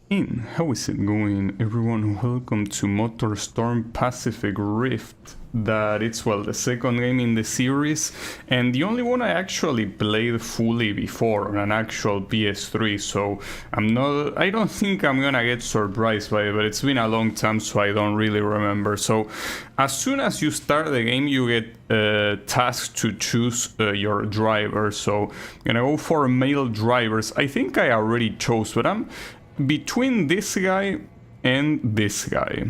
In, how is it going, everyone? Welcome to MotorStorm Pacific Rift. That it's, well, the second game in the series, and the only one I actually played fully before on an actual PS3, so I don't think I'm gonna get surprised by it, but it's been a long time, so I don't really remember. So as soon as you start the game, you get tasked to choose your driver. So I'm gonna go for male drivers. I think I already chose, but I'm between this guy and this guy.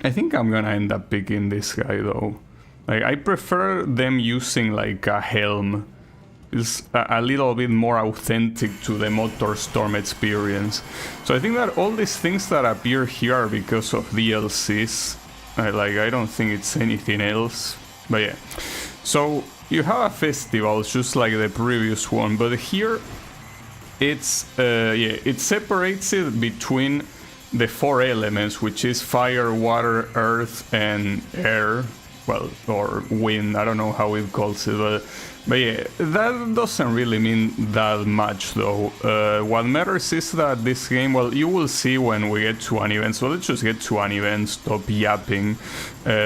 I think I'm gonna end up picking this guy though. Like, I prefer them using like a helm. It's a little bit more authentic to the MotorStorm experience. So I think that all these things that appear here are because of DLCs. I don't think it's anything else. But yeah. So you have a festival just like the previous one, but here it's it separates it between the four elements, which is fire, water, earth, and air. Well, or wind, I don't know how it calls it, but yeah, that doesn't really mean that much though. What matters is that this game, well, you will see when we get to an event, so let's just get to an event, stop yapping.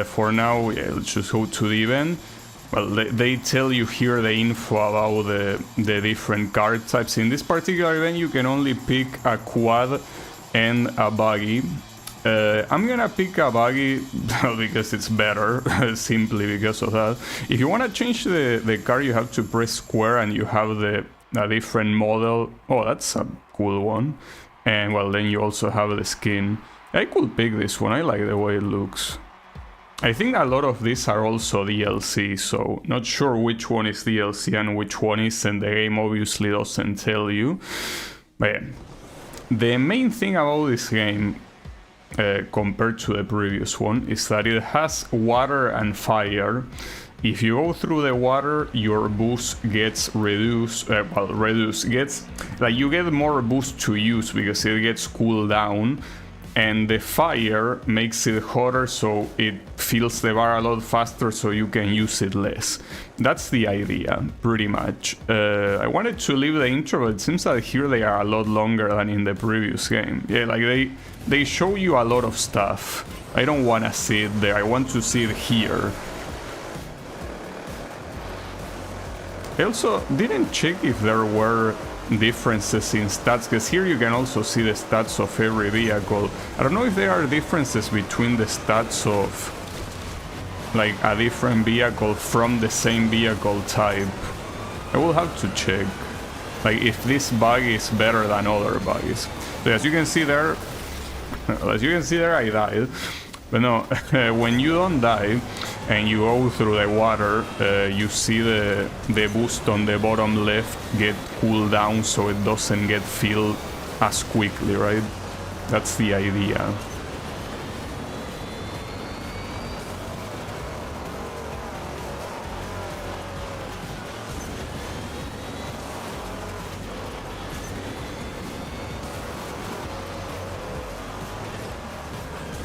For now, yeah, let's just go to the event. Well, they tell you here the info about the different car types. In this particular event, you can only pick a quad and a buggy. I'm gonna pick a buggy because it's better, simply because of that. If you want to change the car, you have to press square and you have a different model. Oh, that's a cool one. And well, then you also have the skin. I could pick this one, I like the way it looks. I think a lot of these are also DLC, so not sure which one is DLC and which one isn't. The game obviously doesn't tell you. But yeah. The main thing about this game, compared to the previous one, is that it has water and fire. If you go through the water, your boost gets reduced. You get more boost to use because it gets cooled down. And the fire makes it hotter, so it fills the bar a lot faster, so you can use it less. That's the idea, pretty much. I wanted to leave the intro, but it seems that here they are a lot longer than in the previous game. Yeah, like they show you a lot of stuff. I don't want to see it there, I want to see it here. I also didn't check if there were differences in stats, because here you can also see the stats of every vehicle. I don't know if there are differences between the stats of like a different vehicle from the same vehicle type. I will have to check, like, if this buggy is better than other buggies. So as you can see there, I died. But no, when you don't die and you go through the water, you see the boost on the bottom left get cooled down, so it doesn't get filled as quickly, right? That's the idea.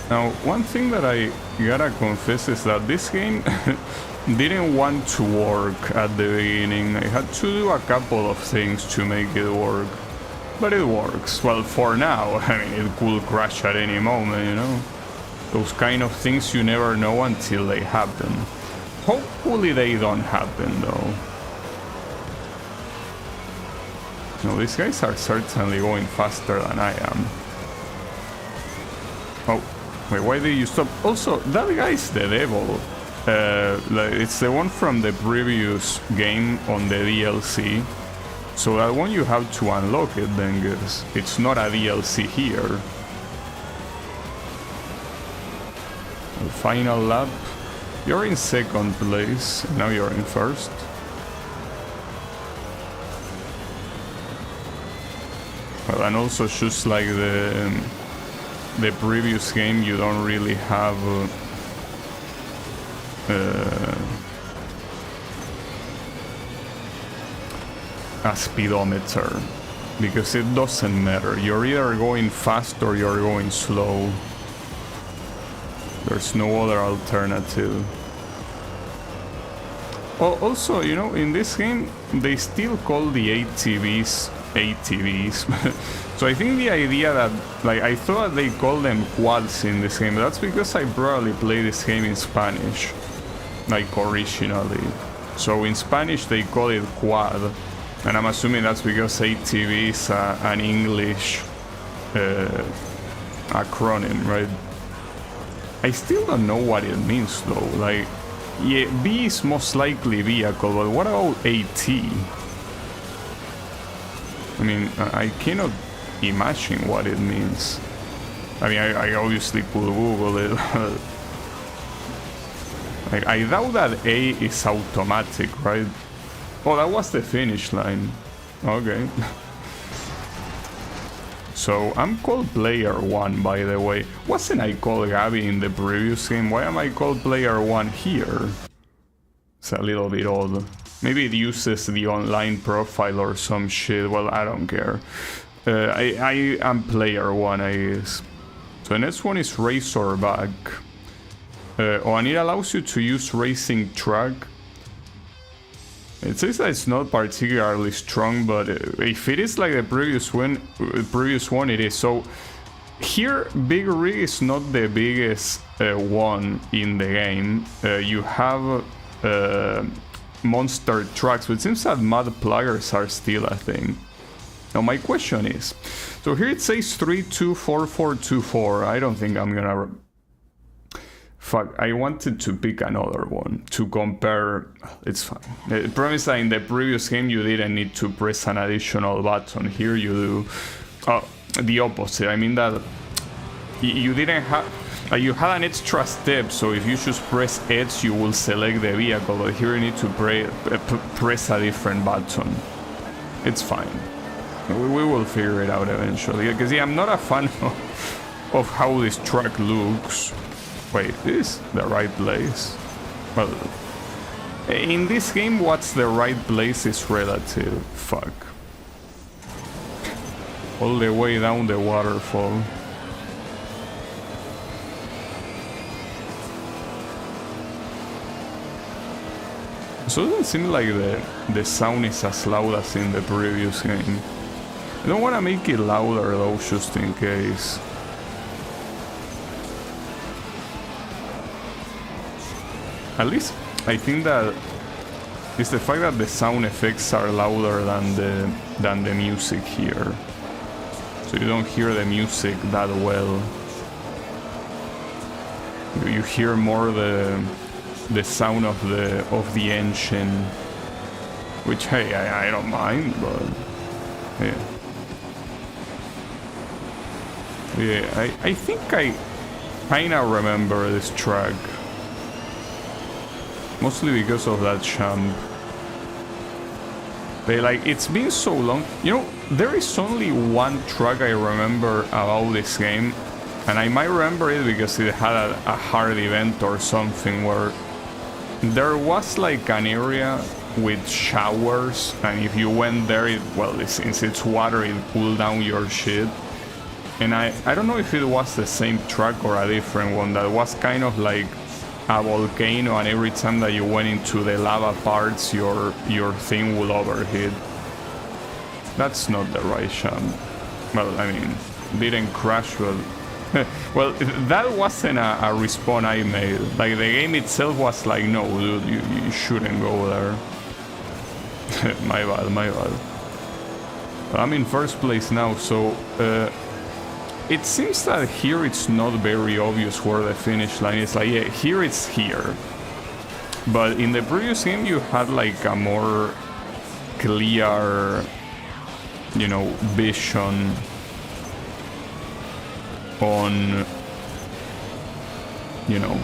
Now, one thing that I gotta confess is that this game didn't want to work at the beginning. I had to do a couple of things to make it work, but it works. Well, for now. I mean, it could crash at any moment, you know? Those kind of things you never know until they happen. Hopefully they don't happen, though. No, these guys are certainly going faster than I am. Oh. Wait, why did you stop? Also, that guy's the devil. It's the one from the previous game on the DLC. So that one you have to unlock it then, because it's not a DLC here. The final lap. You're in second place. Now you're in first. Well, and also just like the previous game, you don't really have a speedometer, because it doesn't matter. You're either going fast or you're going slow. There's no other alternative. Oh, also, you know, in this game, they still call the ATVs ATVs. So I think the idea that, like, I thought they called them quads in this game. That's because I probably played this game in Spanish, like originally. So in Spanish they call it quad, and I'm assuming that's because ATV is an English acronym, right? I still don't know what it means though. Like, yeah, B is most likely vehicle, but what about AT? I mean, I cannot imagine what it means. I mean, I obviously could Google it. Like, I doubt that A is automatic, right? Oh, that was the finish line. Okay. So, I'm called Player 1, by the way. Wasn't I called Gabby in the previous game? Why am I called Player 1 here? It's a little bit odd. Maybe it uses the online profile or some shit. Well, I don't care. I am Player 1, I guess. So the next one is Razorback. And it allows you to use Racing Track. It says that it's not particularly strong, but if it is like the previous one, it is. So here, Big Rig is not the biggest one in the game. You have monster trucks, but it seems that mud pluggers are still a thing. Now my question is, so here it says 324424. I don't think I'm gonna... Fuck, I wanted to pick another one to compare. It's fine. The problem is that in the previous game you didn't need to press an additional button. Here you do. Oh, the opposite. I mean that you didn't have... you had an extra step, so if you just press X, you will select the vehicle, but here you need to press a different button. It's fine. We will figure it out eventually, because yeah, I'm not a fan of how this truck looks. Wait, is this the right place? Well, in this game, what's the right place is relative. Fuck. All the way down the waterfall. So it doesn't seem like the sound is as loud as in the previous game. I don't want to make it louder though, just in case. At least I think that it's the fact that the sound effects are louder than the music here. So you don't hear the music that well. You hear more the sound of the engine, which hey, I don't mind, but yeah. Yeah, I think I kinda remember this track. Mostly because of that champ. But like, it's been so long. You know, there is only one track I remember about this game, and I might remember it because it had a hard event or something where there was like an area with showers, and if you went there, since it's water, it cooled down your shit. And I don't know if it was the same track or a different one that was kind of like a volcano, and every time that you went into the lava parts, your thing will overheat. That's not the right champ. Well, I mean, didn't crash, but well, that wasn't a respawn I made. Like, the game itself was like, no, dude, you shouldn't go there. My bad. I'm in first place now, so it seems that here it's not very obvious where the finish line is. Like, yeah, here it's here. But in the previous game you had like a more clear, you know, vision on, you know,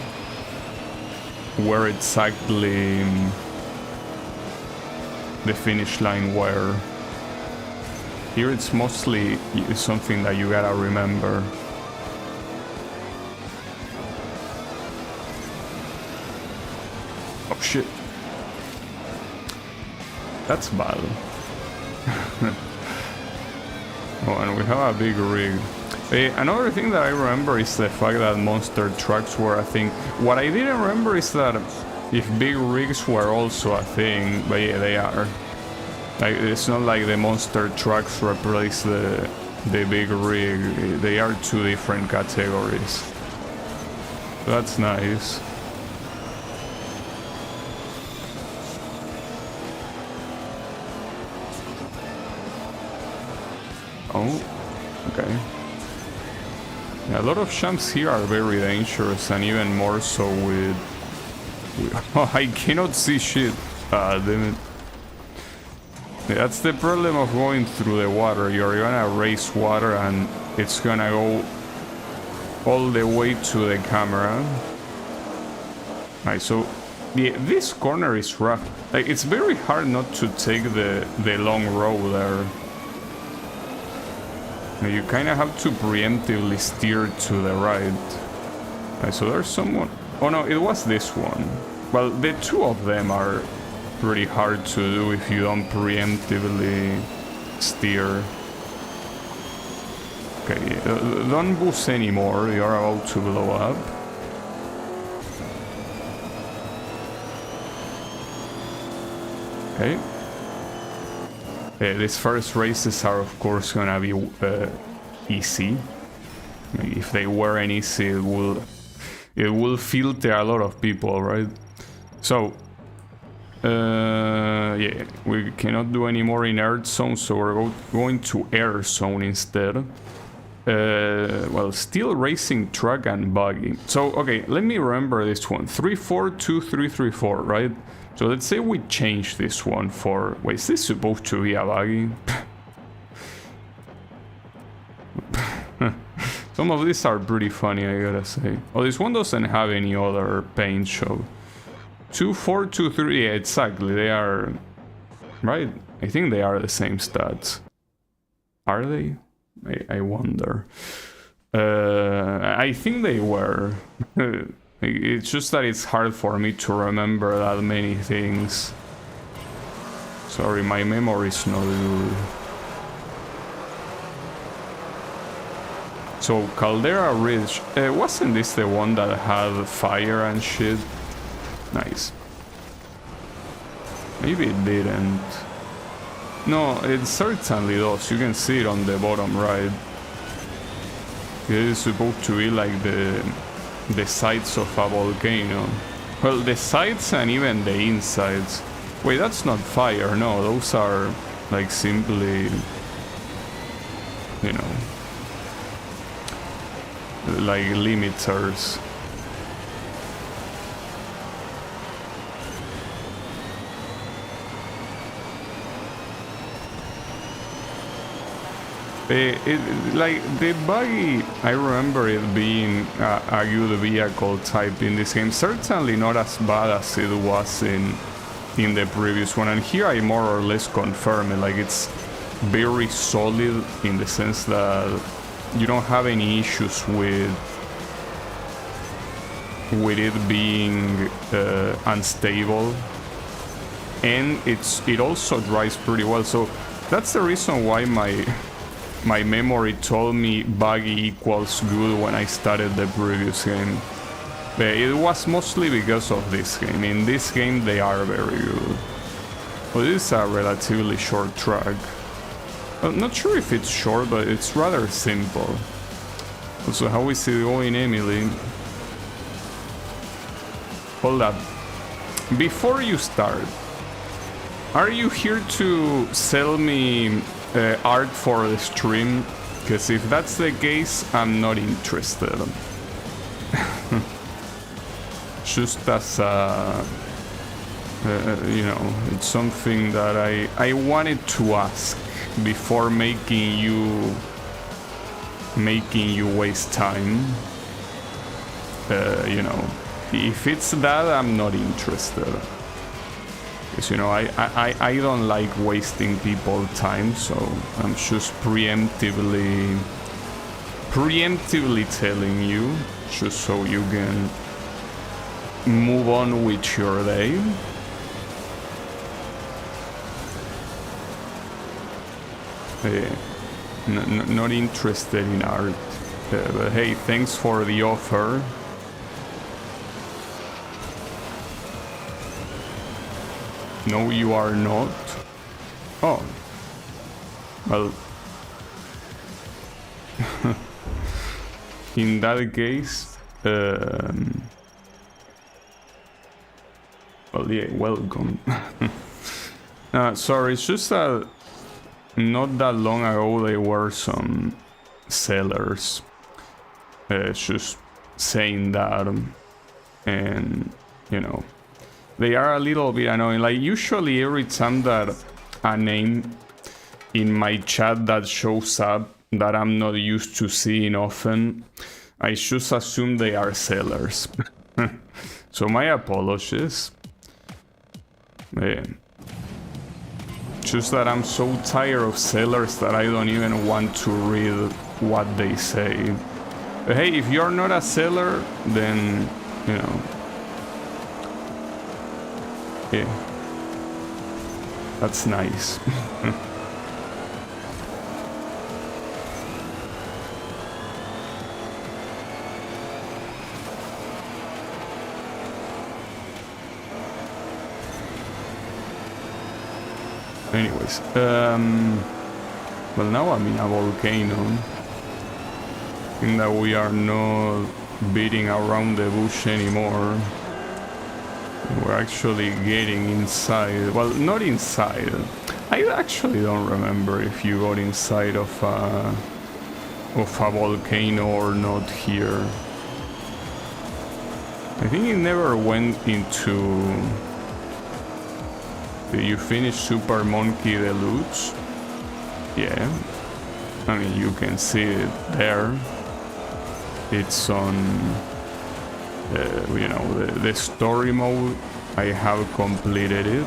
where exactly the finish line were. Here it's mostly something that you gotta remember. Oh shit. That's bad. Oh, and we have a big rig. Another thing that I remember is the fact that monster trucks were a thing. What I didn't remember is that if big rigs were also a thing, but yeah, they are. Like, it's not like the monster trucks replace the big rig. They are two different categories. That's nice. Oh, okay. Yeah, a lot of jumps here are very dangerous, and even more so with oh, I cannot see shit. Damn it. That's the problem of going through the water. You're gonna raise water and it's gonna go all the way to the camera. Alright, so yeah, this corner is rough. Like, it's very hard not to take the long road there. You kind of have to preemptively steer to the right. Alright, so there's someone... Oh no, it was this one. Well, the two of them are pretty hard to do if you don't preemptively steer. Okay, don't boost anymore, you're about to blow up. Okay. These first races are of course gonna be easy. If they weren't easy, it will filter a lot of people, right? So, yeah, we cannot do any more in Earth Zone, so we're going to Air Zone instead. Well, still racing truck and buggy. So, okay, let me remember this one. 342334, right? So let's say we change this one for... Wait, is this supposed to be a buggy? Some of these are pretty funny, I gotta say. Oh, this one doesn't have any other paint show. 2423, yeah, exactly, they are... Right? I think they are the same stats. Are they? I wonder. I think they were. It's just that it's hard for me to remember that many things. Sorry, my memory is not good. So, Caldera Ridge, wasn't this the one that had fire and shit? Nice. Maybe it didn't. No, it certainly does. You can see it on the bottom right. It is supposed to be like the sides of a volcano. Well, the sides and even the insides. Wait, that's not fire. No, those are like simply, you know, like limiters. Like the buggy, I remember it being a good vehicle type in this game. Certainly not as bad as it was in the previous one. And here I more or less confirm it. Like, it's very solid in the sense that you don't have any issues with it being unstable, and it also drives pretty well. So that's the reason why my memory told me buggy equals good when I started the previous game. But it was mostly because of this game. In this game they are very good. Well, this is a relatively short track. I'm not sure if it's short, but it's rather simple. Also, how is it going, Emily? Hold up. Before you start, are you here to sell me art for the stream? Because if that's the case, I'm not interested. Just as you know, it's something that I wanted to ask before making you waste time. You know, if it's that, I'm not interested. Because, you know, I don't like wasting people's time, so I'm just preemptively telling you, just so you can move on with your day. Not interested in art, but hey, thanks for the offer. No, you are not. Oh. Well. In that case... well, yeah, welcome. Sorry, it's just that not that long ago there were some sellers just saying that, and you know, they are a little bit annoying. Like usually every time that a name in my chat that shows up that I'm not used to seeing often, I just assume they are sellers. So my apologies. Yeah. Just that I'm so tired of sellers that I don't even want to read what they say. But hey, if you're not a seller, then, you know, yeah, that's nice. Anyways, well, now I'm in a volcano. I think that we are not beating around the bush anymore. We're actually getting inside. Well, not inside. I actually don't remember if you got inside of a volcano or not here. I think it never went into... Did you finish Super Monkey Deluxe? Yeah. I mean, you can see it there. It's on, you know, the story mode. I have completed it.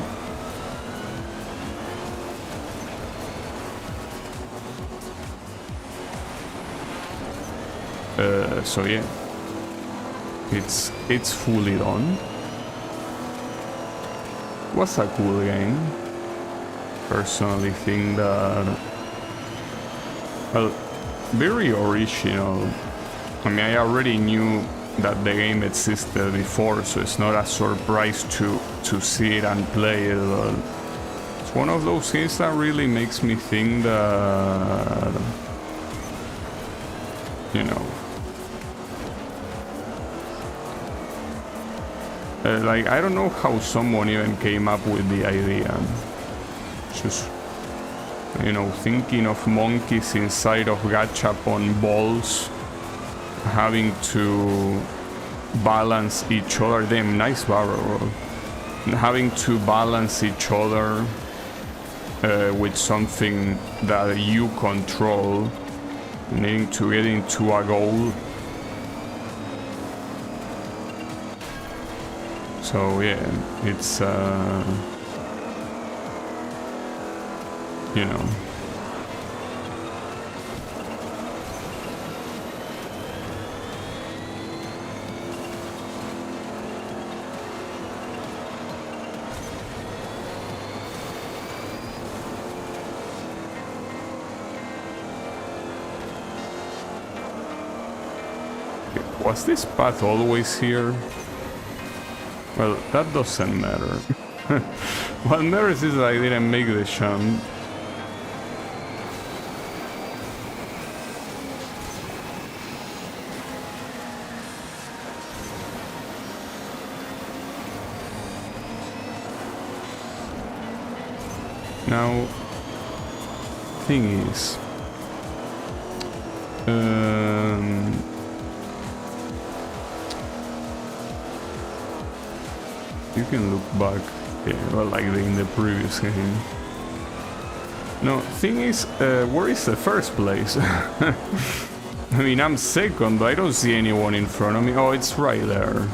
So yeah, it's fully done. Was a cool game. Personally think that, well, very original. I mean, I already knew that the game existed before, so it's not a surprise to see it and play it. But it's one of those games that really makes me think that, you know, like, I don't know how someone even came up with the idea. Just, you know, thinking of monkeys inside of gachapon balls, having to balance each other. Damn, nice barrel roll. Having to balance each other with something that you control, needing to get into a goal. So yeah, it's you know, was this path always here? Well, that doesn't matter. What matters is that I didn't make the jump. Now, thing is, you can look back, yeah, well, like in the previous game. No, thing is, where is the first place? I mean, I'm second, but I don't see anyone in front of me. Oh, it's right there.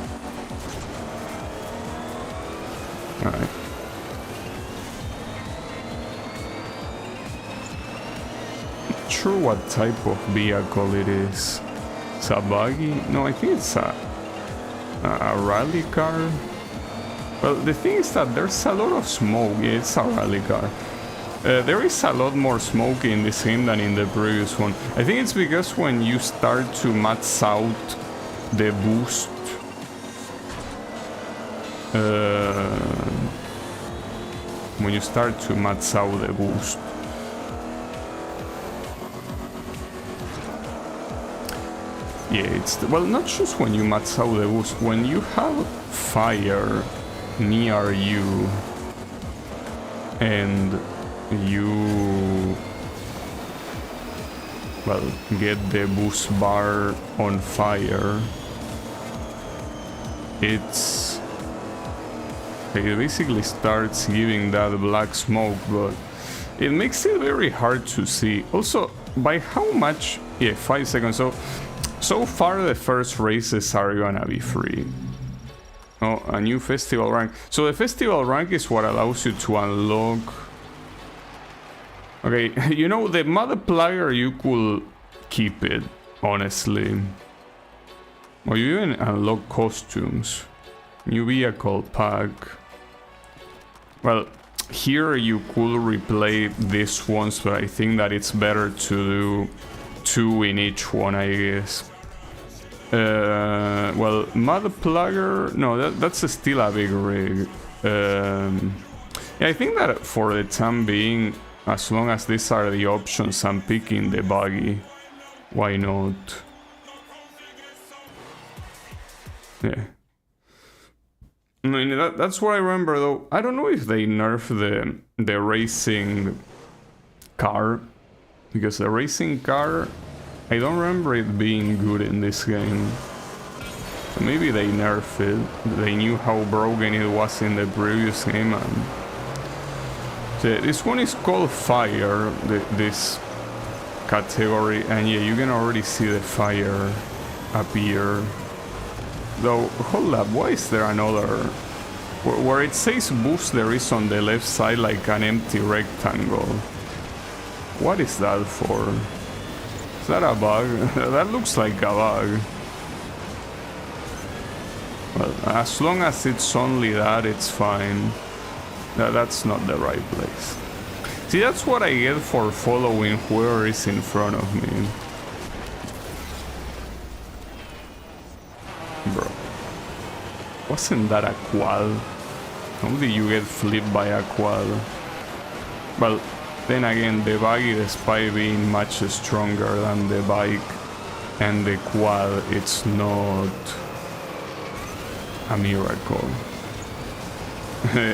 Alright. Not sure what type of vehicle it is. It's a buggy? No, I think it's a rally car. Well, the thing is that there's a lot of smoke. Yeah, it's a rally car. There is a lot more smoke in this game than in the previous one. I think it's because when you start to max out the boost, when you start to max out the boost. Yeah, it's well, not just when you max out the boost, when you have fire near you and you well get the boost bar on fire, it basically starts giving that black smoke, but it makes it very hard to see. Also, by how much? Yeah, 5 seconds. So far the first races are gonna be free. Oh, a new festival rank. So the festival rank is what allows you to unlock... Okay, you know, the mother player, you could keep it, honestly. Or you even unlock costumes. New vehicle pack. Well, here you could replay these ones, but I think that it's better to do 2 in each one, I guess. Well, Mother Plugger, no, that's still a big rig. Yeah, I think that for the time being, as long as these are the options, I'm picking the buggy. Why not? Yeah. I mean, that's what I remember, though. I don't know if they nerf the racing car, because the racing car, I don't remember it being good in this game. So maybe they nerfed it. They knew how broken it was in the previous game. And so this one is called Fire, this category, and yeah, you can already see the fire appear. Though, hold up, why is there another... Where it says boost, there is on the left side like an empty rectangle. What is that for? Is that a bug? That looks like a bug. Well, as long as it's only that, it's fine. That's not the right place. See, that's what I get for following whoever is in front of me. Bro. Wasn't that a quad? How did you get flipped by a quad? Well, then again, the buggy, despite being much stronger than the bike and the quad, it's not a miracle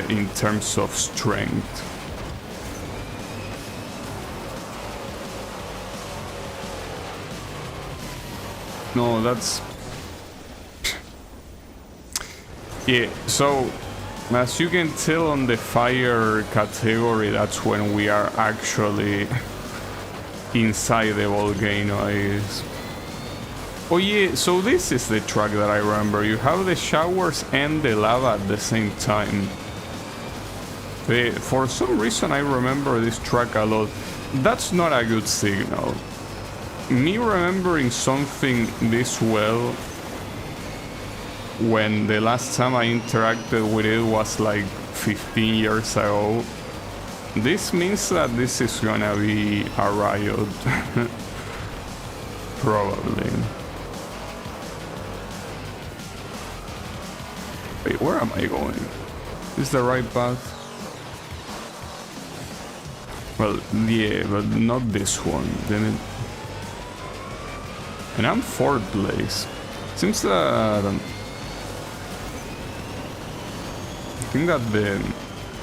in terms of strength. No, that's... Yeah, so as you can tell on the fire category, that's when we are actually inside the volcano, I guess. Oh yeah, so this is the track that I remember. You have the showers and the lava at the same time. For some reason I remember this track a lot. That's not a good signal. Me remembering something this well when the last time I interacted with it was like 15 years ago. This means that this is gonna be a riot. Probably. Wait, where am I going? Is the right path? Well, yeah, but not this one. Then it... And I'm 4th place. Seems that... I think that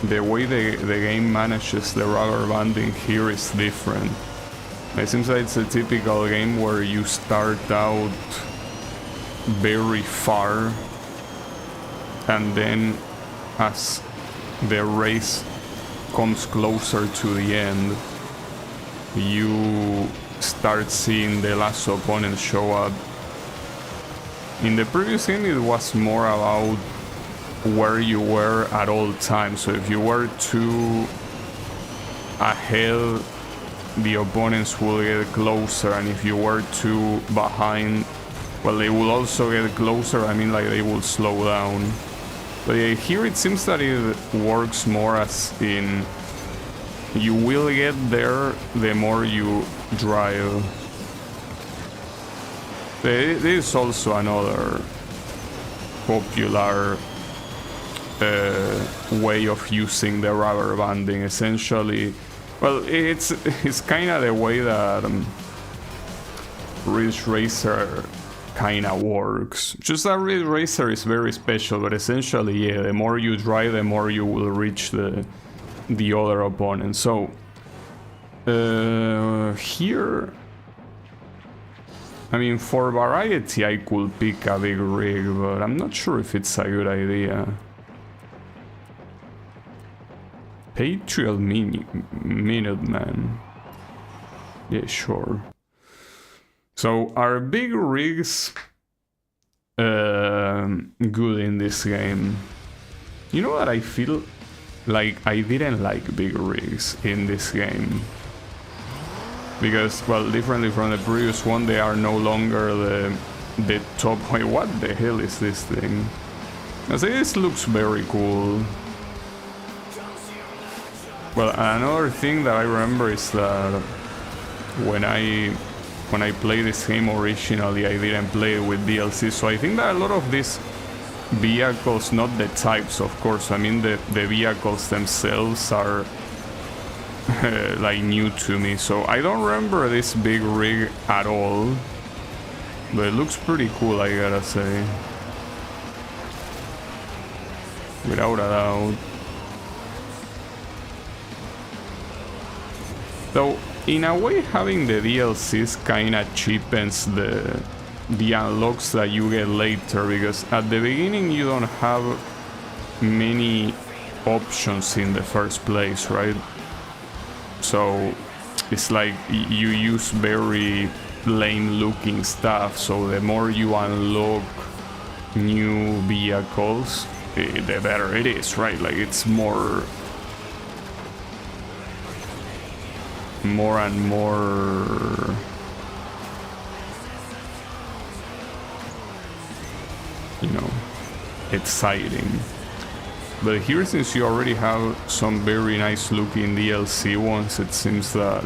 the way the game manages the rubber banding here is different. It seems like it's a typical game where you start out very far, and then as the race comes closer to the end, you start seeing the last opponent show up. In the previous game it was more about where you were at all times, so if you were too ahead, the opponents will get closer, and if you were too behind, well, they will also get closer. I mean, like, they will slow down. But here it seems that it works more as in you will get there the more you drive. There is also another popular way of using the rubber banding. Essentially, well, it's kind of the way that Ridge Racer kind of works. Just that Ridge Racer is very special, but essentially, yeah, the more you drive, the more you will reach the other opponent. So here, I mean, for variety, I could pick a big rig, but I'm not sure if it's a good idea. Patriot Minuteman. Yeah, sure. So, are big rigs good in this game? You know what, I feel like I didn't like big rigs in this game. Because, well, differently from the previous one, they are no longer the top. Wait, what the hell is this thing? I say this looks very cool. Well, another thing that I remember is that when I played this game originally, I didn't play it with DLC, so I think that a lot of these vehicles, not the types, of course, I mean the vehicles themselves are like new to me, so I don't remember this big rig at all, but it looks pretty cool, I gotta say, without a doubt. Though in a way, having the DLCs kinda cheapens the unlocks that you get later, because at the beginning you don't have many options in the first place, right? So it's like you use very lame looking stuff, so the more you unlock new vehicles, the better it is, right? Like it's more and more exciting. But here, since you already have some very nice looking DLC ones, it seems that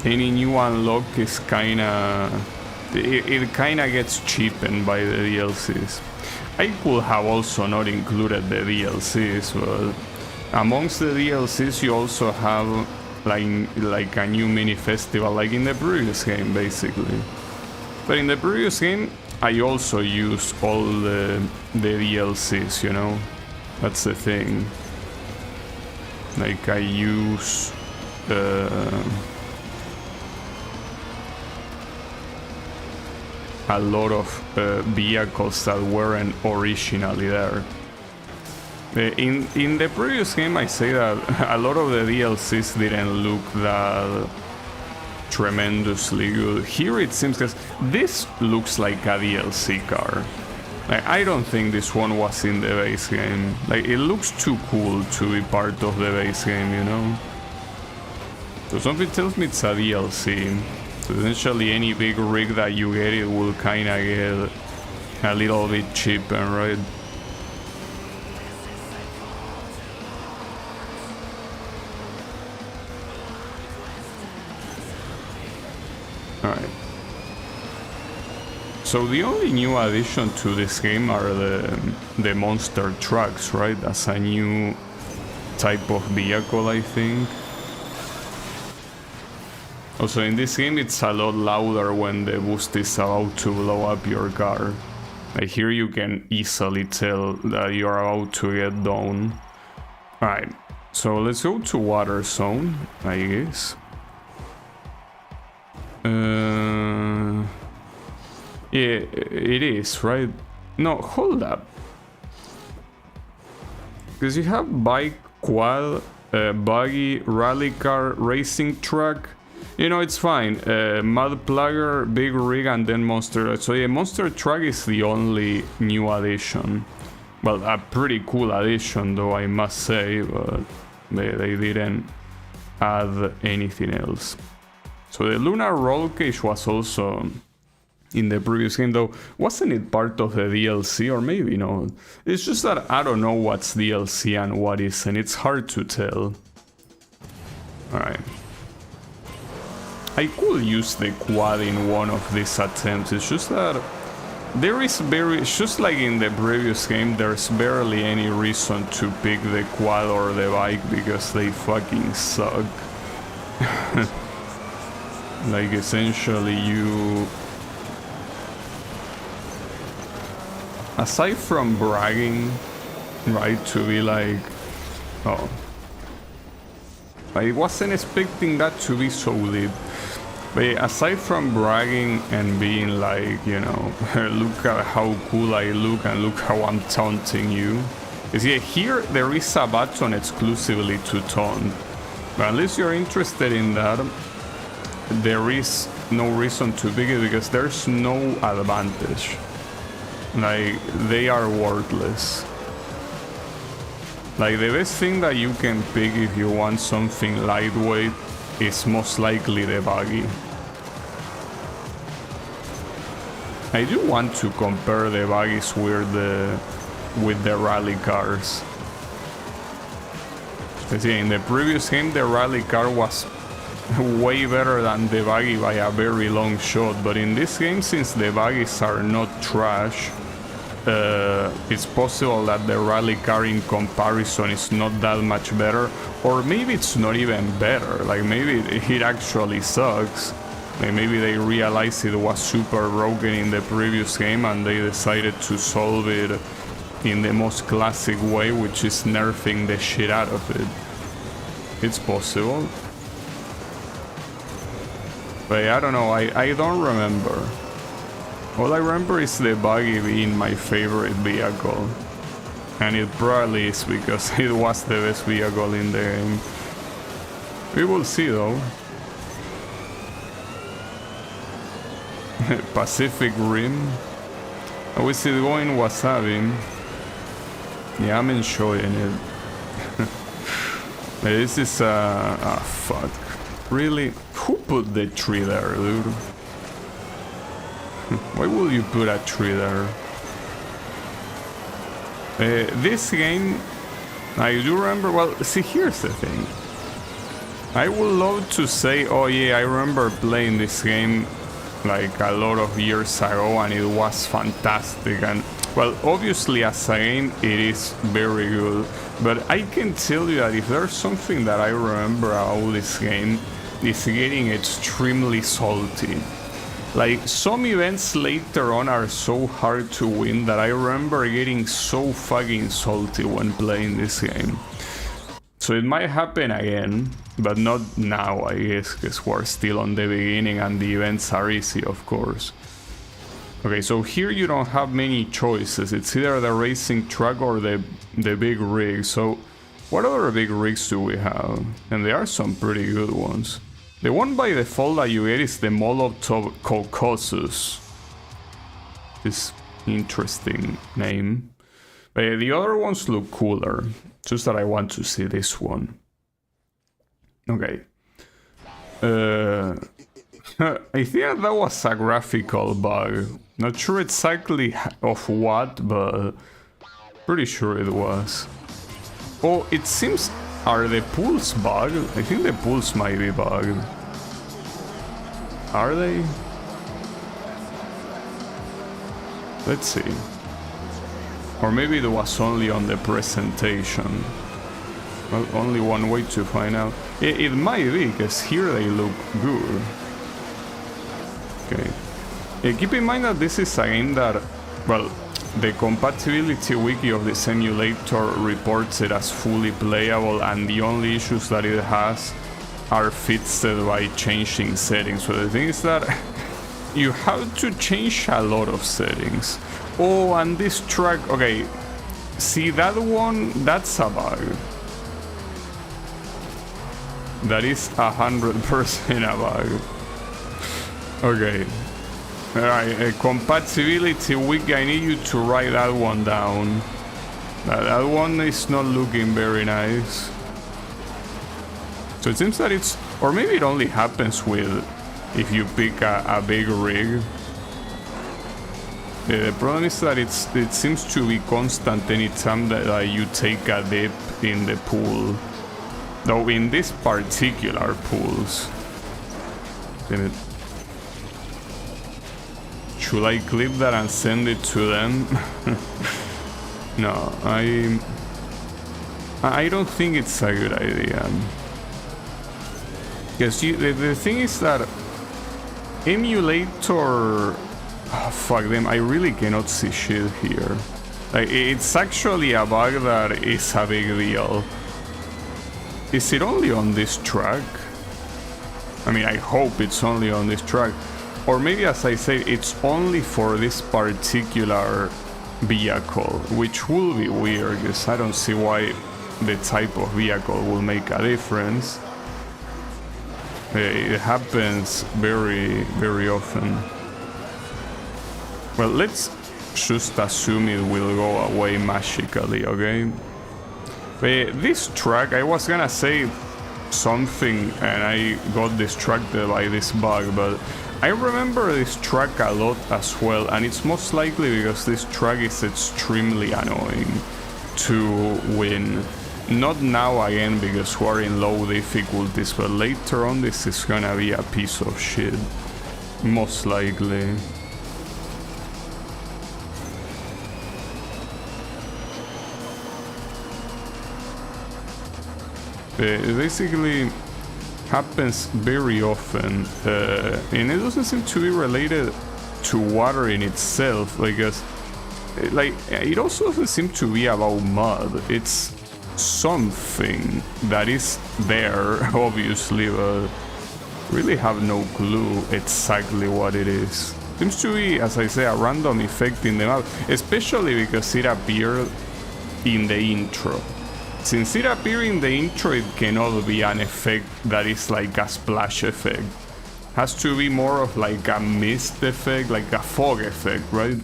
any new unlock is it kinda gets cheapened by the DLCs. I could have also not included the DLCs, but amongst the DLCs you also have like a new mini festival, like in the previous game, basically. But in the previous game, I also used all the DLCs, you know? That's the thing. Like, I use a lot of vehicles that weren't originally there. In the previous game, I say that a lot of the DLCs didn't look that tremendously good. Here it seems, because this looks like a DLC car. Like, I don't think this one was in the base game. Like, it looks too cool to be part of the base game, you know? So something tells me it's a DLC. So essentially any big rig that you get, it will kinda get a little bit cheaper, right? Alright. So the only new addition to this game are the monster trucks, right? As a new type of vehicle, I think. Also, in this game, it's a lot louder when the boost is about to blow up your car. Like here you can easily tell that you're about to get down. Alright, so let's go to Water Zone, I guess. Yeah, it is, right? No, hold up. Because you have bike, quad, buggy, rally car, racing truck. You know, it's fine. Mud plugger, big rig, and then monster. So yeah, monster truck is the only new addition. Well, a pretty cool addition, though, I must say, but they didn't add anything else. So the lunar roll cage was also in the previous game, though. Wasn't it part of the DLC, or maybe no? It's just that I don't know what's DLC and what isn't. It's hard to tell. Alright. I could use the quad in one of these attempts. It's just that there is just like in the previous game, there's barely any reason to pick the quad or the bike because they fucking suck. Like essentially you, aside from bragging, right, to be like, oh, I wasn't expecting that to be so lit. But aside from bragging and being like, you know, look at how cool I look and look how I'm taunting you. Because yeah, here there is a button exclusively to taunt. But unless you're interested in that, there is no reason to pick it because there's no advantage. Like, they are worthless. Like, the best thing that you can pick if you want something lightweight is most likely the buggy. I do want to compare the buggies with the rally cars. Because yeah, in the previous game the rally car was way better than the buggy by a very long shot, but in this game, since the buggies are not trash, it's possible that the rally car in comparison is not that much better, or maybe it's not even better, like maybe it actually sucks. Like maybe they realized it was super broken in the previous game and they decided to solve it in the most classic way, which is nerfing the shit out of it. It's possible. But I don't know, I don't remember. All I remember is the buggy being my favorite vehicle. And it probably is because it was the best vehicle in the game. We will see though. Pacific Rim. How is it going, Wasabi? Yeah, I'm enjoying it. This is fuck. Really? Who put the tree there, dude? Why would you put a tree there? This game, I do remember, well, see, here's the thing. I would love to say, oh yeah, I remember playing this game like a lot of years ago and it was fantastic, and well, obviously as a game it is very good, but I can tell you that if there's something that I remember about this game, it's getting extremely salty. Like, some events later on are so hard to win that I remember getting so fucking salty when playing this game. So it might happen again, but not now, I guess, because we're still on the beginning and the events are easy, of course. Okay, so here you don't have many choices. It's either the racing truck or the big rig. So what other big rigs do we have? And there are some pretty good ones. The one by default that you get is the Molotov Caucasus. This interesting name. But the other ones look cooler. Just that I want to see this one. Okay. I think that was a graphical bug. Not sure exactly of what, but pretty sure it was. Oh, it seems... Are the pools bugged? I think the pools might be bugged. Are they? Let's see. Or maybe it was only on the presentation. Well, only one way to find out. It might be, because here they look good. Okay. Keep in mind that this is a game that, well, the compatibility wiki of the simulator reports it as fully playable, and the only issues that it has are fixed by changing settings. So the thing is that you have to change a lot of settings. Oh, and this track, okay, see that one, that's a bug. That is 100% a bug. Okay. Alright, compatibility wiki, I need you to write that one down. That one is not looking very nice. So it seems that it's... Or maybe it only happens with... if you pick a big rig. The problem is that it seems to be constant anytime that you take a dip in the pool. Though in this particular pools. Should I clip that and send it to them? No, I don't think it's a good idea. Because the thing is that emulator... Oh, fuck them, I really cannot see shit here. Like, it's actually a bug that is a big deal. Is it only on this track? I mean, I hope it's only on this track. Or maybe, as I say, it's only for this particular vehicle, which will be weird, because I don't see why the type of vehicle will make a difference. It happens very, very often. Well, let's just assume it will go away magically, okay? This track, I was gonna say something and I got distracted by this bug, but I remember this track a lot as well, and it's most likely because this track is extremely annoying to win. Not now again because we're in low difficulties, but later on this is gonna be a piece of shit. Most likely. It basically happens very often, and it doesn't seem to be related to water in itself, because it also doesn't seem to be about mud. It's something that is there, obviously, but really have no clue exactly what it is. Seems to be, as I say, a random effect in the map, especially because it appeared in the intro. Since it appeared in the intro, it cannot be an effect that is like a splash effect. Has to be more of like a mist effect, like a fog effect, right?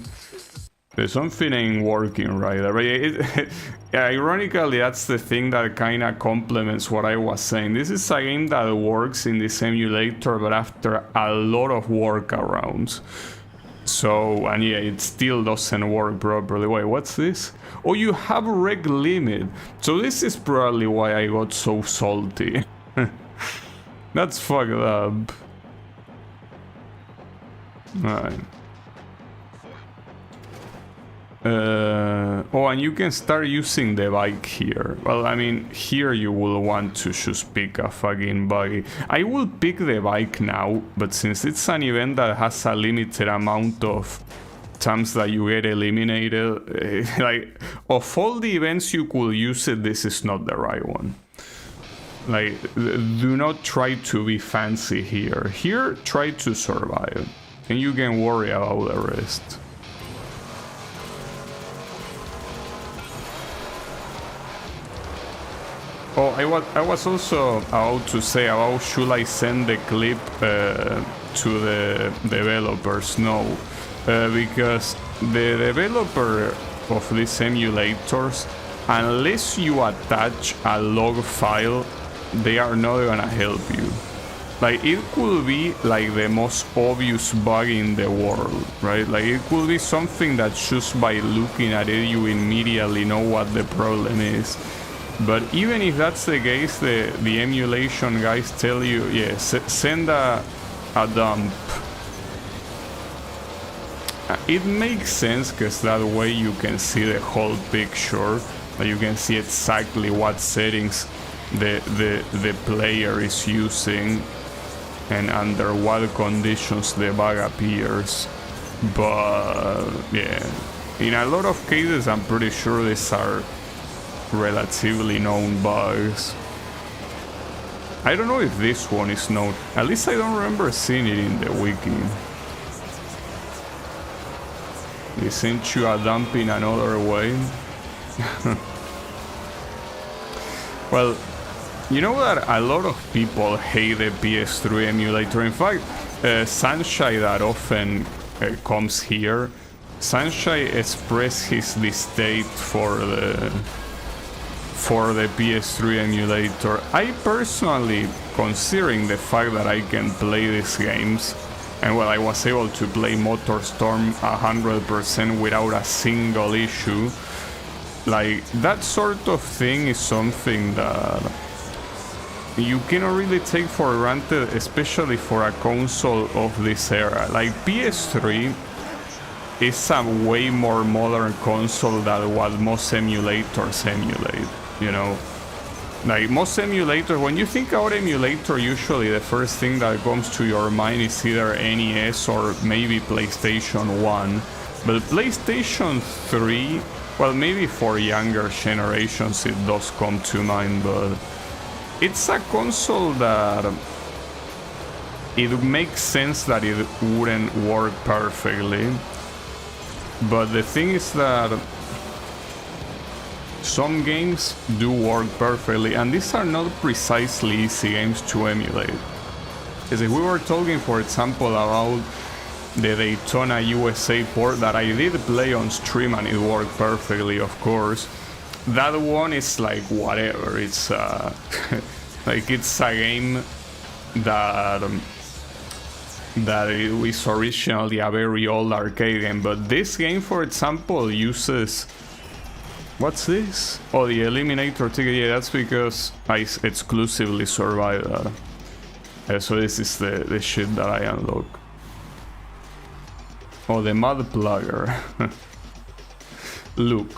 There's something ain't working right. Ironically, that's the thing that kind of complements what I was saying. This is a game that works in this emulator, but after a lot of workarounds. So, and yeah, it still doesn't work properly. Wait, what's this? Oh, you have reg limit. So this is probably why I got so salty. That's fucked up. Alright. Oh, and you can start using the bike here. Well, I mean, here you will want to just pick a fucking buggy. I will pick the bike now, but since it's an event that has a limited amount of times that you get eliminated, like, of all the events you could use it, this is not the right one. Like, do not try to be fancy here. Here, try to survive, and you can worry about the rest. Oh, I was also about to say about should I send the clip to the developers? No, because the developer of these emulators, unless you attach a log file, they are not gonna help you. Like, it could be like the most obvious bug in the world, right? Like, it could be something that just by looking at it you immediately know what the problem is. But even if that's the case, the emulation guys tell you, yeah, send a dump. It makes sense because that way you can see the whole picture. You can see exactly what settings the player is using and under what conditions the bug appears. But yeah, in a lot of cases I'm pretty sure these are relatively known bugs. I don't know if this one is known. At least I don't remember seeing it in the wiki. They sent you a dump in another way. Well, you know that a lot of people hate the PS3 emulator. In fact, Sunshine that often comes here, Sunshine expressed his distaste for the PS3 emulator. I personally, considering the fact that I can play these games, and well, I was able to play MotorStorm 100% without a single issue, like, that sort of thing is something that you cannot really take for granted, especially for a console of this era. Like, PS3 it's a way more modern console than what most emulators emulate, you know? Like, most emulators, when you think about emulator, usually the first thing that comes to your mind is either NES or maybe PlayStation 1. But PlayStation 3, well, maybe for younger generations it does come to mind, but it's a console that it makes sense that it wouldn't work perfectly. But the thing is that some games do work perfectly, and these are not precisely easy games to emulate. Because if we were talking, for example, about the Daytona USA port that I did play on stream and it worked perfectly, of course, that one is like whatever. It's like it's a game that it was originally a very old arcade game, but this game, for example, uses... What's this? Oh, the Eliminator ticket. Yeah, that's because I exclusively survived that. So this is the shit that I unlock. Oh, the Mud Plugger. Look,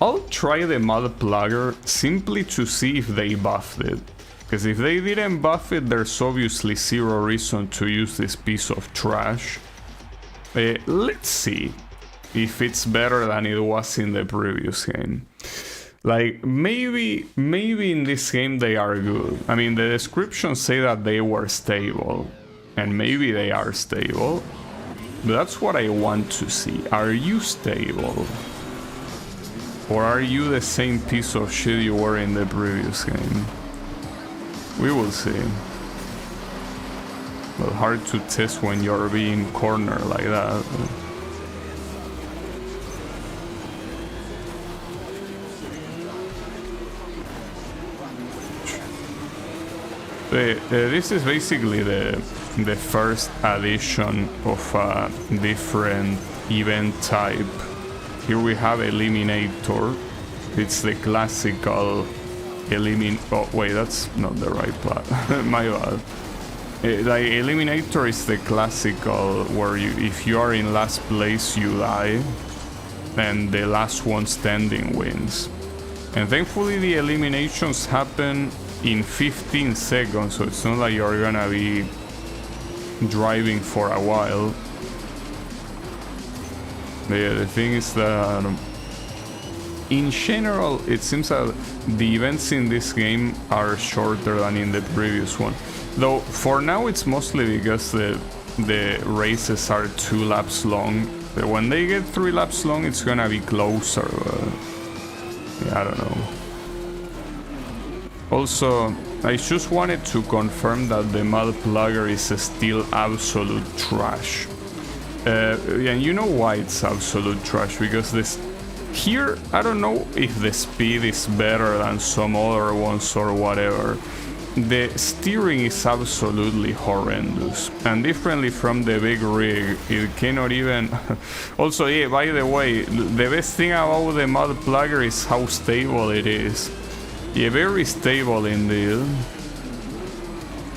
I'll try the Mud Plugger simply to see if they buffed it. Because if they didn't buff it, there's obviously zero reason to use this piece of trash. Let's see if it's better than it was in the previous game. Like, maybe in this game they are good. I mean, the descriptions say that they were stable, and maybe they are stable, but that's what I want to see. Are you stable? Or are you the same piece of shit you were in the previous game? We will see. But hard to test when you're being cornered like that. This is basically the first addition of a different event type. Here we have Eliminator. It's the classical oh wait, that's not the right part. My bad. Like, Eliminator is the classical where if you are in last place you die and the last one standing wins. And thankfully the eliminations happen in 15 seconds, so it's not like you're gonna be driving for a while. But yeah, the thing is that in general it seems that the events in this game are shorter than in the previous one. Though for now it's mostly because the races are 2 laps long. But when they get 3 laps long it's gonna be closer. Yeah, I don't know. Also, I just wanted to confirm that the Mud Plugger is still absolute trash. And you know why it's absolute trash, because this here, I don't know if the speed is better than some other ones or whatever. The steering is absolutely horrendous, and differently from the big rig, it cannot even... Also, yeah, by the way, the best thing about the Mud Plugger is how stable it is. Yeah, very stable indeed.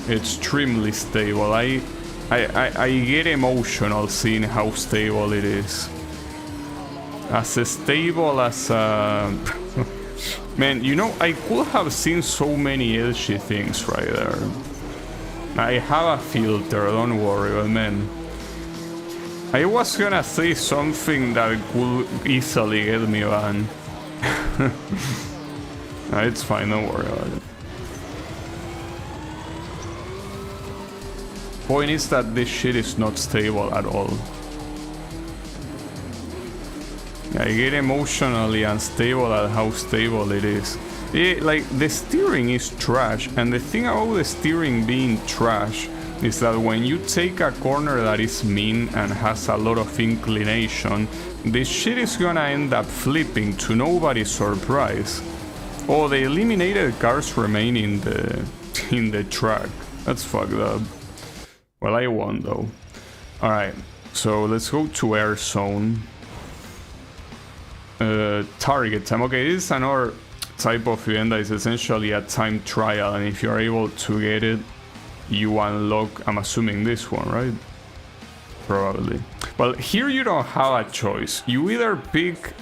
Extremely stable. I get emotional seeing how stable it is. As stable as man, you know, I could have seen so many edgy things right there. I have a filter, don't worry, but man, I was gonna say something that could easily get me banned. It's fine, don't worry about it. Point is that this shit is not stable at all. I get emotionally unstable at how stable it is. Yeah, like, the steering is trash, and the thing about the steering being trash is that when you take a corner that is mean and has a lot of inclination, this shit is gonna end up flipping to nobody's surprise. Oh, the eliminated cars remain in the track. That's fucked up. Well, I won though. Alright, so let's go to Air Zone. Target time. Okay, this is another type of event that is essentially a time trial, and if you're able to get it, you unlock, I'm assuming this one, right? Probably. Well, here you don't have a choice. You either pick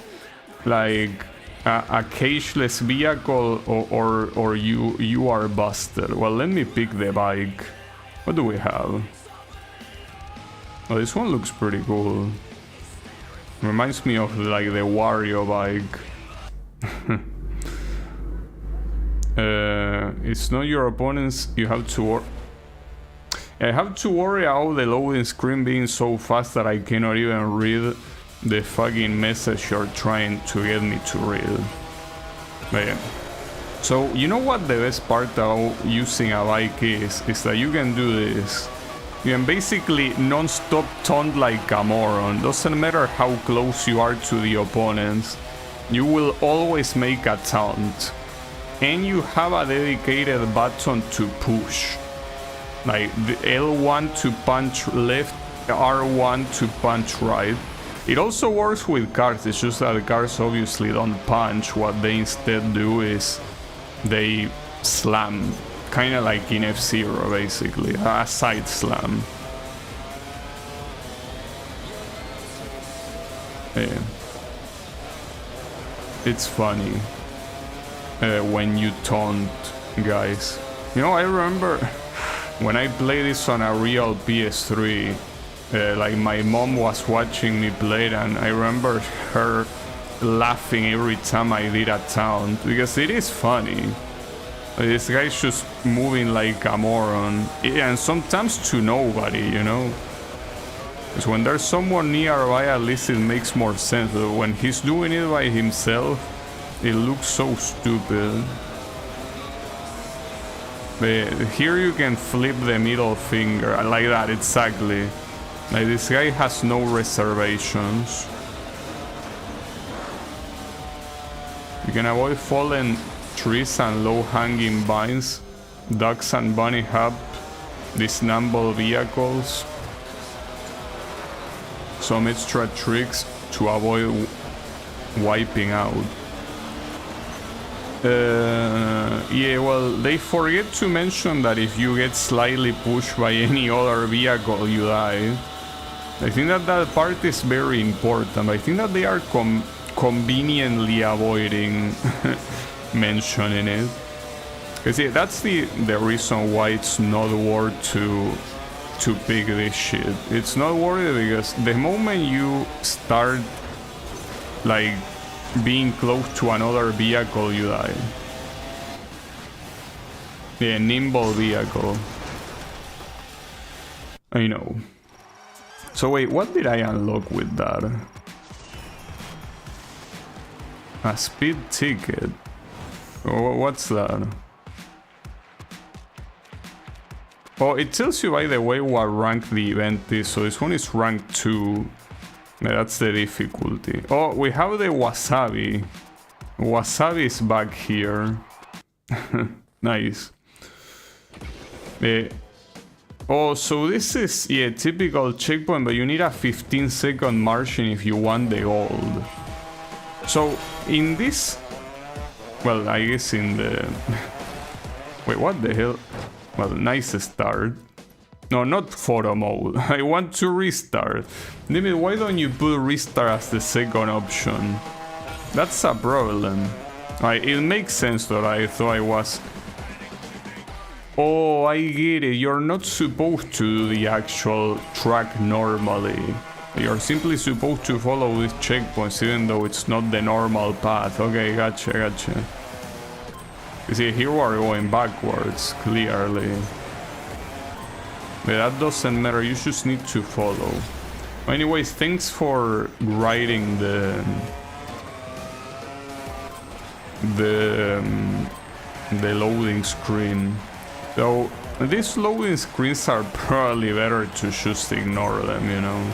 like a cageless vehicle or you are busted. Well, let me pick the bike. What do we have? Oh, this one looks pretty cool. Reminds me of like the Wario bike. It's not your opponents. You have to. I have to worry about the loading screen being so fast that I cannot even read the fucking message you're trying to get me to read. But yeah. So you know what the best part about using a bike is that you can do this. You can basically non-stop taunt like a moron. Doesn't matter how close you are to the opponents, you will always make a taunt. And you have a dedicated button to push. Like the L1 to punch left, R1 to punch right. It also works with cars, it's just that the cars obviously don't punch. What they instead do is they slam. Kinda like in F-Zero basically, a side slam. Yeah. It's funny when you taunt guys. You know, I remember when I played this on a real PS3, like my mom was watching me play it, and I remember her laughing every time I did a taunt, because it is funny. This guy's just moving like a moron, and sometimes to nobody, you know? Because when there's someone nearby, at least it makes more sense, but when he's doing it by himself, it looks so stupid. But here you can flip the middle finger, like that, exactly. Like this guy has no reservations. You can avoid fallen trees and low-hanging vines, ducks and bunny hop, disassemble vehicles. Some extra tricks to avoid wiping out. Yeah, well, they forget to mention that if you get slightly pushed by any other vehicle, you die. I think that that part is very important. I think that they are conveniently avoiding mentioning it. Because yeah, that's the reason why it's not worth to pick this shit. It's not worth it because the moment you start like being close to another vehicle, you die. Yeah, nimble vehicle. I know. So wait, what did I unlock with that? A speed ticket. What's that? Oh, it tells you, by the way, what rank the event is. So this one is rank 2. That's the difficulty. Oh, we have the wasabi. Wasabi is back here. Nice. Oh, so this is, yeah, typical checkpoint, but you need a 15-second margin if you want the gold. So, in this... Well, I guess in the... Wait, what the hell? Well, nice start. No, not photo mode. I want to restart. Limit, why don't you put restart as the second option? That's a problem. It makes sense that I thought I was... Oh, I get it. You're not supposed to do the actual track normally. You're simply supposed to follow these checkpoints even though it's not the normal path. Okay, gotcha. You see, here we are going backwards, clearly. But that doesn't matter, you just need to follow. Anyways, thanks for writing the loading screen. Though these loading screens are probably better to just ignore them, you know.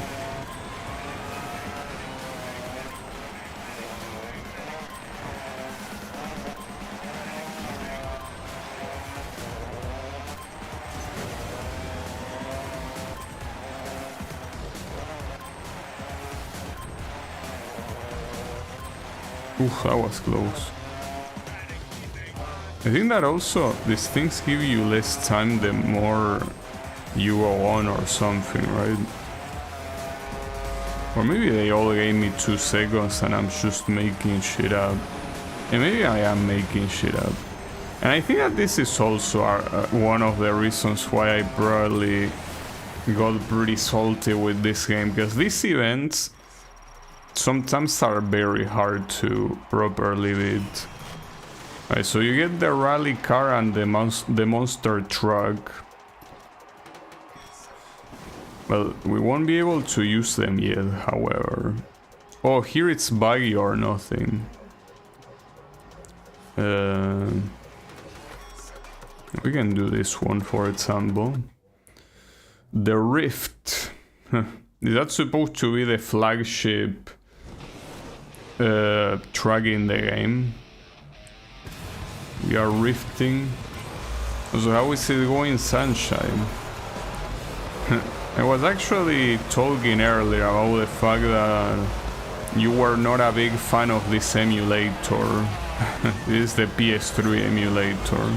Oof, that was close. I think that also these things give you less time the more you go on or something, right? Or maybe they all gave me 2 seconds and I'm just making shit up. And maybe I am making shit up. And I think that this is also one of the reasons why I probably got pretty salty with this game, because these events sometimes are very hard to properly beat. Right, so you get the rally car and the monster truck. Well, we won't be able to use them yet, however. Oh, here it's buggy or nothing. We can do this one, for example. The Rift. Is that supposed to be the flagship truck in the game? We are rifting. So how is it going, Sunshine? I was actually talking earlier about the fact that you were not a big fan of this emulator. This is the PS3 emulator.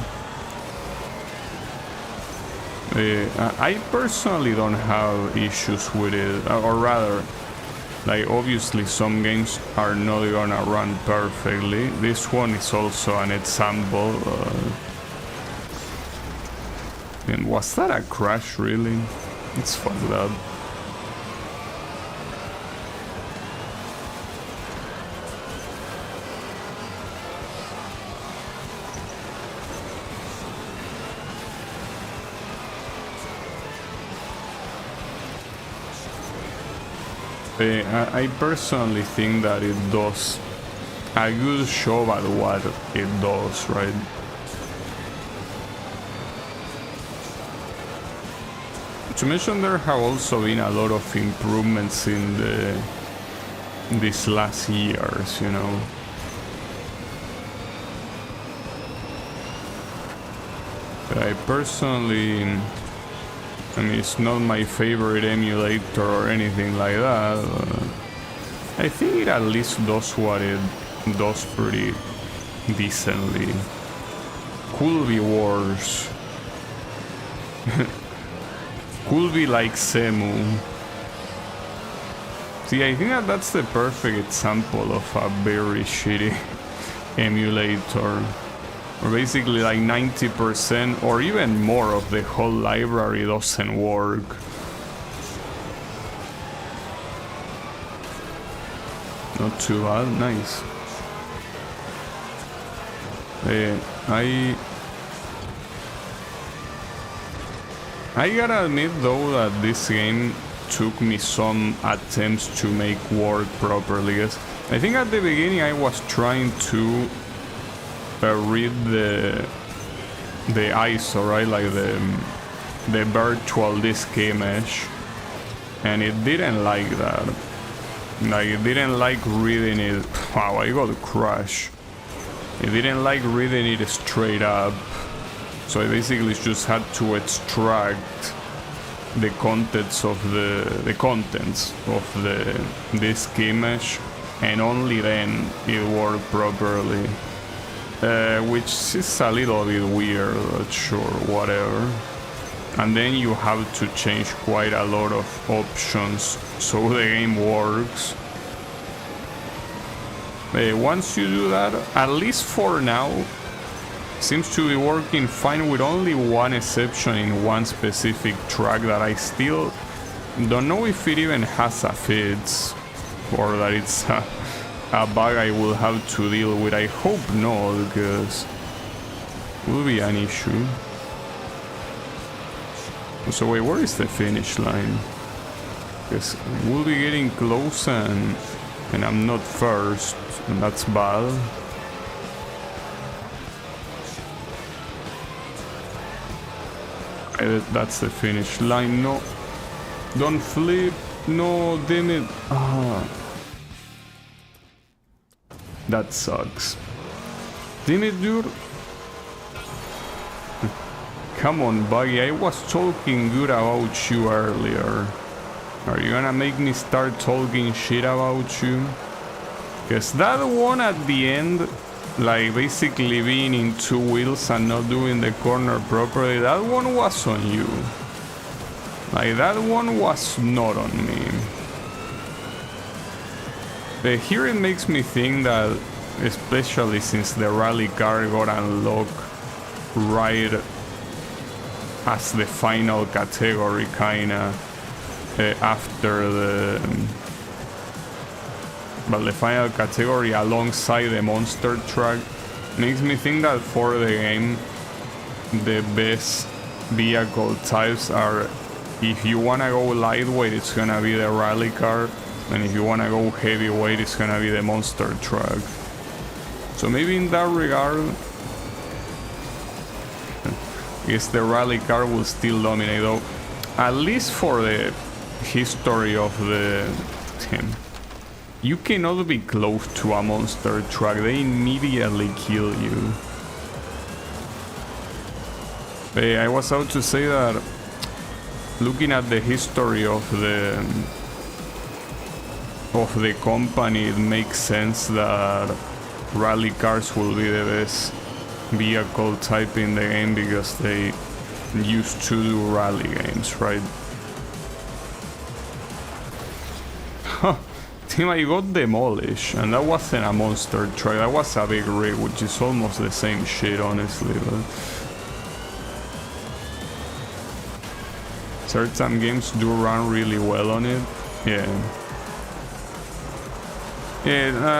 I personally don't have issues with it, or rather, like, obviously some games are not gonna run perfectly. This one is also an example. And was that a crash, really? It's fucked up. I personally think that it does a good job at what it does, right? To mention, there have also been a lot of improvements in these last years, you know. But I personally, I mean, it's not my favorite emulator or anything like that. I think it at least does what it does pretty decently. Could be worse. Could be like Semu. See, I think that that's the perfect example of a very shitty emulator. Or basically like 90% or even more of the whole library doesn't work. Not too bad, nice. I gotta admit though that this game took me some attempts to make work properly. I think at the beginning I was trying to read the ISO, right, like the virtual disk image, and it didn't like that. Like, it didn't like reading it. Wow, I got a crash. It didn't like reading it straight up, so I basically just had to extract the contents of the disk image, and only then it worked properly. Which is a little bit weird, but sure, whatever. And then you have to change quite a lot of options so the game works. Once you do that, at least for now, seems to be working fine, with only one exception in one specific track that I still don't know if it even has a fix, or that it's a bug I will have to deal with. I hope not, because it will be an issue. So wait, where is the finish line? Because we'll be getting close and I'm not first, and that's bad. That's the finish line. No, don't flip. No, damn it. That sucks. Damn it, dude. Come on, Buggy. I was talking good about you earlier. Are you gonna make me start talking shit about you? Because that one at the end, like basically being in two wheels and not doing the corner properly, that one was on you. Like, that one was not on me. Here it makes me think that, especially since the rally car got unlocked right as the final category, kinda after the the final category alongside the monster truck, makes me think that for the game the best vehicle types are, if you wanna go lightweight, it's gonna be the rally car, and if you wanna go heavyweight, it's gonna be the monster truck. So maybe in that regard, I guess the rally car will still dominate, though. At least for the history of the team. You cannot be close to a monster truck, they immediately kill you. I was about to say that looking at the history of the company, it makes sense that rally cars will be the best vehicle type in the game because they used to do rally games, right? Huh. Team, I got demolished, and that wasn't a monster truck, that was a big rig, which is almost the same shit, honestly, but certain games do run really well on it. Yeah,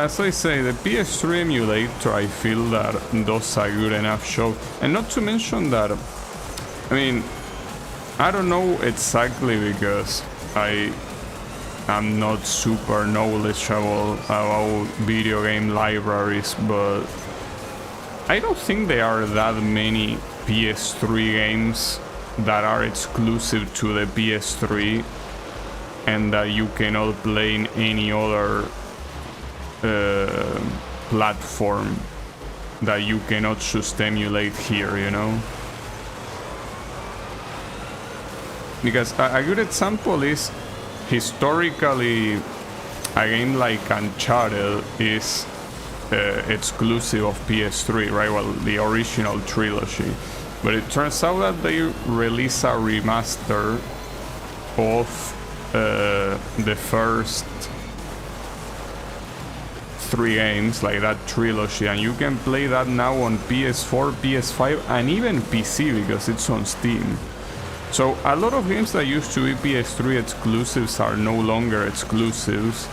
as I say, the PS3 emulator, I feel that does a good enough job. And not to mention that, I mean, I don't know exactly because I'm not super knowledgeable about video game libraries, but I don't think there are that many PS3 games that are exclusive to the PS3 and that you cannot play in any other platform that you cannot just emulate here, you know? Because a good example is, historically, a game like Uncharted is exclusive of PS3, right? Well, the original trilogy. But it turns out that they release a remaster of the first 3 games, like that trilogy, and you can play that now on PS4, PS5, and even PC because it's on Steam. So a lot of games that used to be PS3 exclusives are no longer exclusives,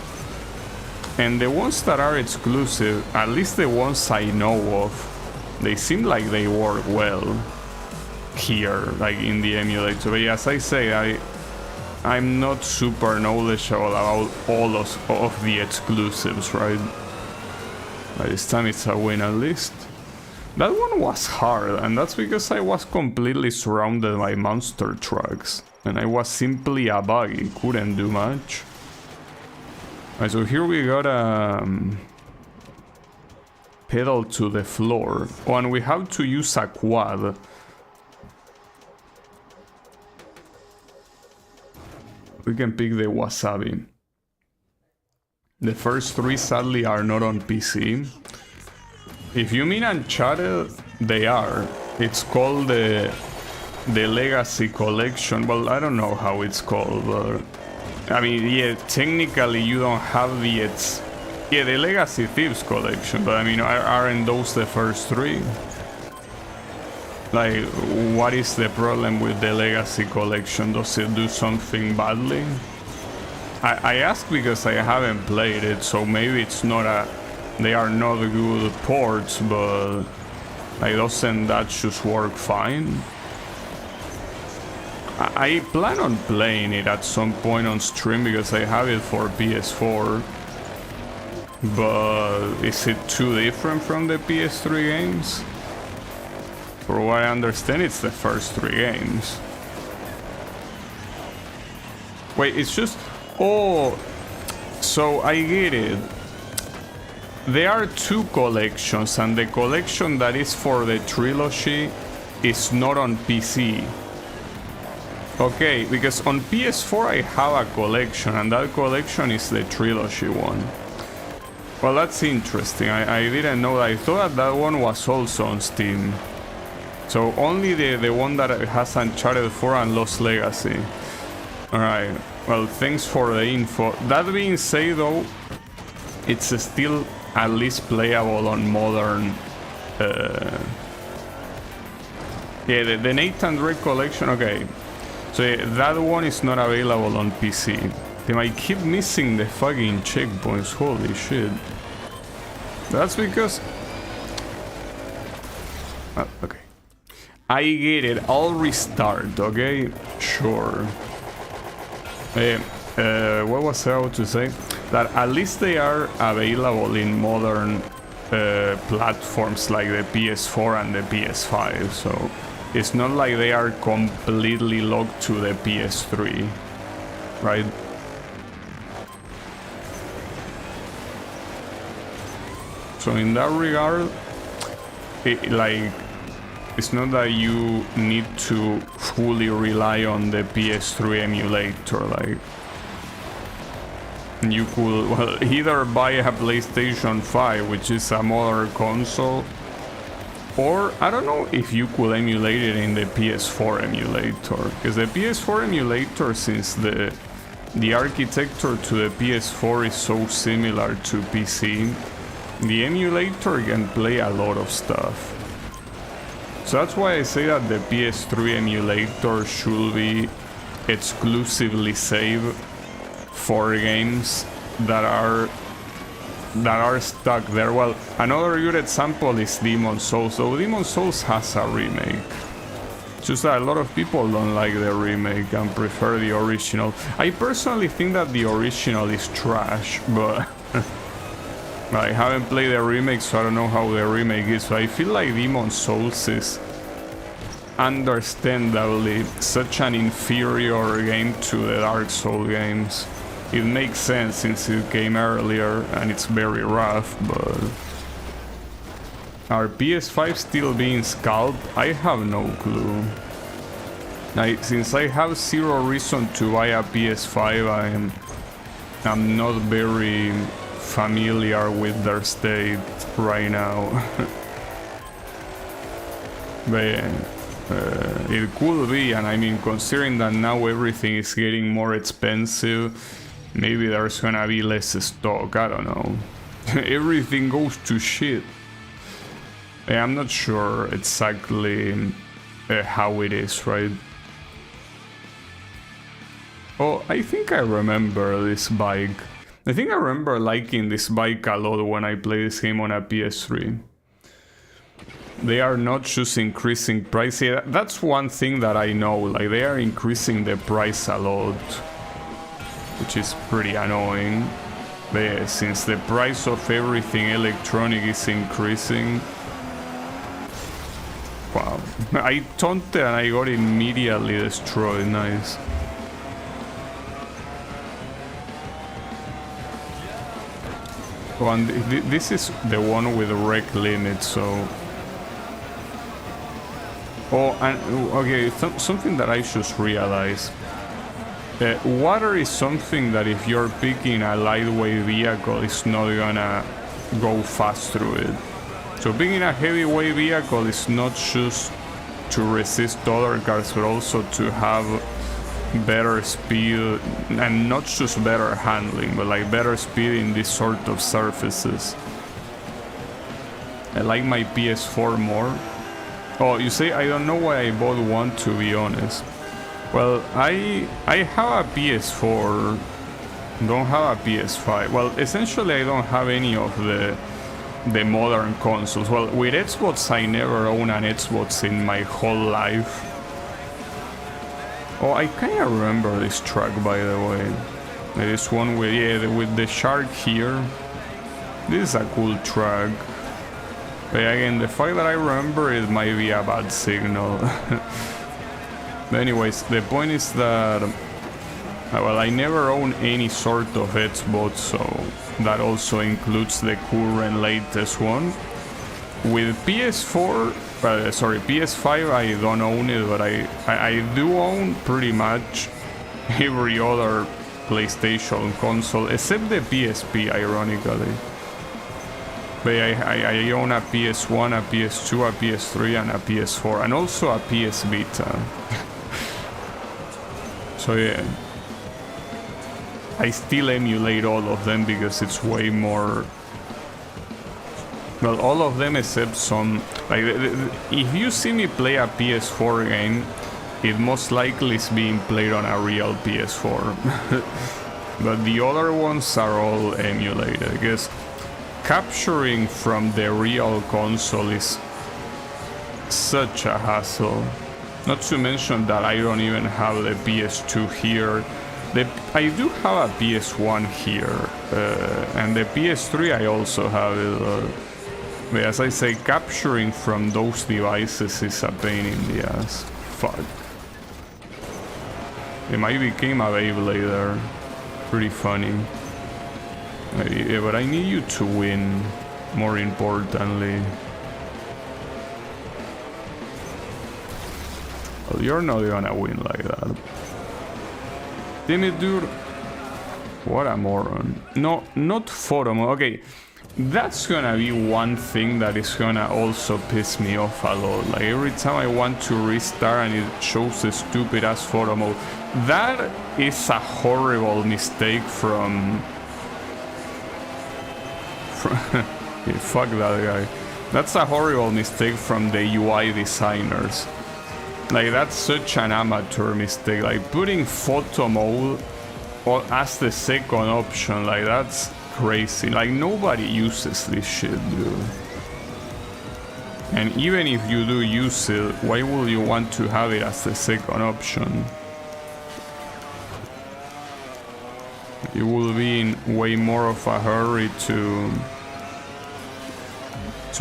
and the ones that are exclusive, at least the ones I know of, they seem like they work well here, like in the emulator. But as I say, I'm not super knowledgeable about all of the exclusives, right? By this time it's a win at least. That one was hard, and that's because I was completely surrounded by monster trucks, and I was simply a buggy, couldn't do much. Alright, so here we got a pedal to the floor. Oh, and we have to use a quad. We can pick the wasabi. The first 3 sadly are not on PC. If you mean Uncharted, they are. It's called the Legacy Collection. Well, I don't know how it's called, but I mean, yeah, technically you don't have the the Legacy Thieves Collection, but I mean, aren't those the first 3? Like, what is the problem with the Legacy Collection? Does it do something badly? I ask because I haven't played it, so maybe it's not they are not good ports, but like, doesn't that just work fine? I plan on playing it at some point on stream because I have it for PS4, but is it too different from the PS3 games? For what I understand, it's the first 3 games. Wait, it's just... Oh, so I get it. There are 2 collections, and the collection that is for the trilogy is not on PC. Okay, because on PS4 I have a collection, and that collection is the trilogy one. Well, that's interesting. I didn't know that. I thought that one was also on Steam. So only the one that has Uncharted 4 and Lost Legacy. Alright, well, thanks for the info. That being said, though, it's still at least playable on modern. Yeah, the Nathan Drake collection, okay. So yeah, that one is not available on PC. They might keep missing the fucking checkpoints, holy shit. That's because... Oh, okay. I get it, I'll restart, okay? Sure. What was I about to say? That at least they are available in modern platforms like the PS4 and the PS5, so it's not like they are completely locked to the PS3, right? So in that regard, it's not that you need to fully rely on the PS3 emulator, like you could, well, either buy a PlayStation 5, which is a modern console, or I don't know if you could emulate it in the PS4 emulator, because the PS4 emulator, since the architecture to the PS4 is so similar to PC, the emulator can play a lot of stuff. So that's why I say that the PS3 emulator should be exclusively saved for games that are stuck there. Well, another good example is Demon's Souls. So Demon's Souls has a remake. Just that a lot of people don't like the remake and prefer the original. I personally think that the original is trash, but I haven't played the remake, so I don't know how the remake is. So I feel like Demon's Souls is understandably such an inferior game to the Dark Souls games. It makes sense since it came earlier and it's very rough, but... Are PS5 still being scalped? I have no clue. Since I have zero reason to buy a PS5, I'm not very familiar with their state right now. But it could be, and I mean, considering that now everything is getting more expensive, maybe there's gonna be less stock, I don't know. Everything goes to shit. I'm not sure exactly how it is, right? Oh, I think I remember this bike. I think I remember liking this bike a lot when I played this game on a PS3. They are not just increasing price. Yeah, that's one thing that I know, like they are increasing the price a lot, which is pretty annoying. But yeah, since the price of everything electronic is increasing. Wow, I taunted and I got immediately destroyed, nice. Oh, and this is the one with wreck limit, so... Oh, and okay, something that I just realized. Water is something that if you're picking a lightweight vehicle, it's not gonna go fast through it. So picking a heavyweight vehicle is not just to resist other cars, but also to have better speed, and not just better handling, but like better speed in this sort of surfaces. I like my PS4 more. Oh, you say I don't know why I bought one, to be honest. Well, I have a PS4, don't have a PS5. Well, essentially I don't have any of the modern consoles. Well, with Xbox I never own an Xbox in my whole life. Oh, I kinda remember this track, by the way. This one with, yeah, with the shark here. This is a cool track. But again, the fact that I remember it might be a bad signal. But anyways, the point is that, well, I never own any sort of Xbox, so that also includes the current latest one. With PS5 I don't own it, but I do own pretty much every other PlayStation console, except the PSP, ironically. But I own a PS1, a PS2, a PS3, and a PS4, and also a PS Vita. So yeah. I still emulate all of them because it's way more... Well, all of them except some... Like, if you see me play a PS4 game, it most likely is being played on a real PS4. But the other ones are all emulated, because capturing from the real console is such a hassle. Not to mention that I don't even have the PS2 here. I do have a PS1 here, and the PS3 I also have it. But as I say, capturing from those devices is a pain in the ass. Fuck. It might became a Beyblade there. Pretty funny. Yeah, but I need you to win, more importantly. Well, you're not gonna win like that. Damn it, dude. What a moron. No, not photo mode. Okay, that's gonna be one thing that is gonna also piss me off a lot. Like, every time I want to restart and it shows the stupid ass photo mode. That is a horrible mistake from yeah, fuck that guy. That's a horrible mistake from the UI designers. Like, that's such an amateur mistake. Like, putting photo mode as the second option, like, that's crazy. Like, nobody uses this shit, dude. And even if you do use it, why would you want to have it as the second option? You will be in way more of a hurry to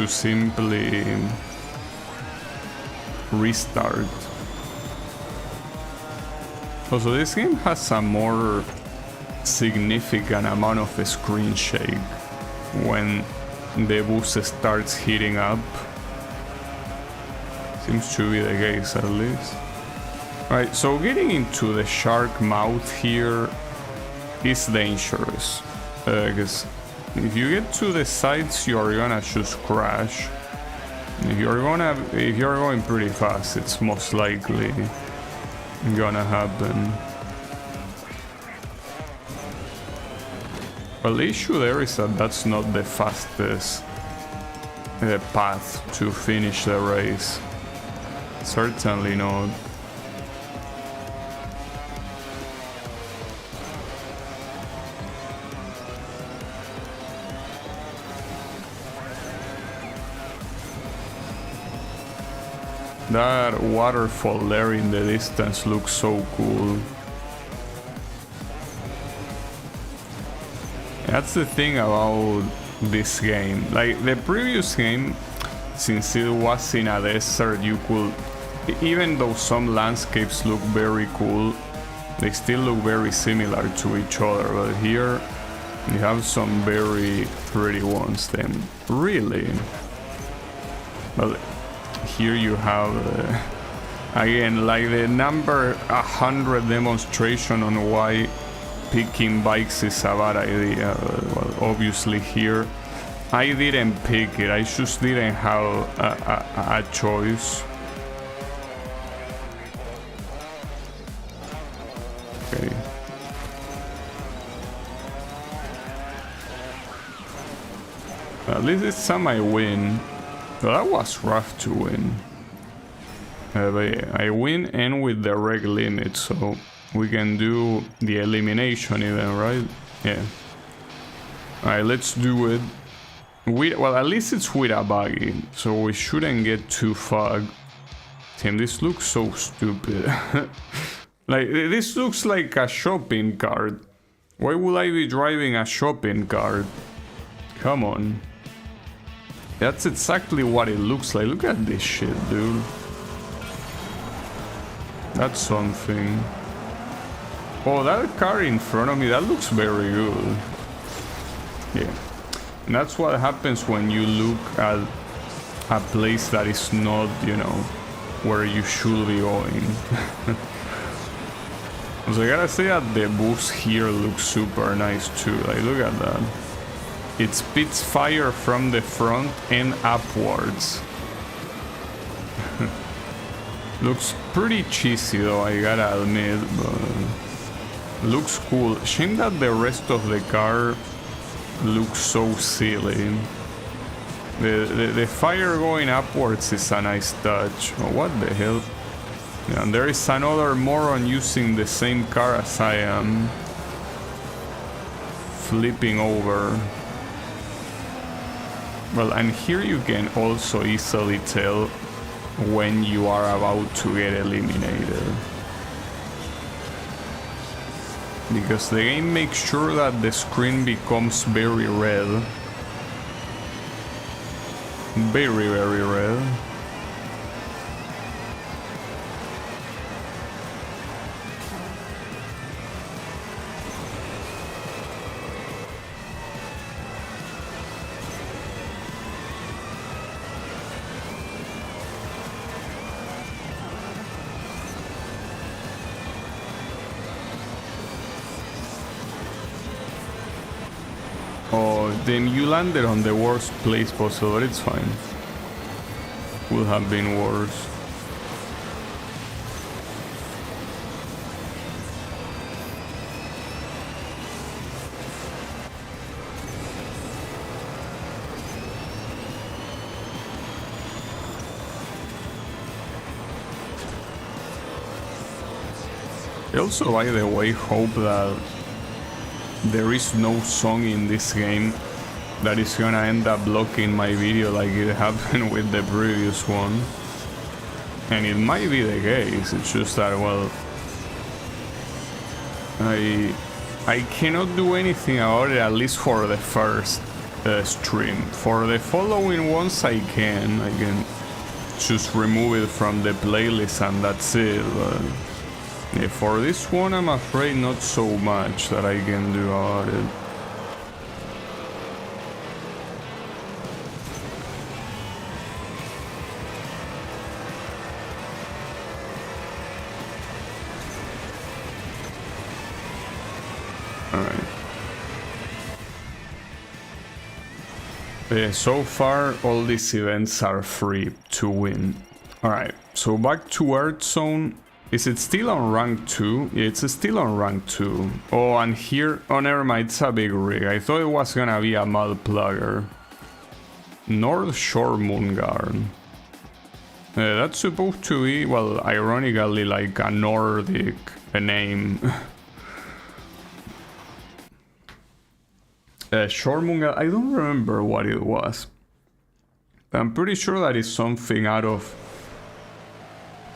simply restart. Also, this game has a more significant amount of screen shake when the boost starts heating up. Seems to be the case, at least. Alright, so getting into the shark mouth here is dangerous, because if you get to the sides, you are gonna just crash. If you're going pretty fast, it's most likely gonna happen. Well, the issue there is that that's not the fastest path to finish the race. Certainly not. That waterfall there in the distance looks so cool. That's the thing about this game. Like the previous game, since it was in a desert, you could, even though some landscapes look very cool, they still look very similar to each other. But here, you have some very pretty ones then. Really? Well, here you have again, like the number 100 demonstration on why picking bikes is a bad idea. Well, obviously here I didn't pick it, I just didn't have a choice. Okay. At least this time I win. Well, that was rough to win. But yeah, I win and with the reg limit, so we can do the elimination even, right? Yeah. Alright, let's do it. Well, at least it's with a buggy, so we shouldn't get too fogged. Damn, this looks so stupid. Like, this looks like a shopping cart. Why would I be driving a shopping cart? Come on. That's exactly what it looks like. Look at this shit, dude. That's something. Oh, that car in front of me, that looks very good. Yeah. And that's what happens when you look at a place that is not, you know, where you should be going. So I gotta say that the boost here looks super nice too. Like, look at that. It spits fire from the front and upwards. Looks pretty cheesy though, I gotta admit, but Looks cool. Shame that the rest of the car looks so silly. The fire going upwards is a nice touch. Oh, what the hell? Yeah, and there is another moron using the same car as I am. Flipping over. Well, and here you can also easily tell when you are about to get eliminated. Because the game makes sure that the screen becomes very red. Very, very red. Oh, then you landed on the worst place possible, but it's fine. Would have been worse. I also, by the way, hope that there is no song in this game that is gonna end up blocking my video like it happened with the previous one. And it might be the case, it's just that, well, I cannot do anything about it, at least for the first stream. For the following ones I can just remove it from the playlist and that's it. But yeah, for this one I'm afraid not so much that I can do about it. So far, all these events are free to win. Alright, so back to Earth Zone. Is it still on rank 2? Yeah, it's still on rank 2. Oh, and here, oh never mind, it's a big rig. I thought it was gonna be a mud plugger. North Shore Moonguard. That's supposed to be, well, ironically, like a Nordic name. Shormunga, I don't remember what it was. I'm pretty sure that is something out of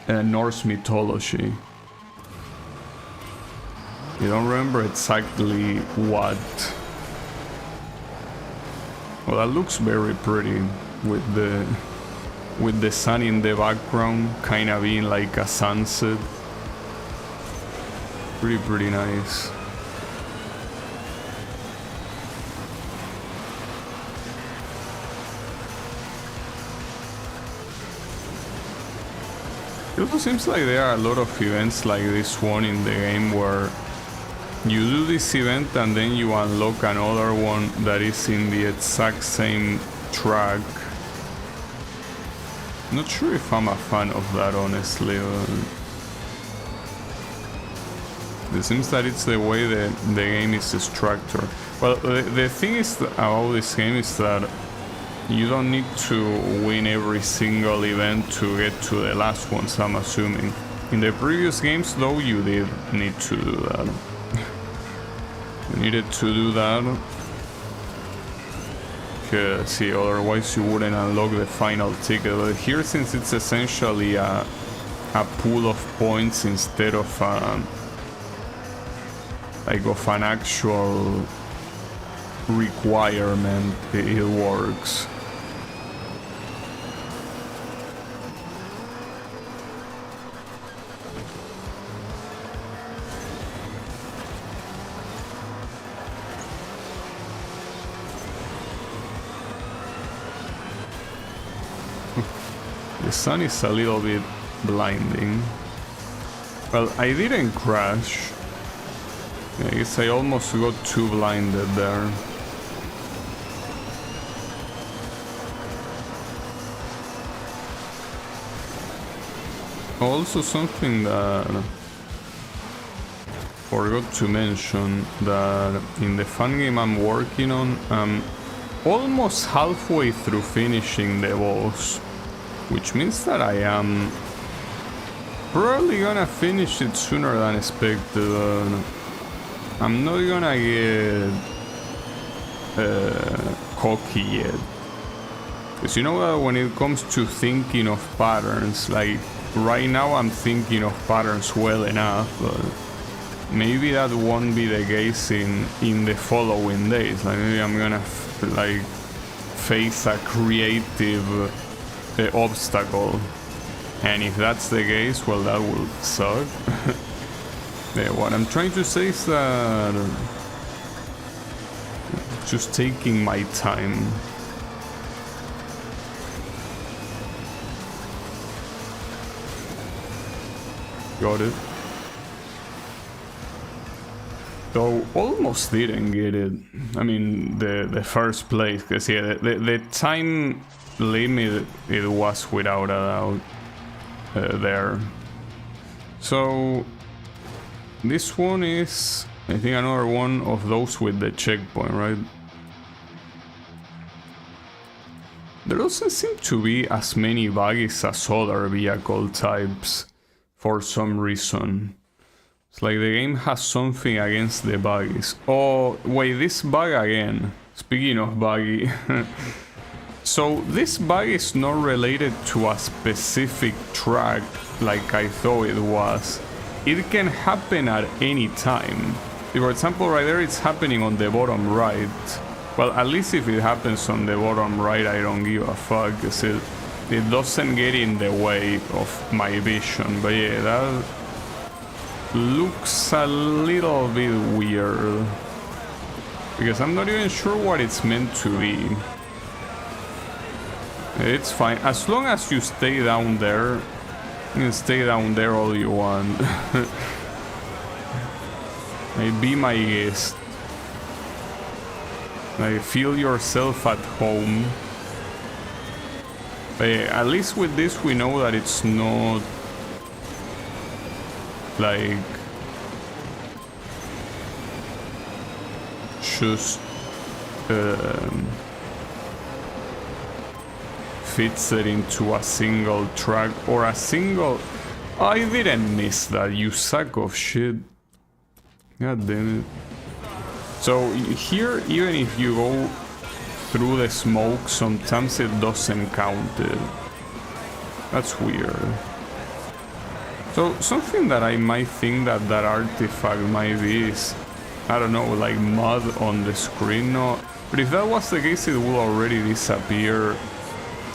Norse mythology. I don't remember exactly what. Well, that looks very pretty with the sun in the background, kind of being like a sunset. Pretty nice. It also seems like there are a lot of events like this one in the game where you do this event and then you unlock another one that is in the exact same track. Not sure if I'm a fan of that, honestly. It seems that it's the way the game is structured. Well, the thing is about this game is that you don't need to win every single event to get to the last ones, I'm assuming. In the previous games, though, you did need to do that. You needed to do that. See, otherwise you wouldn't unlock the final ticket. But here, since it's essentially a pool of points instead of like of an actual requirement, it works. The sun is a little bit blinding. Well, I didn't crash. I guess I almost got too blinded there. Also something that forgot to mention that in the fan game I'm working on, I'm almost halfway through finishing the boss, which means that I am probably gonna finish it sooner than expected. I'm not gonna get cocky yet, because you know that when it comes to thinking of patterns, like right now I'm thinking of patterns well enough, but maybe that won't be the case in the following days. Like maybe I'm gonna like face a creative obstacle, and if that's the case, well, that will suck. Yeah, what I'm trying to say is that just taking my time. Got it. So almost didn't get it. I mean, the first place, because yeah, the time limit, it was without a doubt there. So this one is, I think, another one of those with the checkpoint, right? There doesn't seem to be as many buggies as other vehicle types for some reason. It's like the game has something against the buggies. Oh, wait, this bug again. Speaking of buggy. So this bug is not related to a specific track like I thought it was. It can happen at any time. For example, right there it's happening on the bottom right. Well, at least if it happens on the bottom right, I don't give a fuck, because it doesn't get in the way of my vision. But yeah, that looks a little bit weird, because I'm not even sure what it's meant to be. It's fine, as long as you stay down there. You can stay down there all you want. Be my guest. Like, feel yourself at home. But yeah, at least with this we know that it's not like just fits it into a single track or a single... I didn't miss that, you sack of shit. God damn it. So here, even if you go through the smoke, sometimes it doesn't count it. That's weird. So something that I might think that artifact might be is, I don't know, like mud on the screen. No, but if that was the case, it will already disappear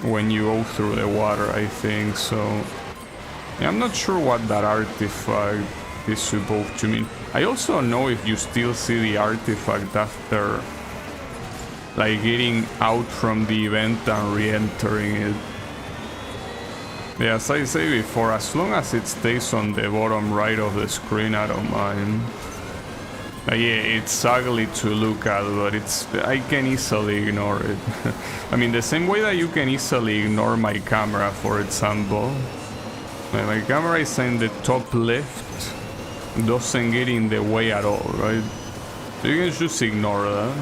when you go through the water, I think. So yeah, I'm not sure what that artifact is supposed to mean. I also don't know if you still see the artifact after like getting out from the event and re-entering it. Yeah, as I say before, as long as it stays on the bottom right of the screen, I don't mind. Yeah, it's ugly to look at, but I can easily ignore it. I mean, the same way that you can easily ignore my camera, for example. My camera is in the top left, doesn't get in the way at all, right? So you can just ignore that.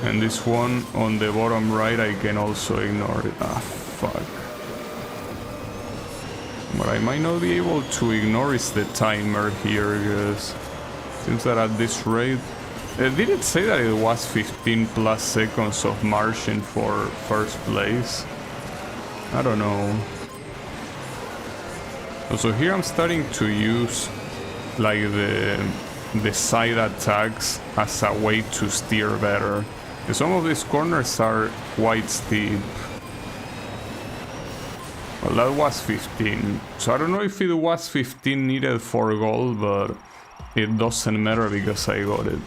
And this one on the bottom right, I can also ignore it. Ah, fuck. What I might not be able to ignore is the timer here, because seems that at this rate... did it say that it was 15 plus seconds of margin for first place? I don't know. So here I'm starting to use like the side attacks as a way to steer better. And some of these corners are quite steep. Well, that was 15. So I don't know if it was 15 needed for gold, but it doesn't matter because I got it.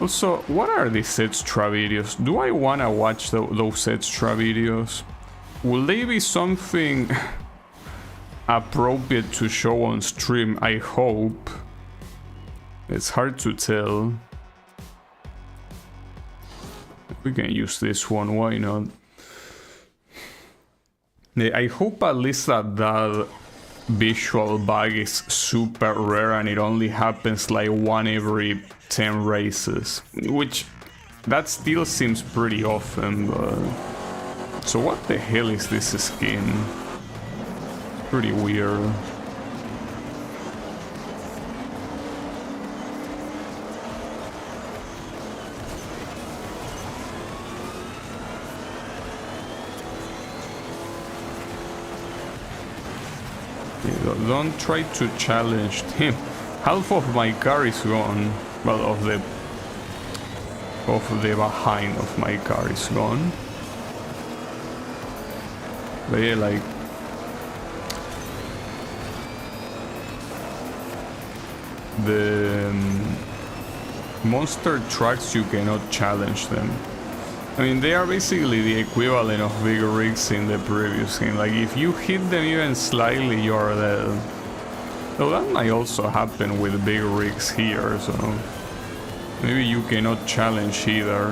Also, what are these extra videos? Do I wanna watch those extra videos? Will they be something appropriate to show on stream? I hope. It's hard to tell. We can use this one, why not? I hope at least that visual bug is super rare and it only happens like 1 every 10 races, which that still seems pretty often, but... So what the hell is this skin? Pretty weird. Don't try to challenge him. Half of my car is gone. Well, of the behind of my car is gone. But yeah, like... The monster trucks, you cannot challenge them. I mean, they are basically the equivalent of big rigs in the previous game. Like, if you hit them even slightly, you're dead. Though that might also happen with big rigs here, so... Maybe you cannot challenge either.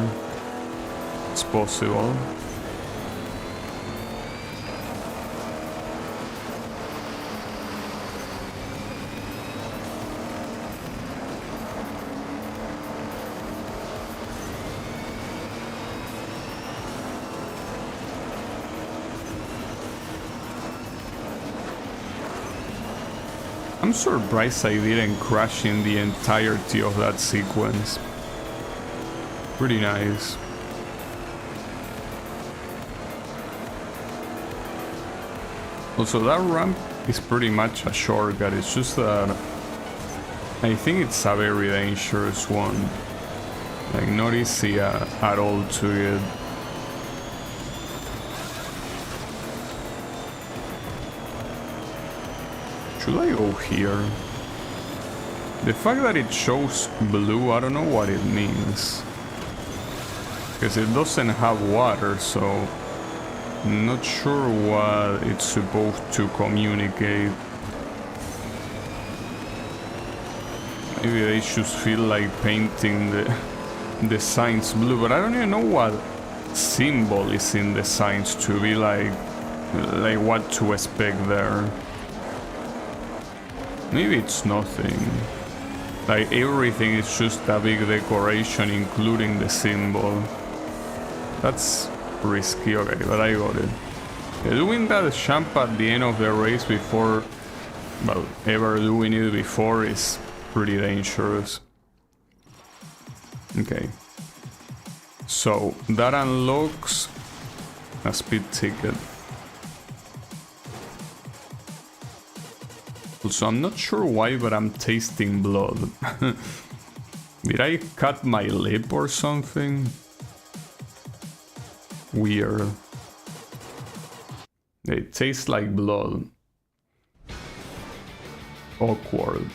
It's possible. I'm surprised I didn't crash in the entirety of that sequence. Pretty nice. Also, that ramp is pretty much a shortcut. It's just that I think it's a very dangerous one. Like, not easy at all to get. Should I go here? The fact that it shows blue, I don't know what it means. Because it doesn't have water, so I'm not sure what it's supposed to communicate. Maybe they just feel like painting the signs blue, but I don't even know what symbol is in the signs to be like what to expect there. Maybe it's nothing. Like, everything is just a big decoration, including the symbol. That's risky, okay, but I got it. Yeah, doing that jump at the end of the race before, well, ever doing it before is pretty dangerous. Okay. So, that unlocks a speed ticket. Also, I'm not sure why, but I'm tasting blood. Did I cut my lip or something? Weird. It tastes like blood. Awkward.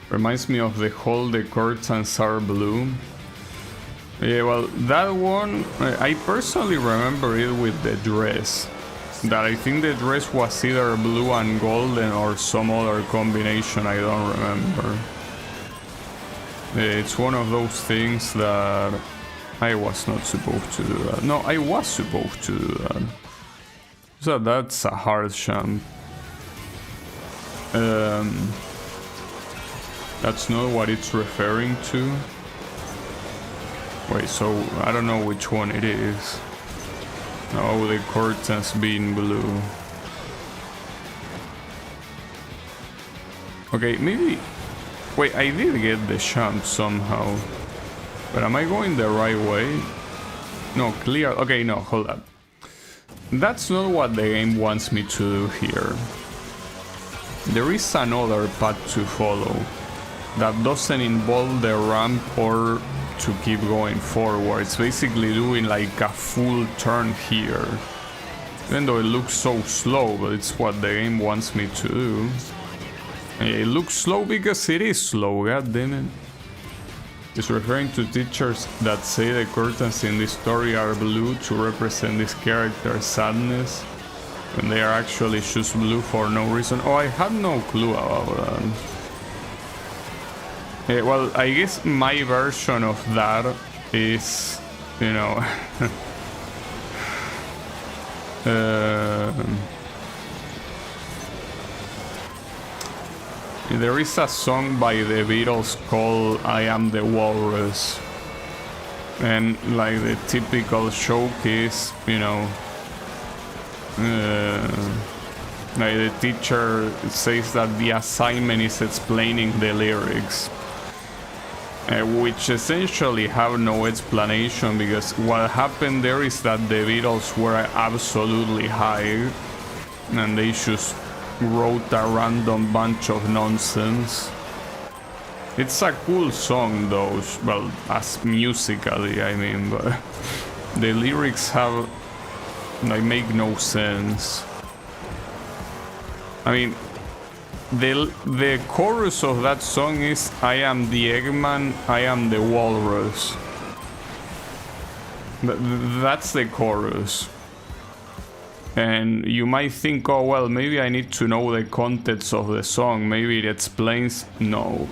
Reminds me of the whole the curtains are blue. Yeah, well, that one, I personally remember it with the dress. That I think the dress was either blue and golden or some other combination, I don't remember. It's one of those things that I was not supposed to do that. No, I was supposed to do that. So that's a hard jump. That's not what it's referring to. Wait, so I don't know which one it is. Oh, the curtains being blue. Okay, maybe... Wait, I did get the jump somehow. But am I going the right way? No, clear... Okay, no, hold up. That's not what the game wants me to do here. There is another path to follow that doesn't involve the ramp or to keep going forward. It's basically doing like a full turn here. Even though it looks so slow, but it's what the game wants me to do. It looks slow because it is slow, god damn it. It's referring to teachers that say the curtains in this story are blue to represent this character's sadness, when they are actually just blue for no reason. Oh, I had no clue about that. Well, I guess my version of that is, you know, There is a song by the Beatles called I Am the Walrus. And like the typical joke is, you know, like the teacher says that the assignment is explaining the lyrics. Which essentially have no explanation, because what happened there is that the Beatles were absolutely high and they just wrote a random bunch of nonsense. It's a cool song though, well, as musically I mean, but the lyrics have, like, make no sense. I mean, the chorus of that song is I am the Eggman, I am the walrus. That's the chorus. And you might think, oh well, maybe I need to know the context of the song, maybe it explains. No.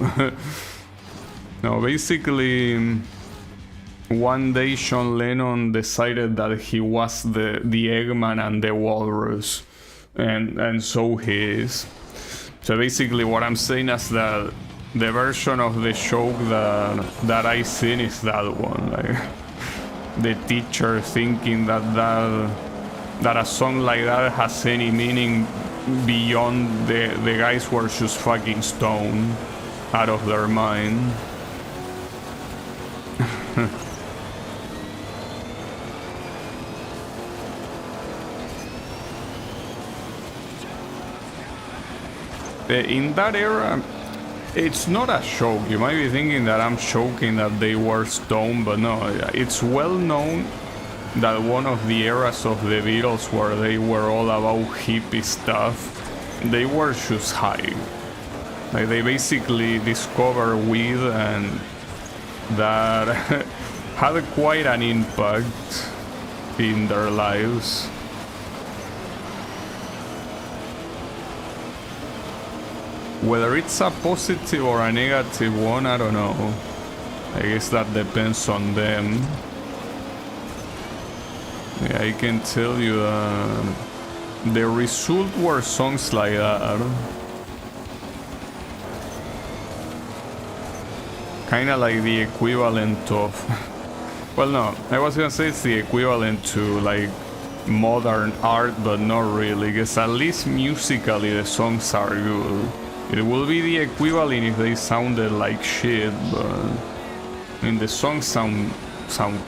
No, basically one day John Lennon decided that he was the Eggman and the walrus, and so he is. So basically what I'm saying is that the version of the joke that I seen is that one, like the teacher thinking that a song like that has any meaning beyond the guys who are just fucking stoned out of their mind. In that era, it's not a joke. You might be thinking that I'm joking that they were stoned, but no, it's well known that one of the eras of the Beatles where they were all about hippie stuff, they were just high. Like they basically discovered weed, and that had quite an impact in their lives. Whether it's a positive or a negative one, I don't know. I guess that depends on them. Yeah, I can tell you that the result were songs like that. Kinda like the equivalent of... Well, no, I was gonna say it's the equivalent to like modern art, but not really, because at least musically the songs are good. It will be the equivalent if they sounded like shit, but I mean the songs sound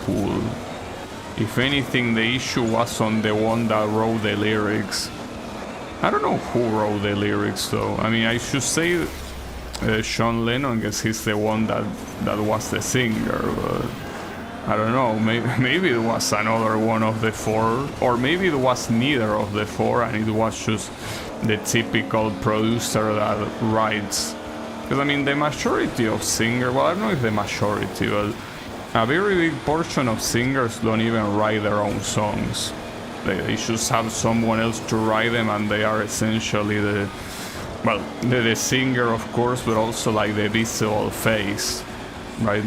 cool. If anything, the issue was on the one that wrote the lyrics. I don't know who wrote the lyrics though. I mean, I should say John Lennon, because he's the one that was the singer, but I don't know, maybe it was another one of the four, or maybe it was neither of the four and it was just the typical producer that writes. Because I mean, the majority of singers, well, I don't know if the majority, but a very big portion of singers don't even write their own songs. They just have someone else to write them, and they are essentially the singer, of course, but also like the visible face, right?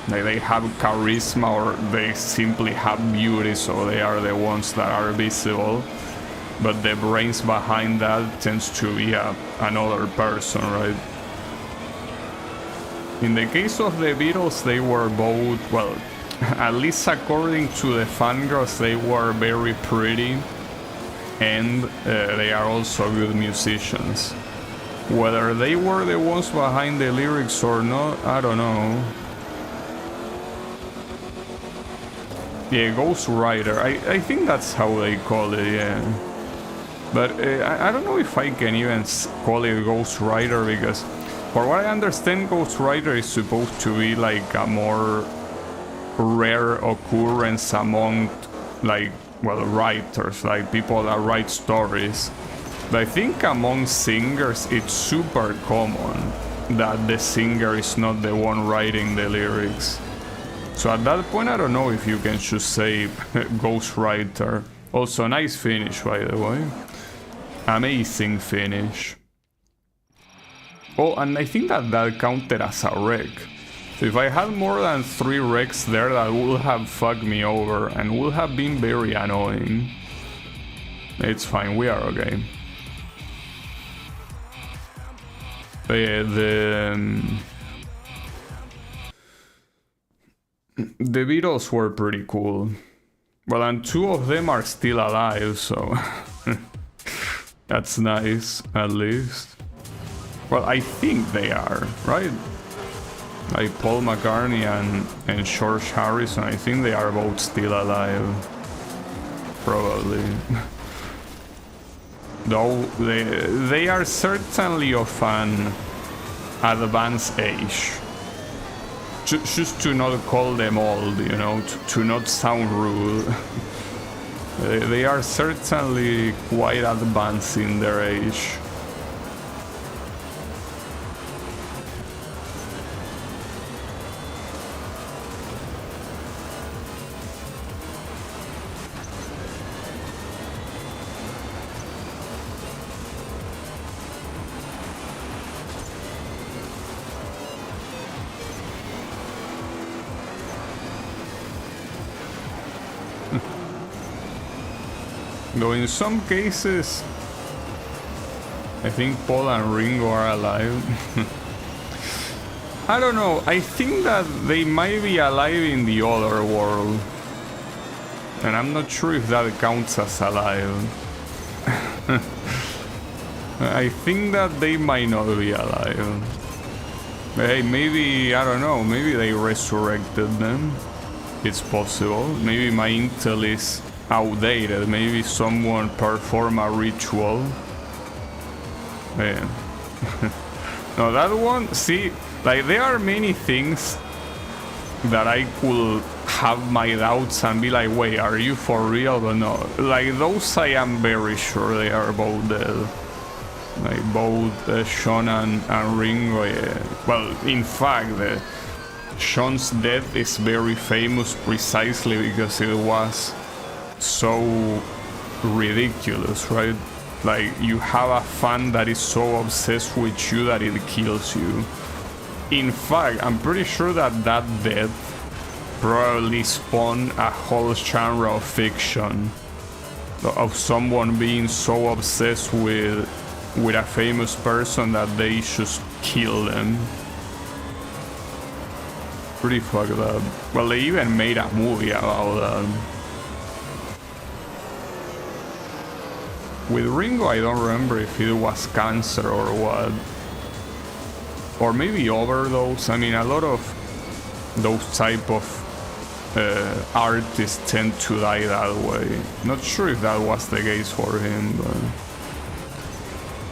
Like they have charisma, or they simply have beauty, so they are the ones that are visible. But the brains behind that tends to be another person, right? In the case of the Beatles, they were both, well, at least according to the fangirls, they were very pretty, and they are also good musicians. Whether they were the ones behind the lyrics or not, I don't know. Yeah, Ghostwriter, I think that's how they call it, yeah. But I don't know if I can even call it Ghostwriter, because for what I understand, Ghostwriter is supposed to be like a more rare occurrence among, like, well, writers, like people that write stories. But I think among singers it's super common that the singer is not the one writing the lyrics. So at that point, I don't know if you can just say Ghostwriter. Also, nice finish, by the way. Amazing finish. Oh, and I think that counted as a wreck. So if I had more than 3 wrecks there, that would have fucked me over and would have been very annoying. It's fine, we are okay. The Beatles were pretty cool. Well, and 2 of them are still alive, so that's nice, at least. Well, I think they are, right? Like Paul McCartney and George Harrison, I think they are both still alive. Probably. Though they are certainly of an advanced age. Just to not call them old, you know, to not sound rude. They are certainly quite advanced in their age. Though in some cases, I think Paul and Ringo are alive. I don't know, I think that they might be alive in the other world. And I'm not sure if that counts as alive. I think that they might not be alive. But hey, maybe, I don't know, maybe they resurrected them. It's possible. Maybe my intel is outdated. Maybe someone perform a ritual. Yeah. No, that one, see, like there are many things that I could have my doubts and be like, wait, are you for real? But no, like those I am very sure they are both dead. Like both Sean and Ringo. Yeah. Well, in fact, Sean's death is very famous precisely because it was so ridiculous, right? Like you have a fan that is so obsessed with you that it kills you. In fact, I'm pretty sure that death probably spawned a whole genre of fiction of someone being so obsessed with a famous person that they just kill them. Pretty fucked up. Well, they even made a movie about that. With Ringo, I don't remember if it was cancer or what. Or maybe overdose. I mean, a lot of those type of artists tend to die that way. Not sure if that was the case for him, but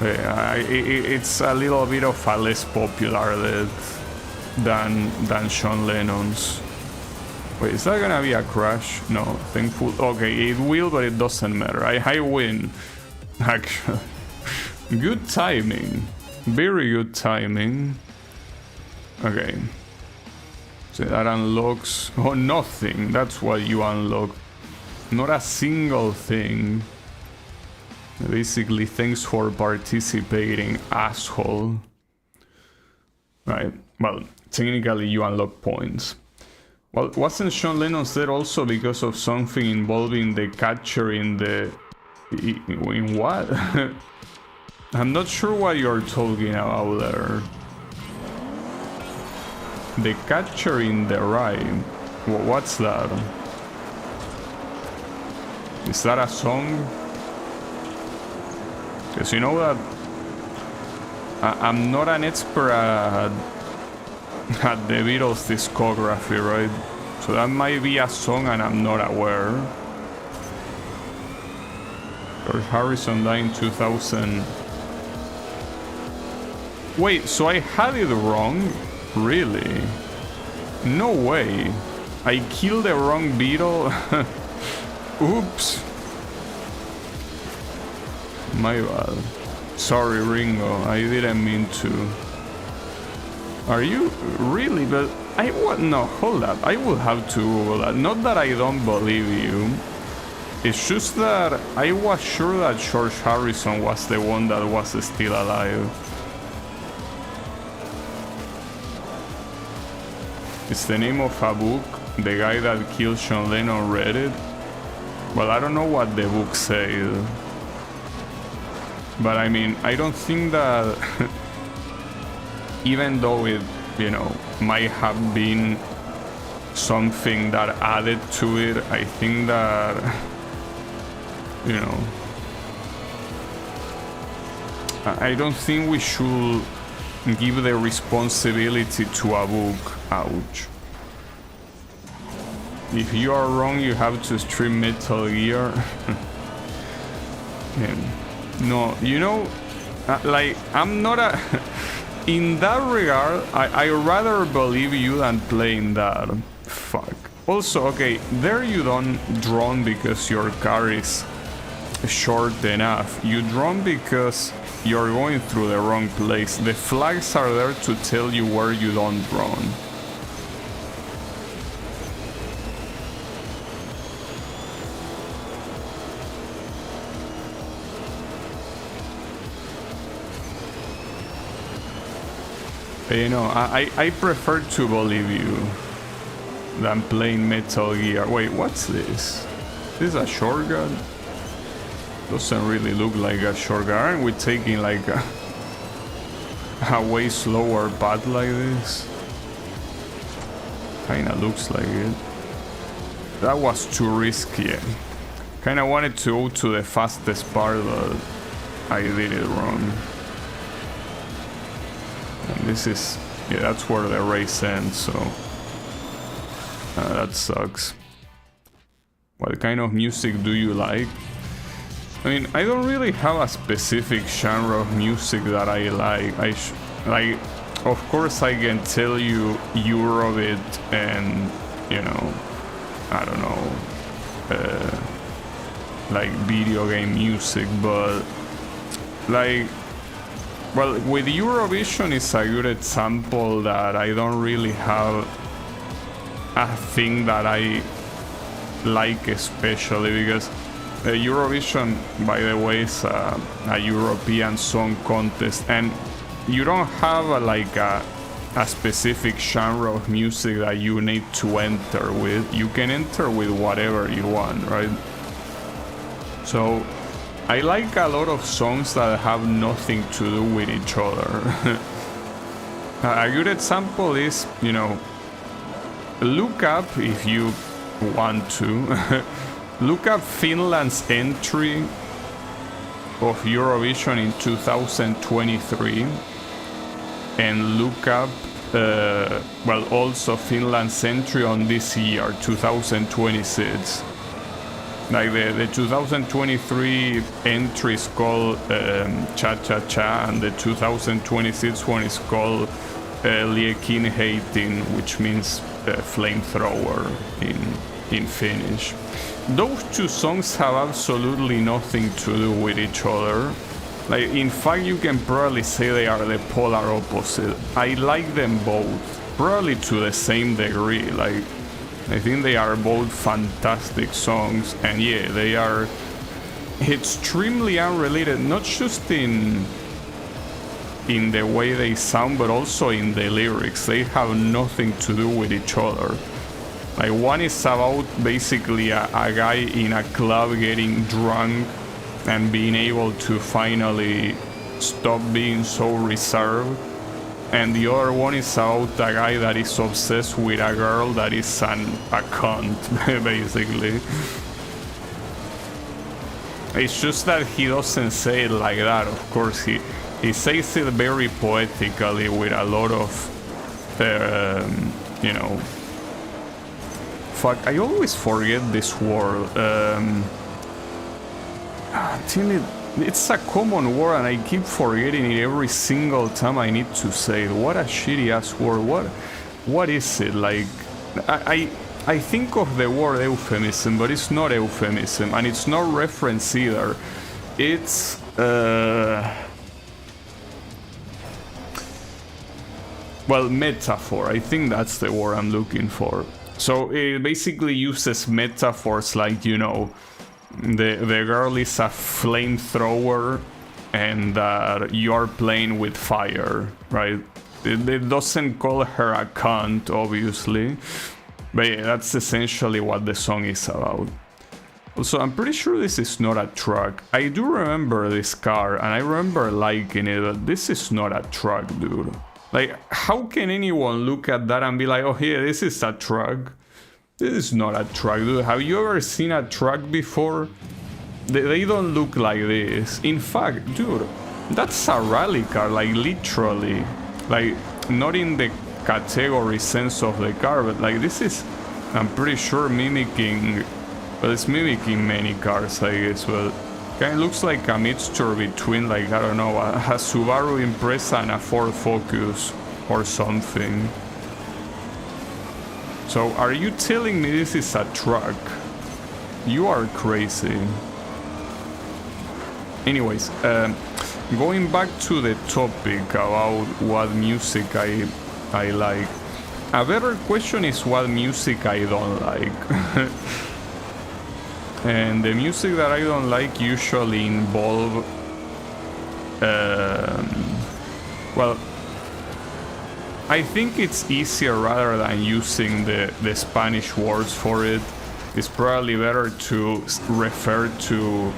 yeah, it's a little bit of a less popular death than Sean Lennon's. Wait, is that gonna be a crash? No, thankful. Okay, it will, but it doesn't matter. I win. Actually, good timing, very good timing. Okay, so that unlocks, oh, nothing. That's what you unlock, not a single thing. Basically, thanks for participating, asshole. Right, well, technically you unlock points. Well, wasn't Sean Lennon's dead also because of something involving the catcher in the... in what? I'm not sure what you're talking about there. The catcher in the rhyme. What's that? Is that a song? Because you know that I'm not an expert at the Beatles discography, right? So that might be a song and I'm not aware. George Harrison died in 2000. Wait, so I had it wrong? Really? No way. I killed the wrong Beatle? Oops. My bad. Sorry, Ringo. I didn't mean to. Are you really? But I what? No, hold up. I will have to Google that. Not that I don't believe you. It's just that I was sure that George Harrison was the one that was still alive. It's the name of a book. The guy that killed Sean Lennon read it. Well, I don't know what the book said. But I mean, I don't think that even though it, you know, might have been something that added to it, I think that, you know, I don't think we should give the responsibility to a book. Ouch. If you are wrong, you have to stream Metal Gear. No, you know, like, I'm not a... In that regard, I rather believe you than playing that. Fuck. Also, okay, there you don't drone because your car is short enough. You drone because you're going through the wrong place. The flags are there to tell you where you don't drone. You know, I prefer to believe you than playing Metal Gear. Wait, what's this? Is this a shotgun? Doesn't really look like a shotgun. Aren't we taking like a way slower path like this? Kinda looks like it. That was too risky. Kinda wanted to go to the fastest part, but I did it wrong. And this is, yeah, that's where the race ends, so that sucks. What kind of music do you like? I mean, I don't really have a specific genre of music that I like. Like, of course I can tell you Eurobeat and, you know, I don't know, like video game music, but like, well, with Eurovision is a good example that I don't really have a thing that I like especially, because Eurovision, by the way, is a European song contest, and you don't have a specific genre of music that you need to enter with. You can enter with whatever you want, right? So I like a lot of songs that have nothing to do with each other. A good example is, you know, look up, if you want to, look up Finland's entry of Eurovision in 2023 and look up, well, also Finland's entry on this year, 2026. Like the 2023 entry is called Cha Cha Cha, and the 2026 one is called Liekinheitin, which means flamethrower in Finnish. Those two songs have absolutely nothing to do with each other. Like, in fact, you can probably say they are the polar opposite. I like them both, probably to the same degree. Like, I think they are both fantastic songs, and yeah, they are extremely unrelated, not just in the way they sound, but also in the lyrics. They have nothing to do with each other. Like, one is about basically a guy in a club getting drunk and being able to finally stop being so reserved. And the other one is about a guy that is obsessed with a girl that is a cunt, basically. It's just that he doesn't say it like that, of course. He says it very poetically with a lot of, you know... Fuck, I always forget this word. It's a common word and I keep forgetting it every single time I need to say it. What a shitty ass word. What is it? Like, I think of the word euphemism, but it's not euphemism, and it's not reference either. It's well, metaphor. I think that's the word I'm looking for. So it basically uses metaphors like, you know, the girl is a flamethrower and you're playing with fire, right? It doesn't call her a cunt, obviously, but yeah, that's essentially what the song is about. Also, I'm pretty sure this is not a truck. I do remember this car and I remember liking it, but this is not a truck, dude. Like, how can anyone look at that and be like, oh, yeah, this is a truck? This is not a truck, dude. Have you ever seen a truck before? They don't look like this. In fact, dude, that's a rally car, like literally. Like, not in the category sense of the car, but like this is, I'm pretty sure, mimicking, well, it's mimicking many cars, I guess, but kind of looks like a mixture between, like, I don't know, a Subaru Impreza and a Ford Focus or something. So, are you telling me this is a truck? You are crazy. Anyways, going back to the topic about what music I like. A better question is what music I don't like. And the music that I don't like usually involve, well, I think it's easier rather than using the Spanish words for it. It's probably better to refer to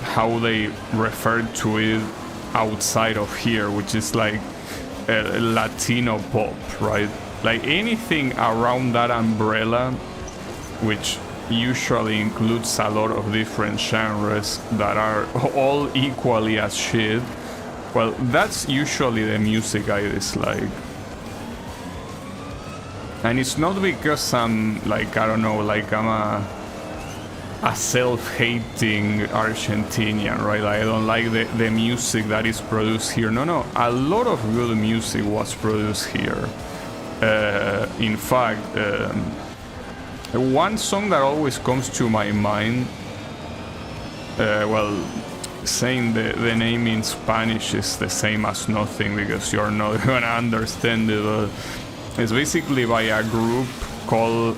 how they refer to it outside of here, which is like Latino pop, right? Like anything around that umbrella, which usually includes a lot of different genres that are all equally as shit. Well, that's usually the music I dislike. And it's not because I'm like, I don't know, like I'm a self-hating Argentinian, right? Like I don't like the music that is produced here. No, a lot of good music was produced here. In fact, one song that always comes to my mind, well, saying the name in Spanish is the same as nothing because you're not gonna understand it, but it's basically by a group called,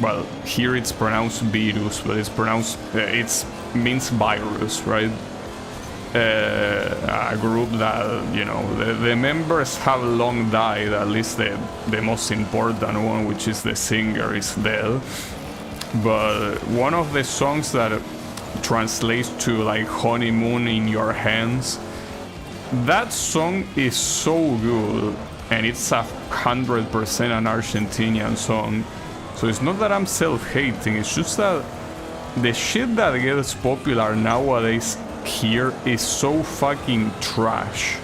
well, here it's pronounced virus, but it's pronounced, it means virus, right? A group that, you know, the members have long died, at least the most important one, which is the singer, is dead. But one of the songs that translates to like honeymoon in your hands, that song is so good, and it's 100% an Argentinian song. So it's not that I'm self-hating, it's just that the shit that gets popular nowadays here is so fucking trash.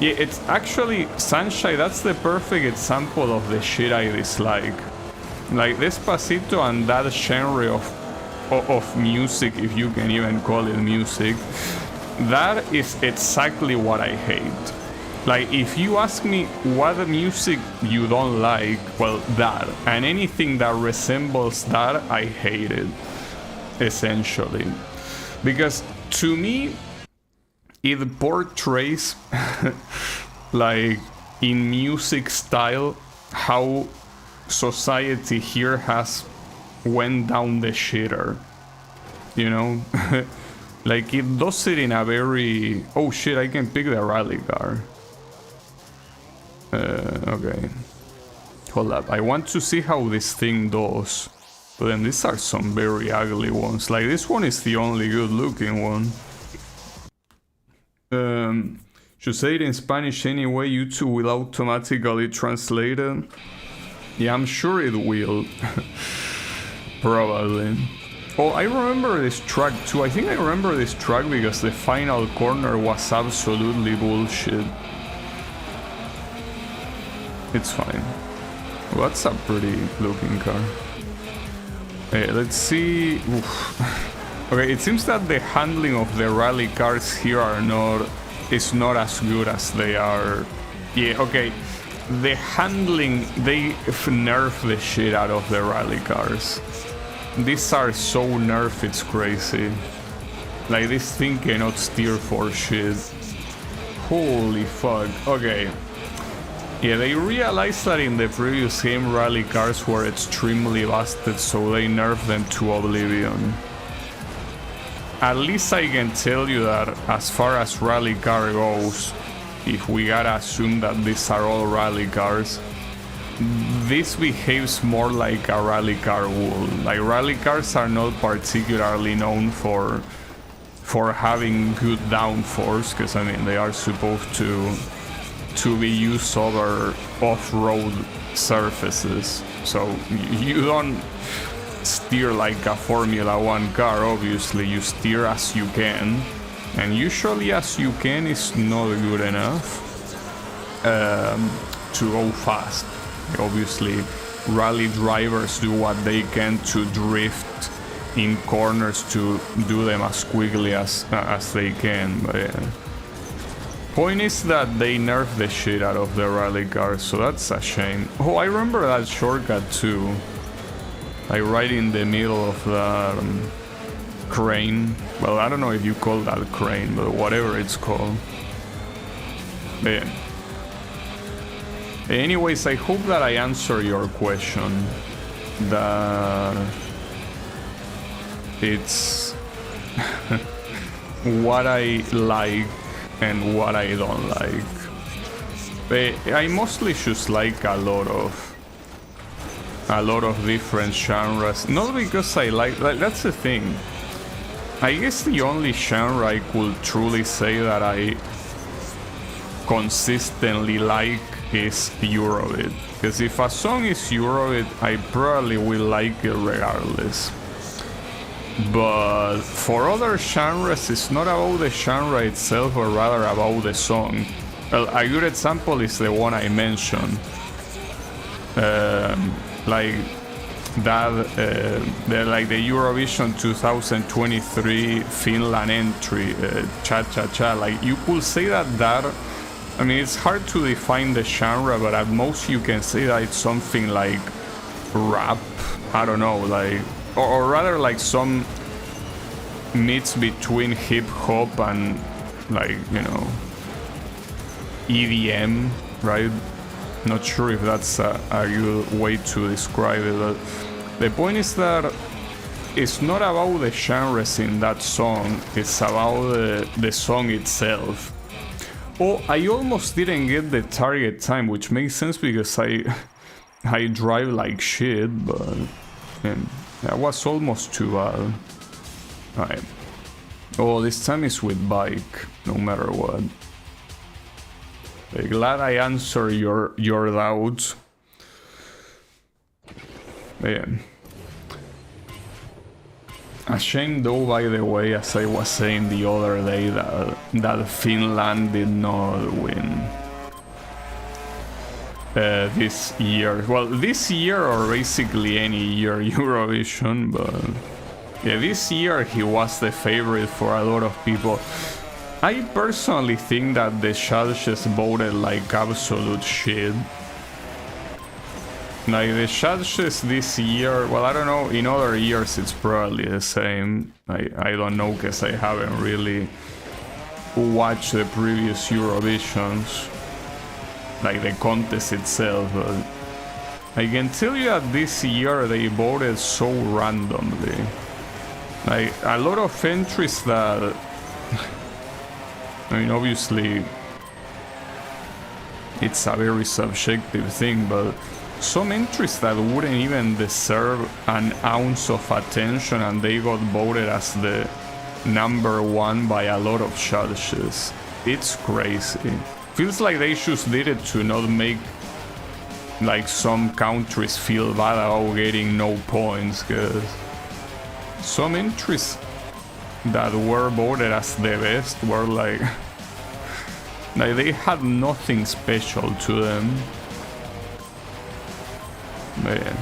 Yeah, it's actually, Sunshine, that's the perfect example of the shit I dislike. Like Despacito and that genre of music, if you can even call it music, that is exactly what I hate. Like, if you ask me what music you don't like, well, that, and anything that resembles that, I hate it, essentially. Because to me, it portrays, like, in music style, how society here has went down the shitter, you know? Like, it does it in a very... Oh shit, I can pick the rally car. Okay. Hold up, I want to see how this thing does. But then these are some very ugly ones. Like, this one is the only good looking one. Should say it in Spanish anyway, YouTube will automatically translate it. Yeah, I'm sure it will. Probably. Oh, I remember this track too. I think I remember this track because the final corner was absolutely bullshit. It's fine. Well, that's a pretty looking car. Okay, let's see. Oof. Okay, it seems that the handling of the rally cars here is not as good as they are. Yeah, okay. The handling, they nerf the shit out of the rally cars. These are so nerfed, it's crazy. Like, this thing cannot steer for shit. Holy fuck. Okay. Yeah, they realized that in the previous game rally cars were extremely busted, so they nerfed them to oblivion. At least I can tell you that as far as rally car goes, if we gotta assume that these are all rally cars, this behaves more like a rally car would. Like, rally cars are not particularly known for having good downforce, because I mean they are supposed to to be used over off-road surfaces. So you don't steer like a Formula 1 car, obviously. You steer as you can, and usually as you can is not good enough to go fast. Obviously, rally drivers do what they can to drift in corners to do them as quickly as they can. But yeah. Point is that they nerfed the shit out of the rally cars, so that's a shame. Oh, I remember that shortcut too. Like right in the middle of the crane. Well, I don't know if you call that crane, but whatever it's called. But yeah. Anyways, I hope that I answer your question. That it's what I like and what I don't like. But I mostly just like a lot of different genres. Not because I like that's the thing. I guess the only genre I could truly say that I consistently like is Eurobeat. Because if a song is Eurobeat, I probably will like it regardless. But for other genres, it's not about the genre itself, but rather about the song. Well, a good example is the one I mentioned. Like the Eurovision 2023 Finland entry, Cha Cha Cha. Like, you could say that I mean, it's hard to define the genre, but at most you can say that it's something like rap. I don't know, like, or rather like some mix between hip hop and, like, you know, EDM, right? Not sure if that's a good way to describe it, but the point is that it's not about the genres in that song, it's about the song itself. Oh, I almost didn't get the target time, which makes sense because I drive like shit, but that was almost too bad. Alright. Oh, this time is with bike, no matter what. Glad I answered your doubts. Yeah. A shame though, by the way, as I was saying the other day, that Finland did not win this year. Well, this year or basically any year Eurovision, but yeah, this year he was the favorite for a lot of people. I personally think that the judges voted like absolute shit. Like, the judges this year, well, I don't know, in other years it's probably the same. I don't know, because I haven't really watched the previous Eurovisions, like the contest itself, but I can tell you that this year they voted so randomly. Like, a lot of entries that I mean, obviously it's a very subjective thing, but some entries that wouldn't even deserve an ounce of attention and they got voted as the #1 by a lot of judges. It's crazy. Feels like they just did it to not make like some countries feel bad about getting no points, because some entries that were voted as the best were like they had nothing special to them. Man.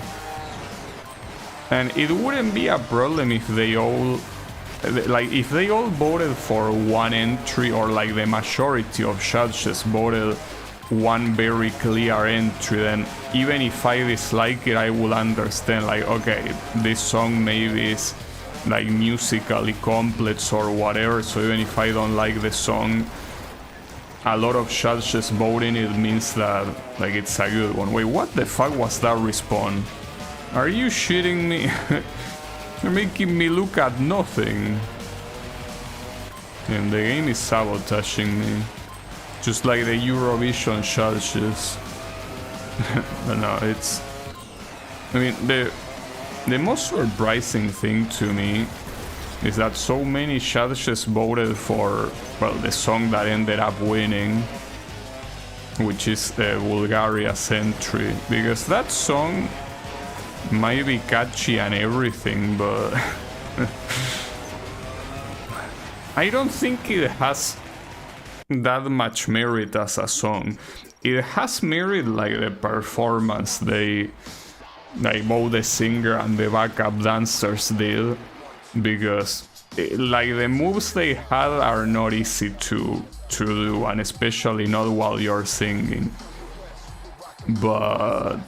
And it wouldn't be a problem if they all voted for one entry, or like the majority of judges voted one very clear entry, then even if I dislike it, I will understand, like, okay, this song maybe is like musically complex or whatever, so even if I don't like the song, a lot of judges voting it means that like it's a good one. Wait, what the fuck was that respawn? Are you shitting me? You're making me look at nothing. And the game is sabotaging me, just like the Eurovision judges. But no, it's, I mean, the most surprising thing to me is that so many judges voted for, well, the song that ended up winning. which is Bulgaria's entry, because that song might be catchy and everything, but I don't think it has that much merit as a song. It has merit like the performance both the singer and the backup dancers did, because like the moves they had are not easy to do, and especially not while you're singing. But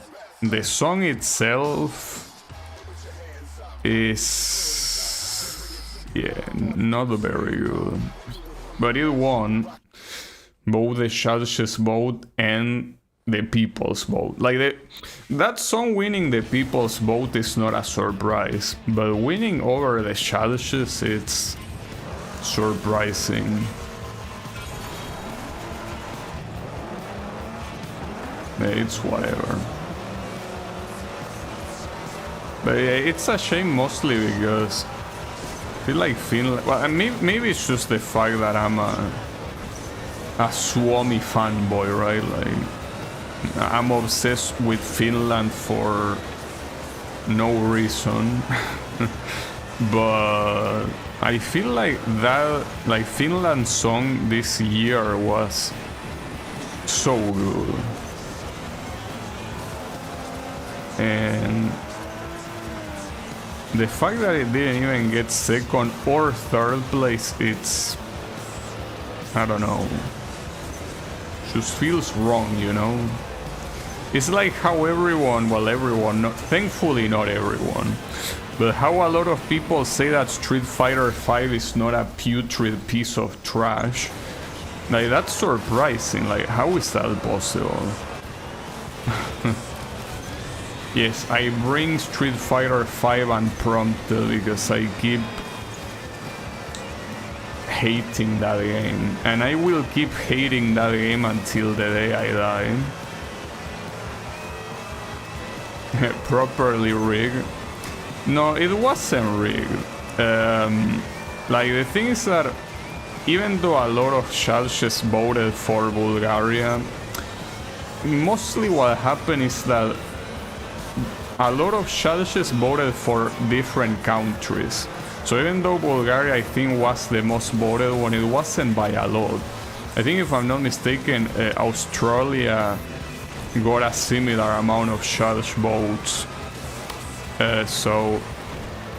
the song itself is, yeah, not very good. But it won both the judges' vote and the people's vote. Like that song winning the people's vote is not a surprise, but winning over the judges, it's surprising. It's whatever. But yeah, it's a shame mostly because I feel like Finland. Well, maybe it's just the fact that I'm a Suomi fanboy, right? Like I'm obsessed with Finland for no reason. But I feel like that, like Finland's song this year was so good. And the fact that it didn't even get second or third place, it's, I don't know, just feels wrong, you know? It's like how everyone, thankfully not everyone, but how a lot of people say that Street Fighter V is not a putrid piece of trash. Like, that's surprising. Like, how is that possible? Yes, I bring Street Fighter V unprompted because I keep hating that game. And I will keep hating that game until the day I die. Properly rigged. No, it wasn't rigged. Like, the thing is that even though a lot of judges voted for Bulgaria, mostly what happened is that a lot of judges voted for different countries. So even though Bulgaria, I think, was the most voted one, it wasn't by a lot. I think, if I'm not mistaken, Australia got a similar amount of judge votes. So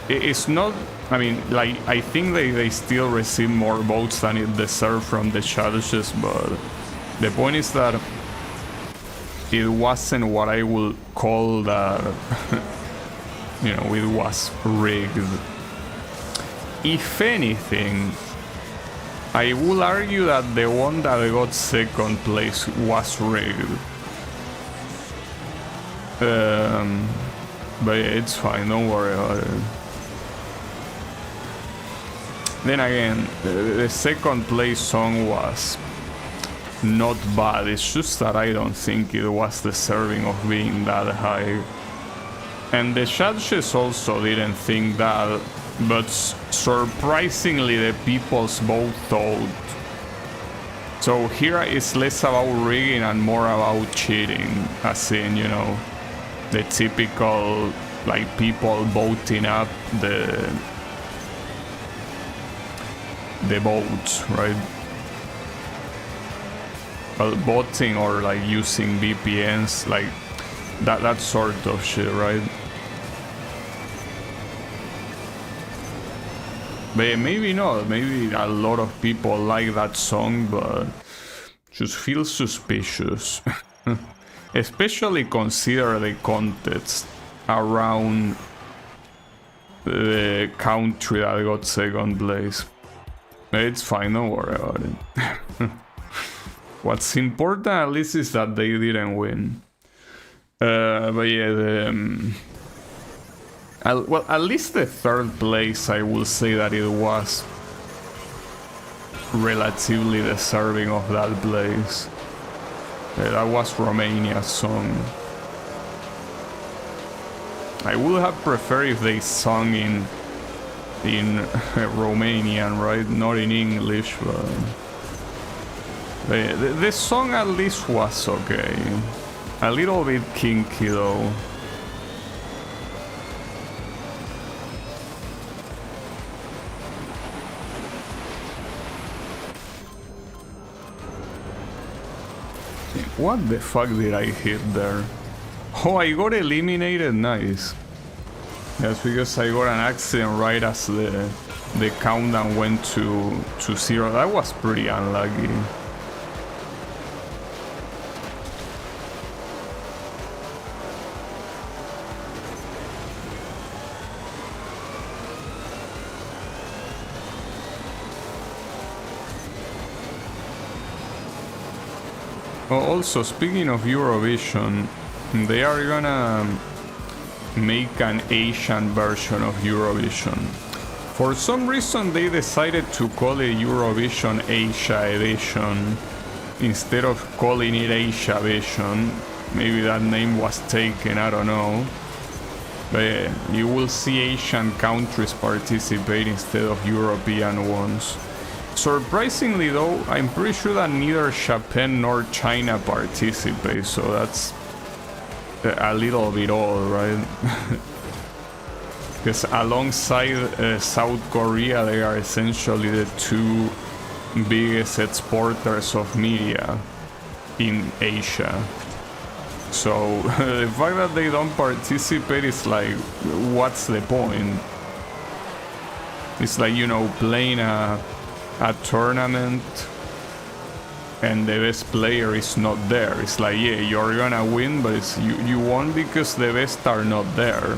it's not, I mean, like, I think they still receive more votes than it deserved from the judges, but the point is that it wasn't what I would call that, you know, it was rigged. If anything, I will argue that the one that got second place was rigged. But yeah, it's fine, don't worry about it. Then again, the second place song was not bad, it's just that I don't think it was deserving of being that high. And the judges also didn't think that, but surprisingly the people's vote thought. So here it's less about rigging and more about cheating, as in, you know, the typical, like, people voting up the votes, right? Well, voting or like using VPNs, like that sort of shit, right? But maybe not, maybe a lot of people like that song, but just feels suspicious. Especially consider the context around the country that got second place. It's fine, don't worry about it. What's important at least is that they didn't win. But yeah, well, at least the third place, I will say that it was relatively deserving of that place. That was Romania's song. I would have preferred if they sung in Romanian, right? Not in English, but The song at least was okay. A little bit kinky though. What the fuck did I hit there? Oh, I got eliminated, nice. That's because I got an accident right as the countdown went to 0. That was pretty unlucky. Oh, also, speaking of Eurovision, they are gonna make an Asian version of Eurovision. For some reason they decided to call it Eurovision Asia Edition instead of calling it Asia Vision. Maybe that name was taken, I don't know. But yeah, you will see Asian countries participate instead of European ones. Surprisingly though, I'm pretty sure that neither Japan nor China participate, so that's a little bit odd, right? Because alongside South Korea, they are essentially the two biggest exporters of media in Asia. So the fact that they don't participate is like, what's the point? It's like, you know, playing a tournament and the best player is not there. It's like, yeah, you're gonna win, but it's you won because the best are not there.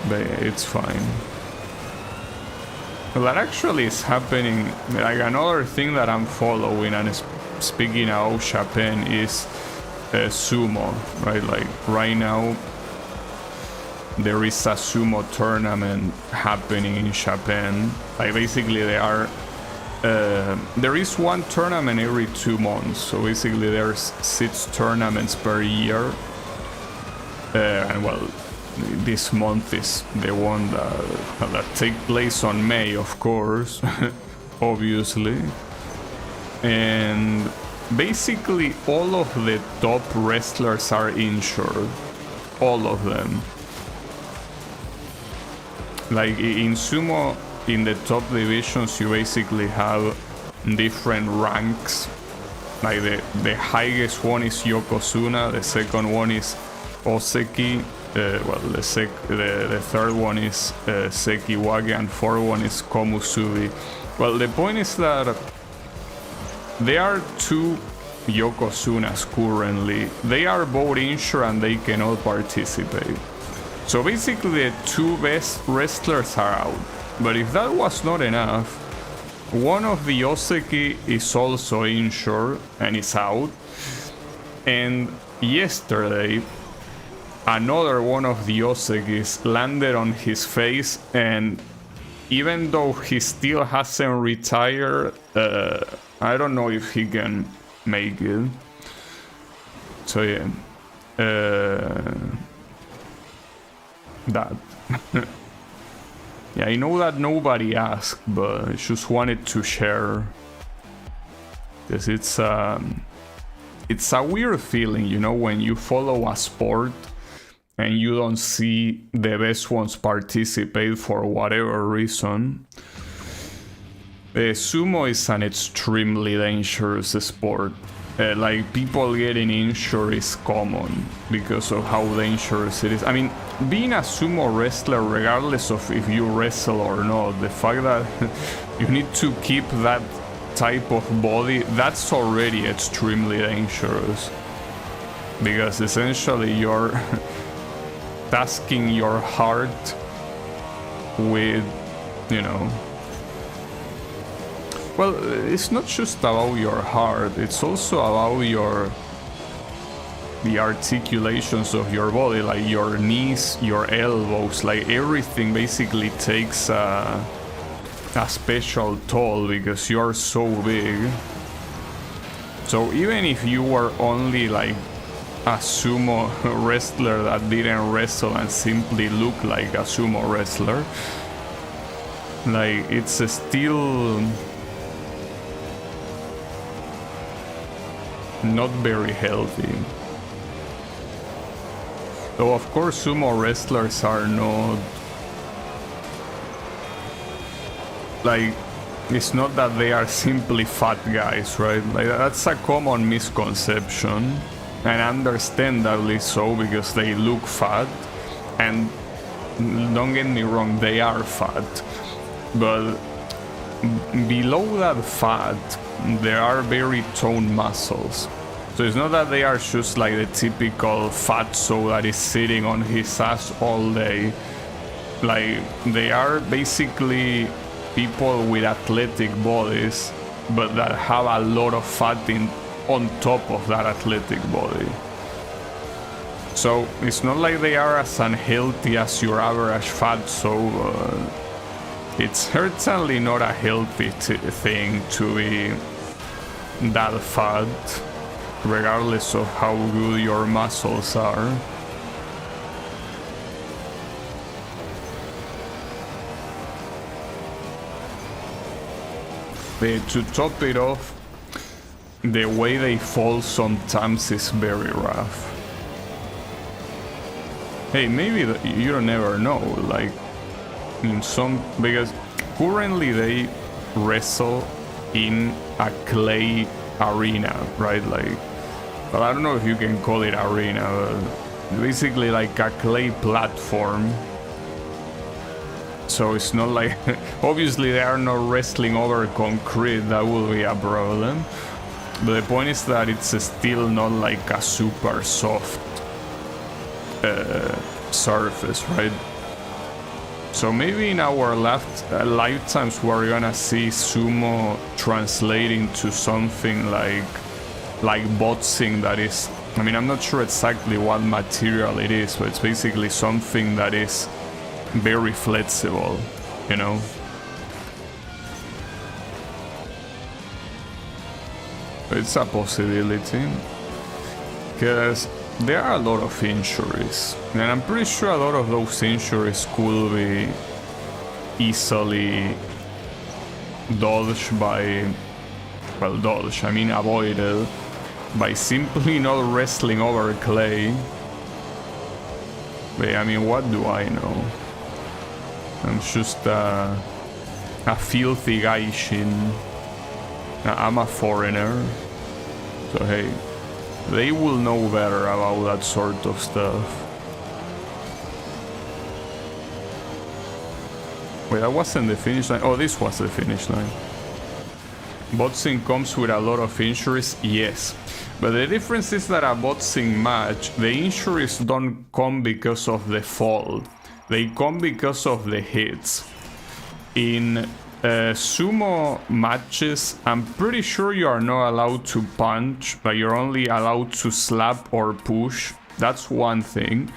But yeah, it's fine. Well, that actually is happening. Like, another thing that I'm following, and speaking of Japan, is sumo, right? Like right now there is a sumo tournament happening in Japan. Like basically there is one tournament every 2 months, so basically there's 6 tournaments per year. And well, this month is the one that take place on May, of course, obviously. And basically all of the top wrestlers are injured, all of them. Like in sumo, in the top divisions, you basically have different ranks. Like the highest one is Yokozuna, the second one is Oseki, well, the third one is Sekiwage, and fourth one is Komusubi. Well, the point is that there are 2 Yokozunas currently. They are both injured and they cannot participate. So basically the 2 best wrestlers are out. But if that was not enough, one of the Oseki is also injured and is out. And yesterday, another one of the Osekis landed on his face, and even though he still hasn't retired, I don't know if he can make it. So yeah, that. Yeah, I know that nobody asked, but I just wanted to share, because it's a weird feeling, you know, when you follow a sport and you don't see the best ones participate for whatever reason. Sumo is an extremely dangerous sport. Like, people getting injured is common because of how dangerous it is. I mean, being a sumo wrestler, regardless of if you wrestle or not, the fact that you need to keep that type of body, that's already extremely dangerous. Because essentially you're tasking your heart with, you know... Well, it's not just about your heart, it's also about the articulations of your body, like your knees, your elbows, like everything basically takes a special toll because you're so big. So even if you were only like a sumo wrestler that didn't wrestle and simply look like a sumo wrestler, like, it's still not very healthy. Though of course sumo wrestlers are not like, it's not that they are simply fat guys, right? Like that's a common misconception, and understandably so, because they look fat, and don't get me wrong, they are fat, but below that fat there are very toned muscles. So it's not that they are just like the typical fatso that is sitting on his ass all day. Like, they are basically people with athletic bodies, but that have a lot of fat on top of that athletic body. So it's not like they are as unhealthy as your average fatso. It's certainly not a healthy thing to be that fat, regardless of how good your muscles are. To top it off, the way they fall sometimes is very rough. Hey, maybe you don't never know, like, in some, because currently they wrestle in a clay arena, right? Like, well, I don't know if you can call it arena, but basically like a clay platform. So it's not like, obviously they are not wrestling over concrete, that will be a problem. But the point is that it's still not like a super soft surface, right? So maybe in our lifetimes we're gonna see sumo translating to something like boxing that is, I mean, I'm not sure exactly what material it is, but it's basically something that is very flexible, you know? It's a possibility, because there are a lot of injuries, and I'm pretty sure a lot of those injuries could be easily dodged by, well, dodged, I mean avoided, by simply not wrestling over clay. But I mean, what do I know? I'm just a filthy gaijin. I'm a foreigner, so hey, they will know better about that sort of stuff. Wait, that wasn't the finish line. Oh, this was the finish line. Boxing comes with a lot of injuries, yes. But the difference is that a boxing match, the injuries don't come because of the fall. They come because of the hits. In sumo matches, I'm pretty sure you are not allowed to punch, but you're only allowed to slap or push. That's one thing.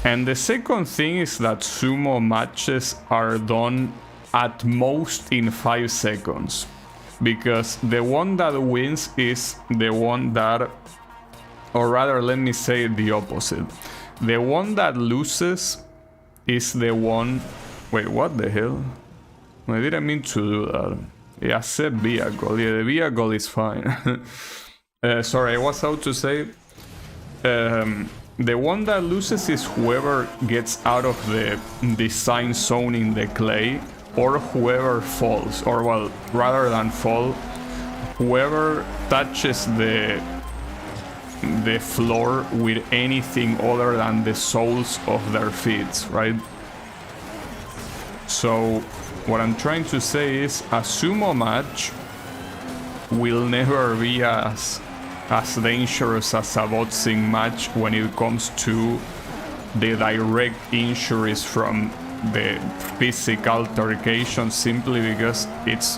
And the second thing is that sumo matches are done at most in 5 seconds. Because the one that wins is the one that, or rather, let me say the opposite. The one that loses is the one... Wait, what the hell? I didn't mean to do that. Yeah, I said vehicle. Yeah, the vehicle is fine. Sorry, I was out to say... the one that loses is whoever gets out of the design zone in the clay, or whoever falls, or well, rather than fall, whoever touches the floor with anything other than the soles of their feet, right? So what I'm trying to say is a sumo match will never be as dangerous as a boxing match when it comes to the direct injuries from the physical altercation, simply because it's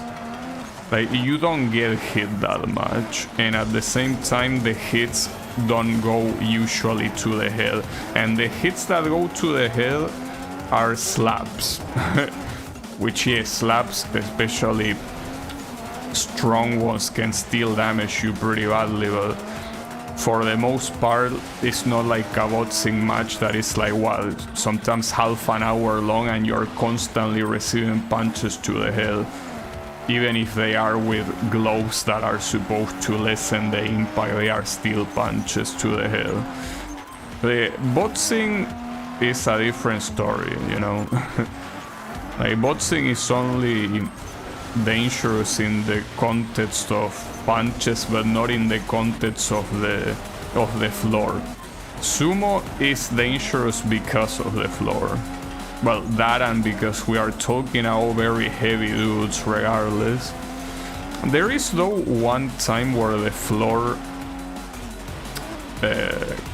like you don't get hit that much, and at the same time the hits don't go usually to the head, and the hits that go to the head are slaps. Which is slaps, especially strong ones, can still damage you pretty badly, but for the most part it's not like a boxing match that is like, what, sometimes half an hour long and you're constantly receiving punches to the head. even if they are with gloves that are supposed to lessen the impact, they are still punches to the head. The boxing is a different story, you know. Like, boxing is only dangerous in the context of punches, but not in the context of the floor. Sumo is dangerous because of the floor. Well, that, and because we are talking about very heavy dudes regardless. There is though one time where the floor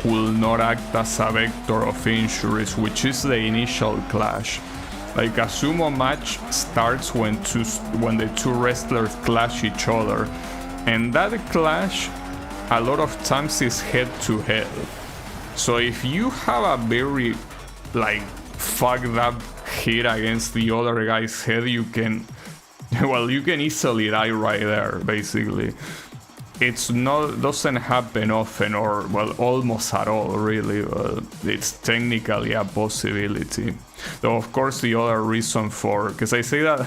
will not act as a vector of injuries, which is the initial clash. Like, a sumo match starts when the two wrestlers clash each other, and that clash a lot of times is head to head. So if you have a very like fucked up hit against the other guy's head, you can easily die right there, basically. Doesn't happen often, or well, almost at all, really, but it's technically a possibility. Though of course the other reason because I say that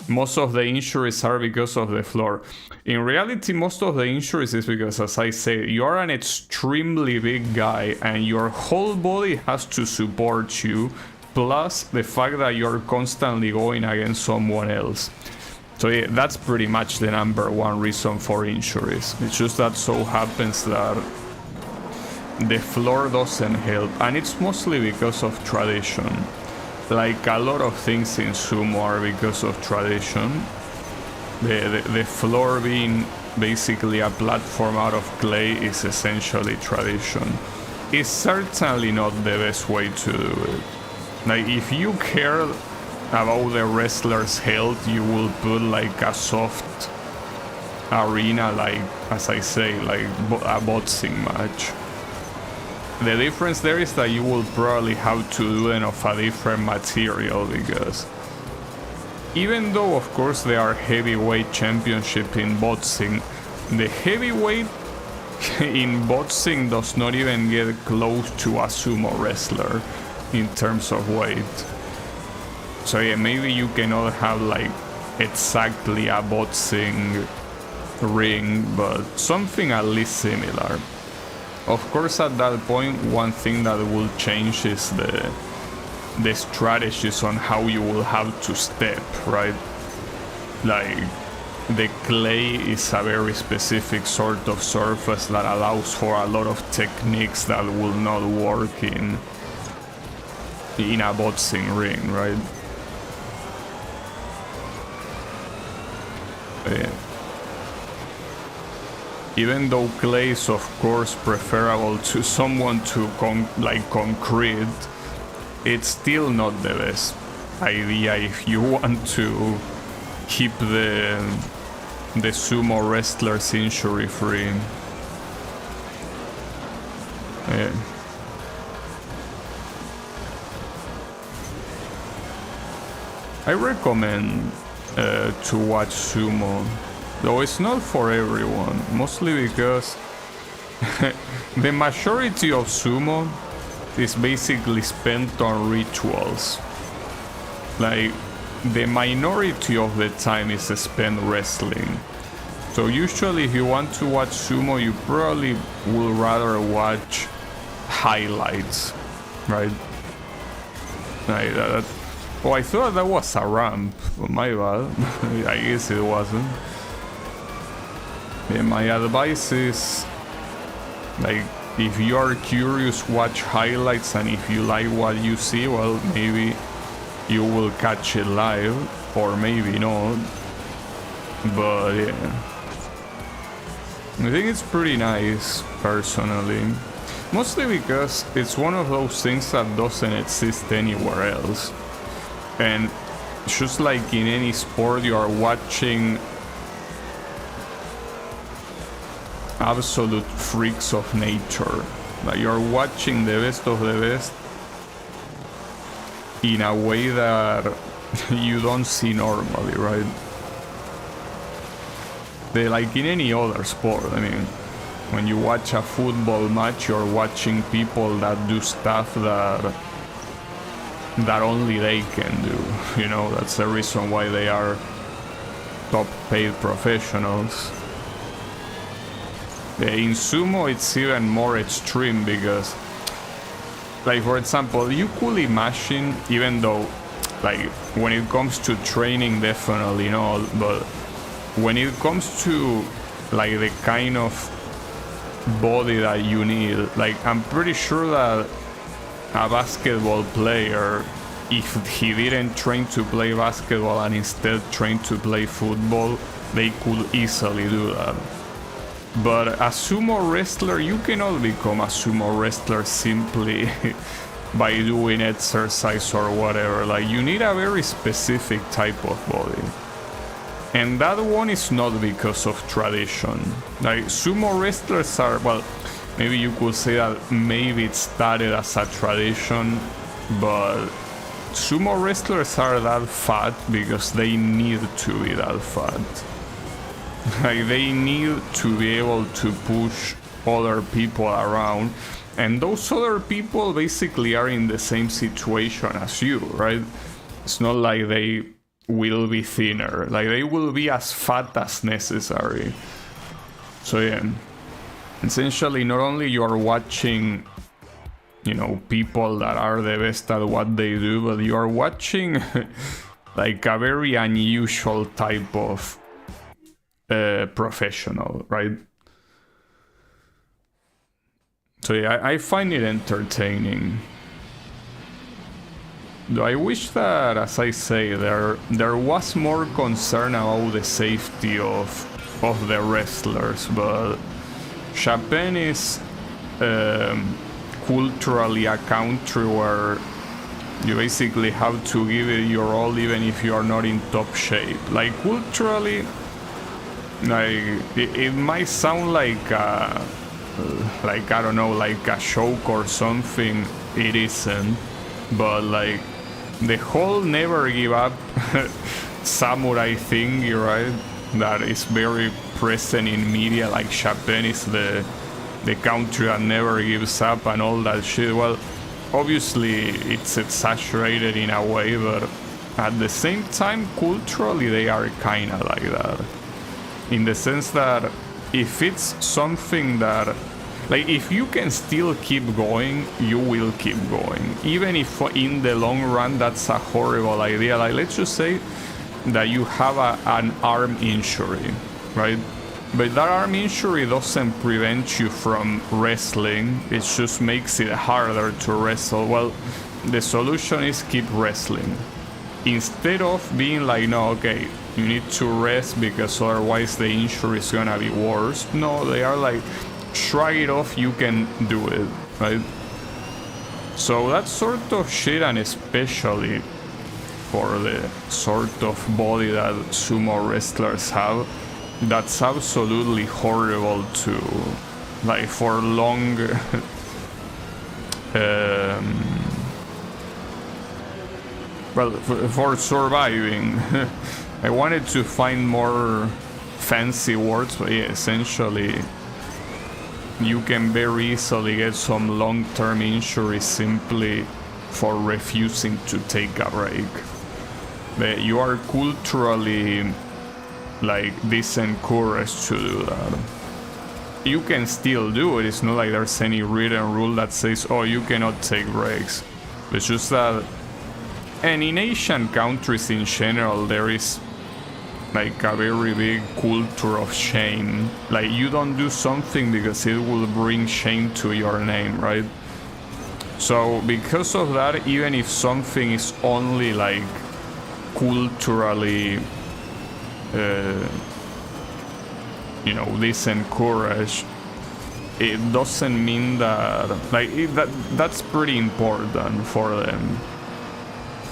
most of the injuries are because of the floor. In reality, most of the injuries is because, as I say, you are an extremely big guy and your whole body has to support you, plus the fact that you're constantly going against someone else. So yeah, that's pretty much the number one reason for injuries. It's just that so happens that the floor doesn't help, and it's mostly because of tradition. Like, a lot of things in sumo are because of tradition. The floor being basically a platform out of clay is essentially tradition. It's certainly not the best way to do it. Like, if you care about the wrestler's health, you will put like a soft arena, like, as I say, like a boxing match. The difference there is that you will probably have to do it of a different material, because even though of course there are heavyweight championship in boxing, the heavyweight in boxing does not even get close to a sumo wrestler in terms of weight. So yeah, maybe you cannot have like exactly a boxing ring, but something at least similar. Of course, at that point, one thing that will change is the strategies on how you will have to step, right? Like, the clay is a very specific sort of surface that allows for a lot of techniques that will not work in a boxing ring, right? Yeah. Even though clay is of course preferable to someone to concrete, it's still not the best idea if you want to keep the sumo wrestlers injury free. Yeah. I recommend to watch sumo, though it's not for everyone, mostly because the majority of sumo is basically spent on rituals. Like, the minority of the time is spent wrestling. So usually if you want to watch sumo, you probably will rather watch highlights, right? Like that. Oh, I thought that was a ramp. My bad. I guess it wasn't. Yeah, my advice is, like, if you are curious, watch highlights, and if you like what you see, well, maybe you will catch it live, or maybe not. But yeah, I think it's pretty nice, personally. Mostly because it's one of those things that doesn't exist anywhere else. And just like in any sport, you are watching absolute freaks of nature. Like, you're watching the best of the best in a way that you don't see normally, right? Like in any other sport, I mean, when you watch a football match, you're watching people that do stuff that only they can do, you know. That's the reason why they are top paid professionals. In sumo it's even more extreme because, like, for example, you could imagine, even though, like, when it comes to training, definitely not, but when it comes to, like, the kind of body that you need, like, I'm pretty sure that a basketball player, if he didn't train to play basketball and instead trained to play football, they could easily do that. But a sumo wrestler, you cannot become a sumo wrestler simply by doing exercise or whatever. Like, you need a very specific type of body. And that one is not because of tradition. Like, sumo wrestlers are, well, maybe you could say that maybe it started as a tradition, but sumo wrestlers are that fat because they need to be that fat. Like, they need to be able to push other people around, and those other people basically are in the same situation as you, right? It's not like they will be thinner, like, they will be as fat as necessary. So yeah, essentially, not only you are watching, you know, people that are the best at what they do, but you are watching like a very unusual type of professional, right? So yeah, I find it entertaining. Though I wish that, as I say, there was more concern about the safety of the wrestlers, but Japan is culturally a country where you basically have to give it your all even if you are not in top shape. Like, culturally, like, it might sound like I don't know, like a joke or something. It isn't, but like the whole never give up samurai thing, right, that is very present in media, like Japan is the country that never gives up and all that shit. Well, obviously it's exaggerated in a way, but at the same time, culturally they are kinda like that, in the sense that if it's something that, like, if you can still keep going, you will keep going, even if in the long run that's a horrible idea. Like, let's just say that you have an arm injury, right? But that arm injury doesn't prevent you from wrestling, it just makes it harder to wrestle. Well, the solution is keep wrestling. Instead of being like, no, okay, you need to rest because otherwise the injury is gonna be worse. No, they are like, shrug it off, you can do it, right? So that sort of shit, and especially for the sort of body that sumo wrestlers have, that's absolutely horrible to, like, for long well, for surviving. I wanted to find more fancy words, but yeah, essentially you can very easily get some long-term injuries simply for refusing to take a break. But you are culturally, like, disencouraged to do that. You can still do it, it's not like there's any written rule that says, oh, you cannot take breaks. It's just that, and in Asian countries in general, there is like a very big culture of shame. Like, you don't do something because it will bring shame to your name, right? So because of that, even if something is only like culturally you know, disencouraged, it doesn't mean that, like, that's pretty important for them,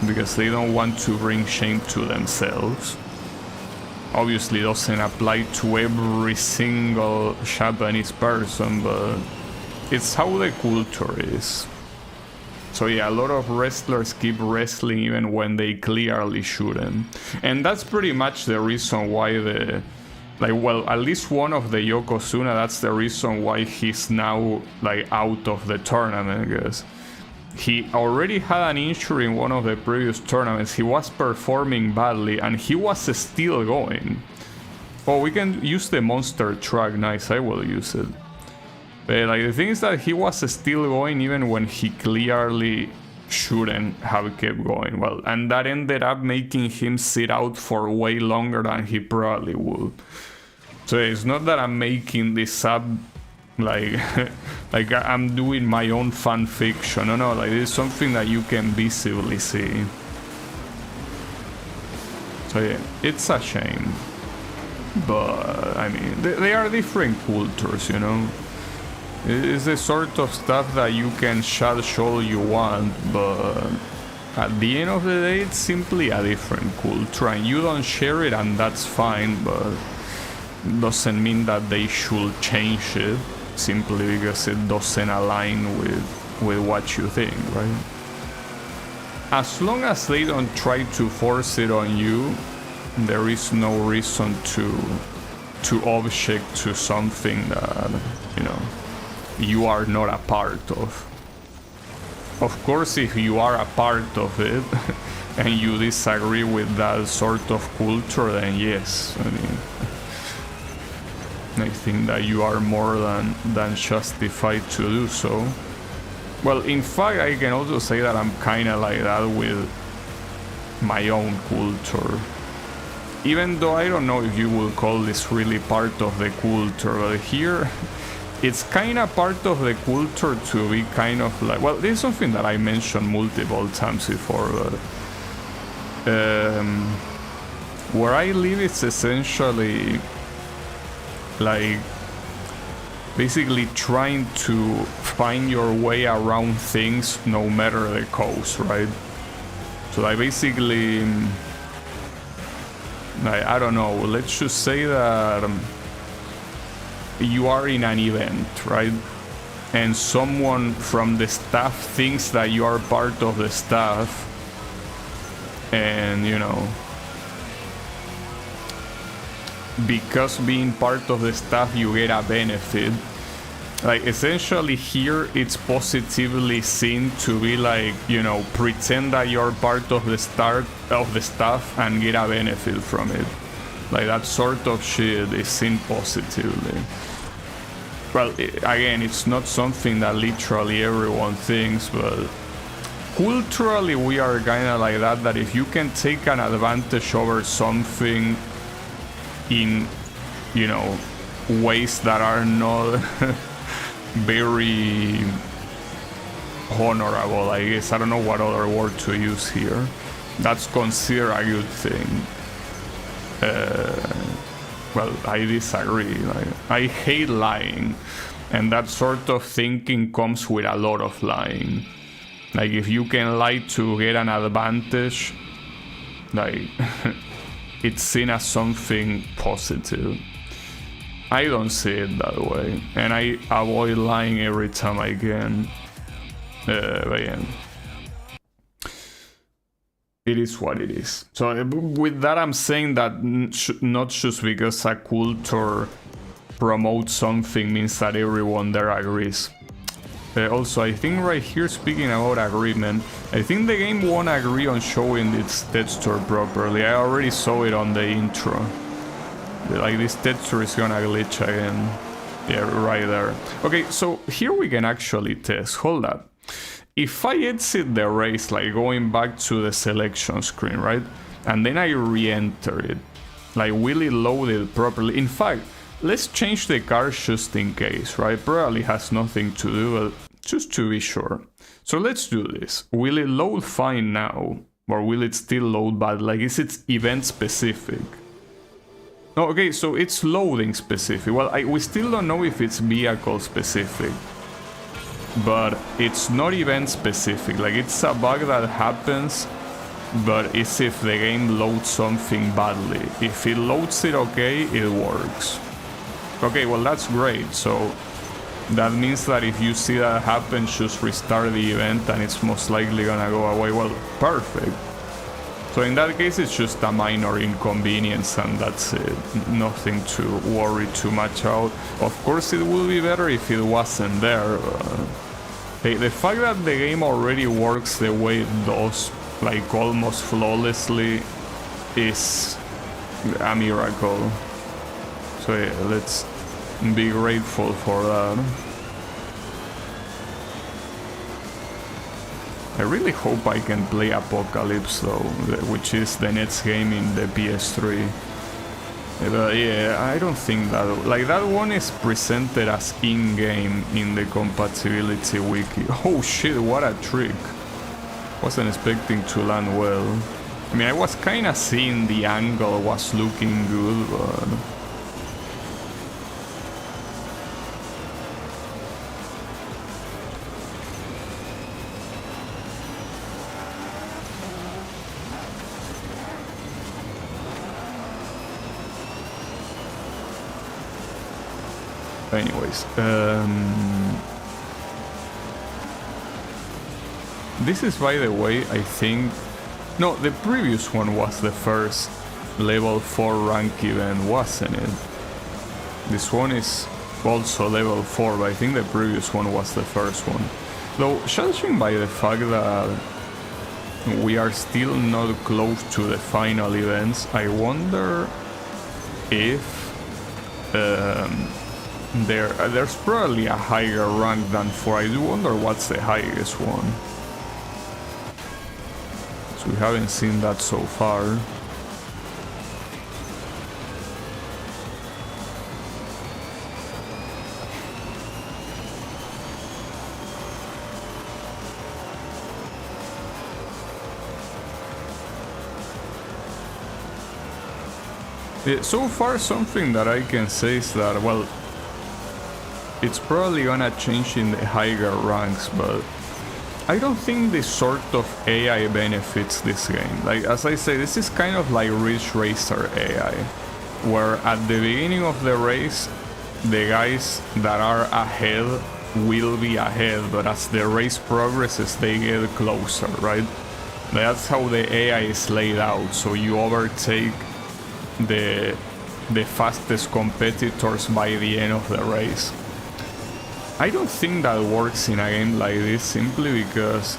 because they don't want to bring shame to themselves. Obviously, it doesn't apply to every single Japanese person, but it's how the culture is. So yeah, a lot of wrestlers keep wrestling even when they clearly shouldn't. And that's pretty much the reason why well, at least one of the Yokozuna, that's the reason why he's now, like, out of the tournament, because he already had an injury in one of the previous tournaments. He was performing badly and he was still going. Oh, we can use the monster truck. Nice, I will use it. But like the thing is that he was still going even when he clearly shouldn't have kept going. Well, and that ended up making him sit out for way longer than he probably would. So it's not that I'm making this up like like I'm doing my own fan fiction. No, like it's something that you can visibly see. So yeah, it's a shame. But I mean, they are different cultures, you know. It's the sort of stuff that you can shut all you want, but at the end of the day, it's simply a different culture, and you don't share it, and that's fine, but it doesn't mean that they should change it simply because it doesn't align with what you think, right? As long as they don't try to force it on you, there is no reason to object to something that, you know, you are not a part of. Of course, if you are a part of it and you disagree with that sort of culture, then yes, I mean, I think that you are more than justified to do so. Well, in fact, I can also say that I'm kind of like that with my own culture. Even though I don't know if you will call this really part of the culture, but here it's kind of part of the culture to be kind of like, well, this is something that I mentioned multiple times before, but where I live, it's essentially like basically trying to find your way around things no matter the cost, right? So I basically, I don't know, let's just say that you are in an event, right? And someone from the staff thinks that you are part of the staff, and you know, because being part of the staff you get a benefit. Like essentially here it's positively seen to be like, you know, pretend that you're part of the staff and get a benefit from it. Like that sort of shit is seen positively. Well, again, it's not something that literally everyone thinks, but culturally we are kind of like that if you can take an advantage over something in, you know, ways that are not very honorable, I guess. I don't know what other word to use here. That's considered a good thing. Well, I disagree. Like, I hate lying, and that sort of thinking comes with a lot of lying. Like, if you can lie to get an advantage, like, it's seen as something positive. I don't see it that way, and I avoid lying every time I can. But yeah. It is what it is. So with that, I'm saying that not just because a culture promotes something means that everyone there agrees. Also, I think right here, speaking about agreement, I think the game won't agree on showing its texture properly. I already saw it on the intro. Like, this texture is gonna glitch again. Yeah, right there. Okay, so here we can actually test. Hold up. If I exit the race, like going back to the selection screen, right? And then I re-enter it, like, will it load it properly? In fact, let's change the car just in case, right? Probably has nothing to do, but just to be sure. So let's do this. Will it load fine now? Or will it still load bad? Like, is it event specific? No, okay, so it's loading specific. Well, we still don't know if it's vehicle specific. But it's not event specific. Like, it's a bug that happens, but it's if the game loads something badly. If it loads it okay, it works. Okay, well, that's great. So that means that if you see that happen, just restart the event and it's most likely gonna go away. Well, perfect. So in that case, it's just a minor inconvenience and that's it. Nothing to worry too much about. Of course, it would be better if it wasn't there. The fact that the game already works the way it does, like almost flawlessly, is a miracle. So yeah, let's be grateful for that. I really hope I can play Apocalypse though, which is the next game in the PS3. But yeah, I don't think that... Like, that one is presented as in-game in the compatibility wiki. Oh shit, what a trick. Wasn't expecting to land well. I mean, I was kinda seeing the angle was looking good, but... Anyways, this is, by the way, I think... No, the previous one was the first level 4 rank event, wasn't it? This one is also level 4, but I think the previous one was the first one. Though, judging by the fact that we are still not close to the final events, I wonder if... there's probably a higher rank than 4. I do wonder what's the highest one. So we haven't seen that so far. Yeah, so far something that I can say is that, well, it's probably gonna change in the higher ranks, but I don't think this sort of AI benefits this game. Like, as I say, this is kind of like Ridge Racer AI, where at the beginning of the race, the guys that are ahead will be ahead, but as the race progresses, they get closer, right? That's how the AI is laid out, so you overtake the fastest competitors by the end of the race. I don't think that works in a game like this, simply because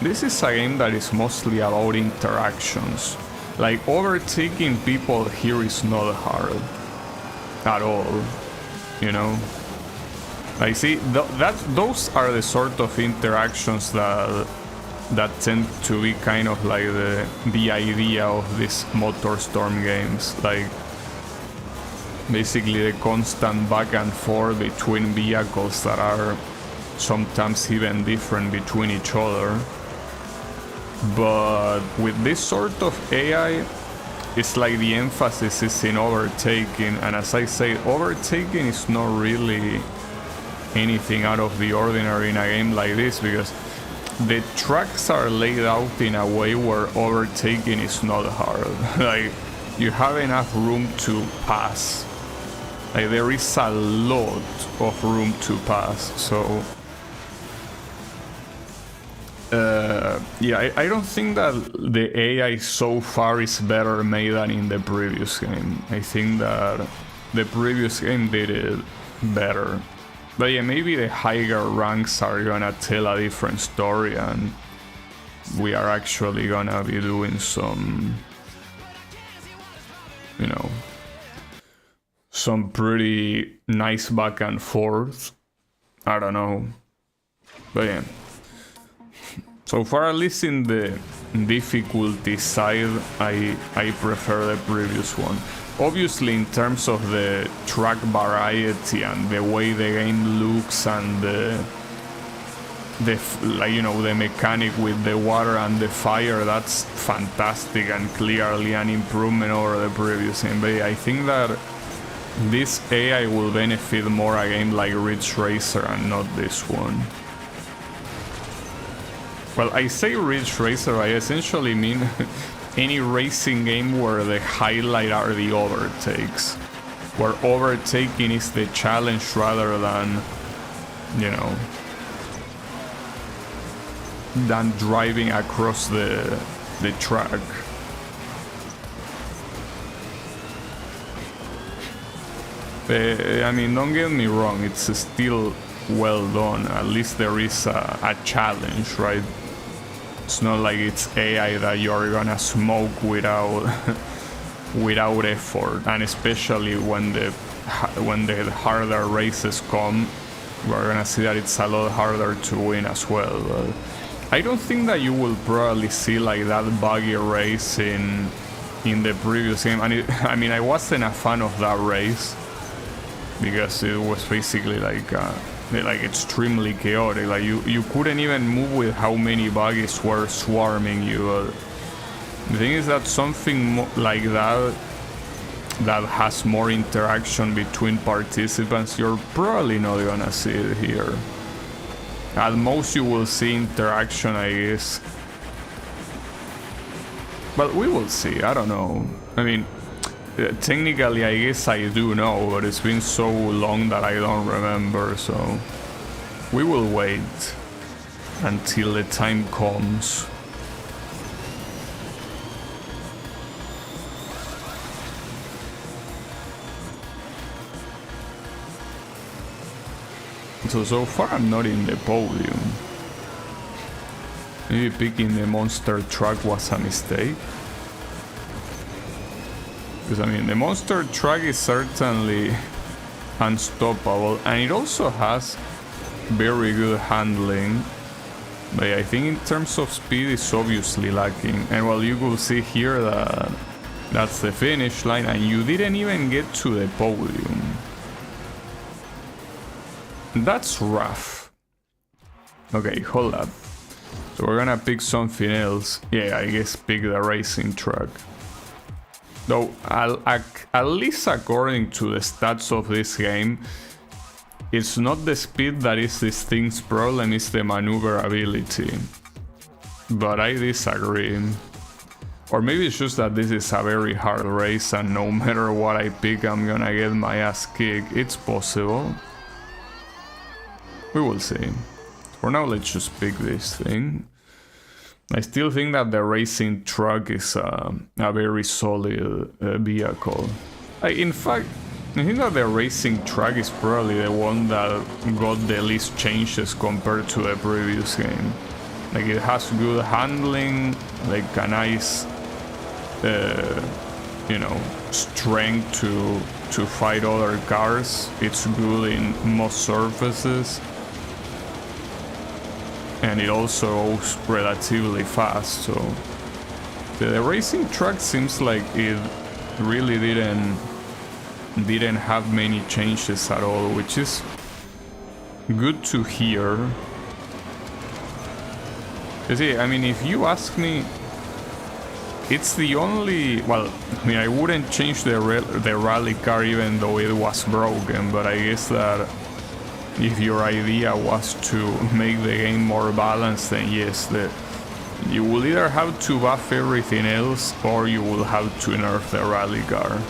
this is a game that is mostly about interactions. Like, overtaking people here is not hard at all, you know? Like, see, those are the sort of interactions that tend to be kind of like the idea of these MotorStorm games. Like, basically the constant back and forth between vehicles that are sometimes even different between each other. But with this sort of AI, it's like the emphasis is in overtaking, and as I say, overtaking is not really anything out of the ordinary in a game like this, because the tracks are laid out in a way where overtaking is not hard. Like, you have enough room to pass. Like, there is a lot of room to pass, so... yeah, I don't think that the AI so far is better made than in the previous game. I think that the previous game did it better. But yeah, maybe the higher ranks are gonna tell a different story, and we are actually gonna be doing some, you know, some pretty nice back and forth. I don't know. But yeah. So far, at least in the difficulty side, I prefer the previous one. Obviously, in terms of the track variety and the way the game looks and like, you know, the mechanic with the water and the fire, that's fantastic and clearly an improvement over the previous game. But I think that this AI will benefit more a game like Ridge Racer and not this one. Well, I say Ridge Racer, I essentially mean any racing game where the highlight are the overtakes. Where overtaking is the challenge rather than, you know, than driving across the track. I mean, don't get me wrong, it's still well done. At least there is a challenge, right? It's not like it's AI that you're gonna smoke without without effort, and especially when the harder races come, we're gonna see that it's a lot harder to win as well. I don't think that you will probably see like that buggy race in the previous game, and I mean I wasn't a fan of that race because it was basically like extremely chaotic. Like you couldn't even move with how many buggies were swarming you. The thing is that something like that has more interaction between participants, you're probably not gonna see it here. At most you will see interaction, I guess. But we will see, I don't know. I mean, technically I guess I do know, but it's been so long that I don't remember, so we will wait until the time comes. So far I'm not in the podium. Maybe picking the monster truck was a mistake. Because I mean the monster truck is certainly unstoppable, and it also has very good handling. But I think in terms of speed it's obviously lacking. And well, you will see here that that's the finish line and you didn't even get to the podium. That's rough. Okay, hold up. So we're gonna pick something else. Yeah, I guess pick the racing truck. Though, at least according to the stats of this game, it's not the speed that is this thing's problem, it's the maneuverability. But I disagree. Or maybe it's just that this is a very hard race and no matter what I pick, I'm gonna get my ass kicked. It's possible. We will see. For now, let's just pick this thing. I still think that the racing truck is a very solid vehicle. In fact, I think that the racing truck is probably the one that got the least changes compared to the previous game. Like it has good handling, like a nice, you know, strength to fight other cars. It's good in most surfaces. And it also goes relatively fast, so the racing truck seems like it really didn't have many changes at all, which is good to hear. You see, I mean, if you ask me, it's the only, well, I mean, I wouldn't change the rally car even though it was broken, but I guess that if your idea was to make the game more balanced, then yes, you will either have to buff everything else or you will have to nerf the rally car.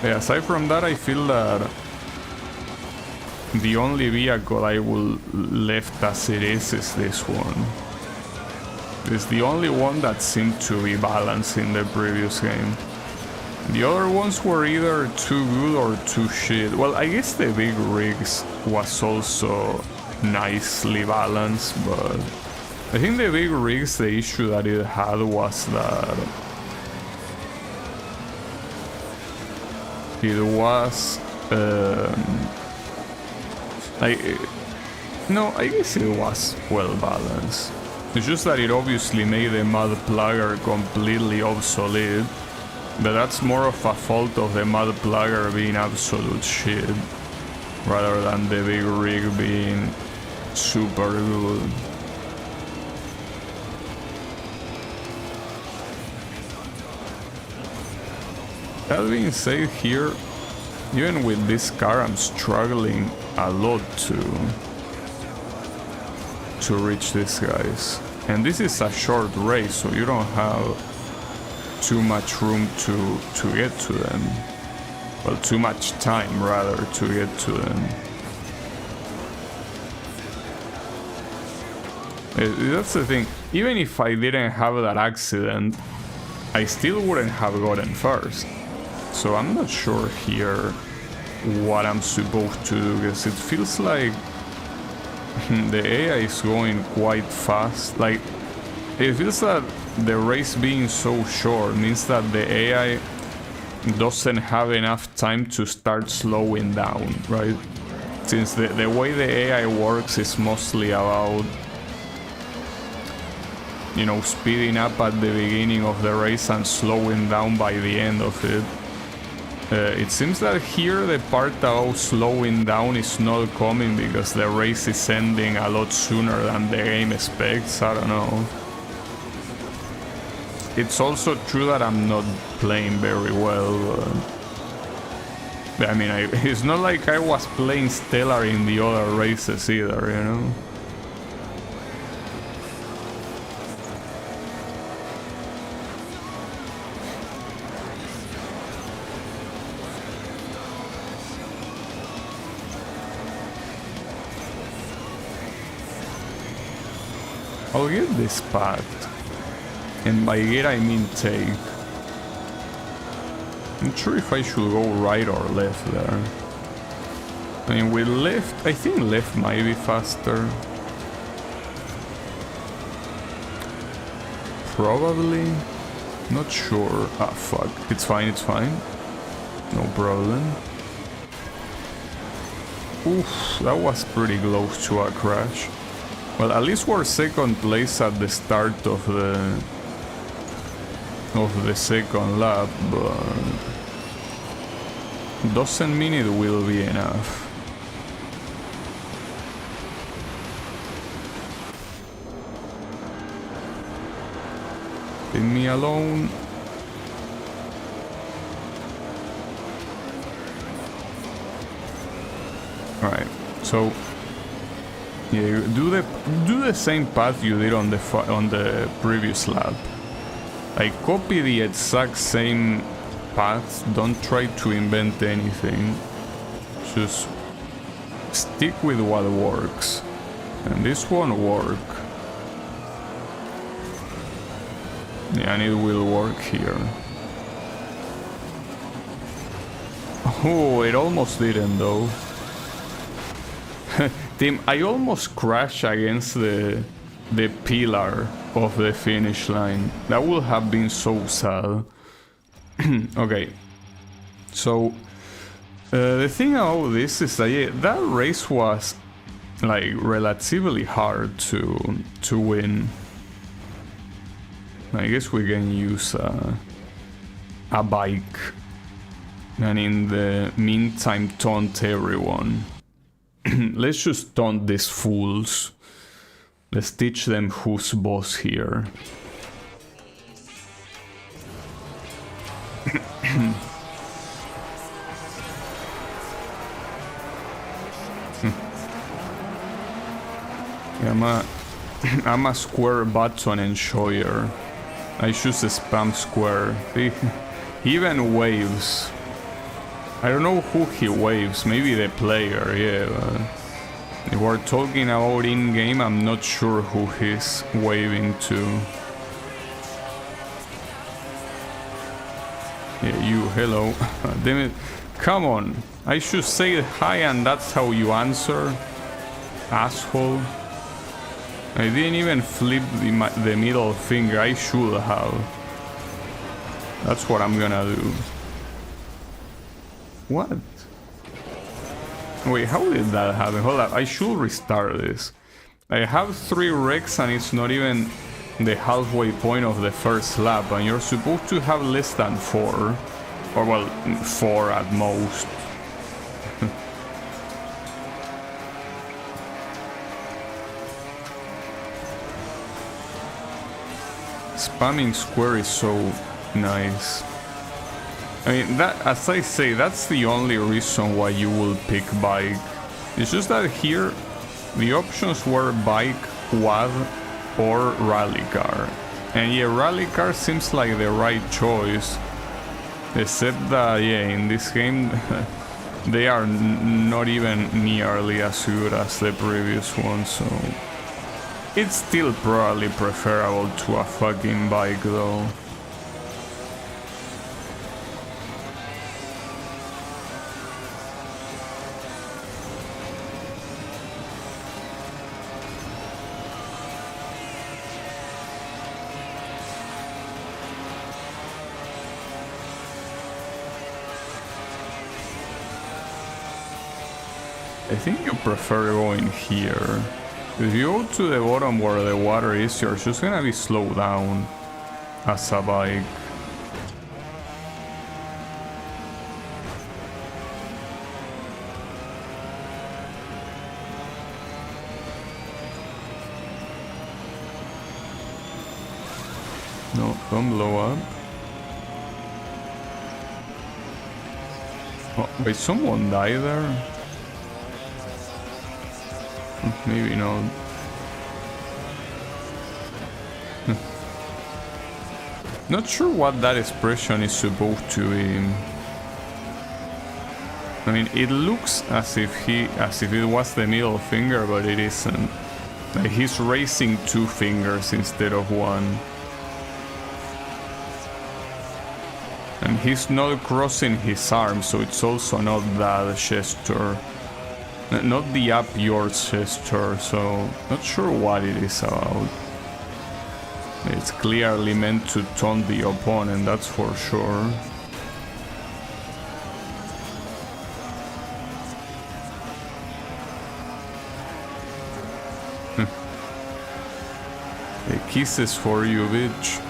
Yeah, aside from that, I feel that the only vehicle I will left as it is this one. It's the only one that seemed to be balanced in the previous game. The other ones were either too good or too shit. Well, I guess the big rigs was also nicely balanced, but I think the big rigs, the issue that it had was that it was no, I guess it was well balanced. It's just that it obviously made the mud plugger completely obsolete. But that's more of a fault of the mud plugger being absolute shit, rather than the big rig being super good. That being said, here, even with this car, I'm struggling a lot to reach these guys. And this is a short race, so you don't have too much room to get to them. Well, too much time rather to get to them. That's the thing. Even if I didn't have that accident, I still wouldn't have gotten first. So I'm not sure here what I'm supposed to do, because it feels like the AI is going quite fast. Like, it feels that the race being so short means that the AI doesn't have enough time to start slowing down, right? Since the way the AI works is mostly about, you know, speeding up at the beginning of the race and slowing down by the end of it. It seems that here the part about slowing down is not coming because the race is ending a lot sooner than the game expects. I don't know. It's also true that I'm not playing very well. I mean, it's not like I was playing stellar in the other races either, you know? I'll get this path, and by get I mean take. I'm not sure if I should go right or left there. I mean, with left, I think left might be faster. Probably. Not sure. Ah, fuck. It's fine, it's fine. No problem. Oof, that was pretty close to a crash. Well, at least we're second place at the start of the second lap, but doesn't mean it will be enough. Leave me alone. Alright, so yeah, do the same path you did on the previous lap. Like, copy the exact same path. Don't try to invent anything. Just stick with what works, and this won't work. Yeah, and it will work here. Oh, it almost didn't though. Team, I almost crashed against the pillar of the finish line. That would have been so sad. Okay, so the thing about this is that yeah, that race was like relatively hard to win. I guess we can use a bike, and in the meantime taunt everyone. Let's just taunt these fools. Let's teach them who's boss here. Yeah, I'm a square button enjoyer. I choose a spam square. He even waves. I don't know who he waves, maybe the player, yeah, but if we're talking about in-game, I'm not sure who he's waving to. Yeah, you, hello. Damn it, come on. I should say hi and that's how you answer, asshole. I didn't even flip the middle finger, I should have. That's what I'm gonna do. What? Wait, how did that happen? Hold up, I should restart this. I have 3 wrecks and it's not even the halfway point of the first lap, and you're supposed to have less than 4. Or well, 4 at most. Spamming square is so nice. I mean, that, as I say, that's the only reason why you will pick bike. It's just that here, the options were bike, quad, or rally car. And yeah, rally car seems like the right choice. Except that, yeah, in this game, they are not even nearly as good as the previous one, so... It's still probably preferable to a fucking bike, though. I think you prefer going here. If you go to the bottom where the water is, you're just gonna be slowed down as a bike. No, don't blow up. Oh, wait, someone died there? Maybe not. Not sure what that expression is supposed to be. I mean, it looks as if it was the middle finger, but it isn't. Like he's raising two fingers instead of one. And he's not crossing his arms, so it's also not that gesture. Not the up yours gesture, so not sure what it is about. It's clearly meant to taunt the opponent, that's for sure. The kisses for you, bitch.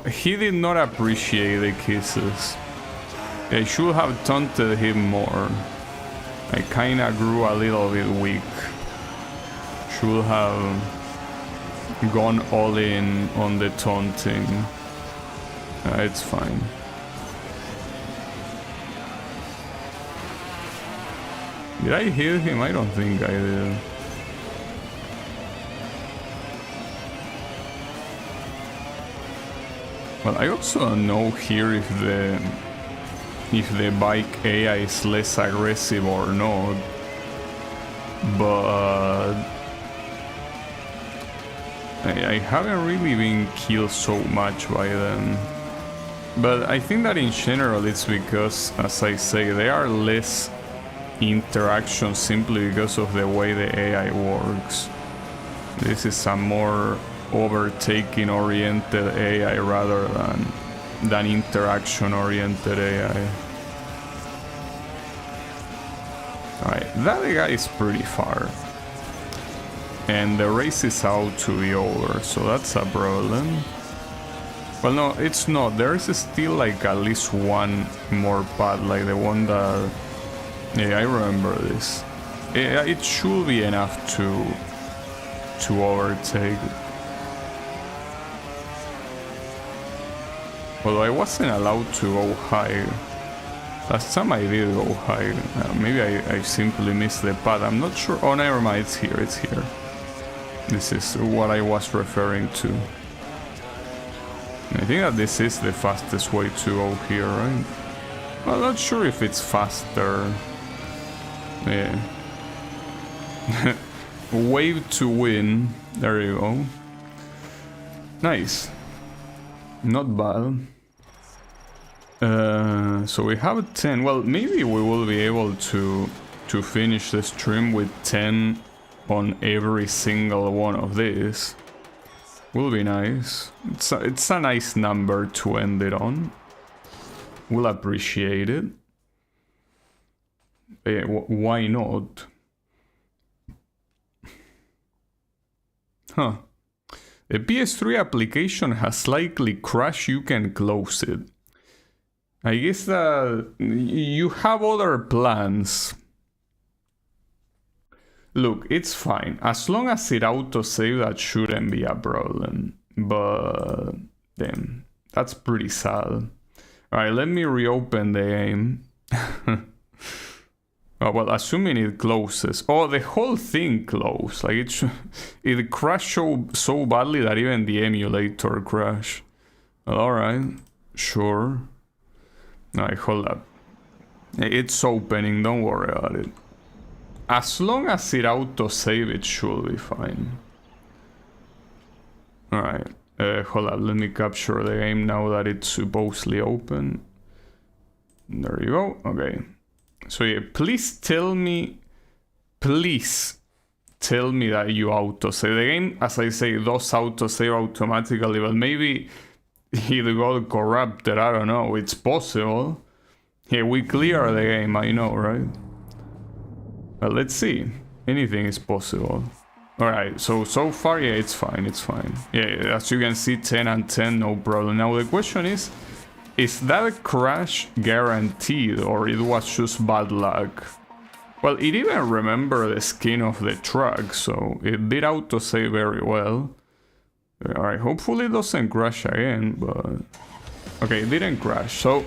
He did not appreciate the kisses. I should have taunted him more. I kinda grew a little bit weak. Should have gone all in on the taunting. It's fine. Did I hit him? I don't think I did. Well, I also don't know here if the bike AI is less aggressive or not, but I haven't really been killed so much by them. But I think that in general it's because, as I say, there are less interactions simply because of the way the AI works. This is a more overtaking oriented AI rather than interaction oriented AI. Alright, that guy is pretty far. And the race is out to be over, so that's a problem. Well, no, it's not. There is still like at least one more path, like the one that... Yeah, I remember this. It should be enough to overtake. Although I wasn't allowed to go high. Last time I did go high. Maybe I simply missed the path. I'm not sure. Oh, never mind. It's here. It's here. This is what I was referring to. I think that this is the fastest way to go here, right? Well, not sure if it's faster. Yeah. Wave to win. There you go. Nice. Not bad. So we have 10. Well, maybe we will be able to finish the stream with 10 on every single one of these. Will be nice. It's a nice number to end it on. We'll appreciate it. Yeah, why not? Huh. The PS3 application has slightly crashed, you can close it. I guess that you have other plans. Look, it's fine. As long as it autosave, that shouldn't be a problem. But damn, that's pretty sad. Alright, let me reopen the game. Oh, well, assuming it closes. Oh, the whole thing closed. Like it crashed so badly that even the emulator crashed. Well, alright, sure. Alright, hold up. It's opening, don't worry about it. As long as it autosave, it should be fine. Alright, hold up, let me capture the game now that it's supposedly open. There you go, okay. So yeah, please tell me that you autosave. The game, as I say, does autosave automatically, but maybe it got corrupted. I don't know. It's possible. Yeah, we clear the game, I know, right? But let's see. Anything is possible. Alright, so far, yeah, it's fine, it's fine. Yeah, as you can see, 10 and 10, no problem. Now the question is that crash guaranteed, or it was just bad luck? Well, it even remembered the skin of the truck, so it did autosave very well. Alright, hopefully it doesn't crash again, but... Okay, it didn't crash, so...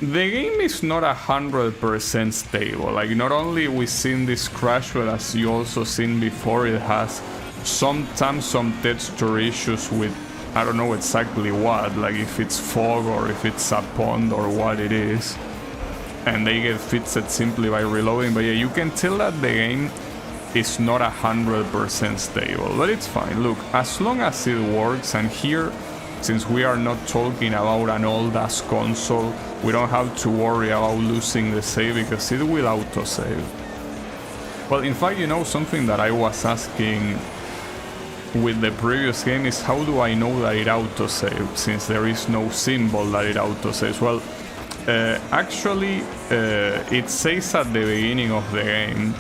The game is not 100% stable. Like, not only we've seen this crash, but as you also seen before, it has sometimes some texture issues with, I don't know exactly what, like if it's fog or if it's a pond or what it is. And they get fixed simply by reloading. But yeah, you can tell that the game is not 100% stable, but it's fine. Look, as long as it works, and here, since we are not talking about an old-ass console, we don't have to worry about losing the save because it will autosave. Well, in fact, you know, something that I was asking with the previous game is how do I know that it autosaves, since there is no symbol that it autosaves? Well, actually, it says at the beginning of the game,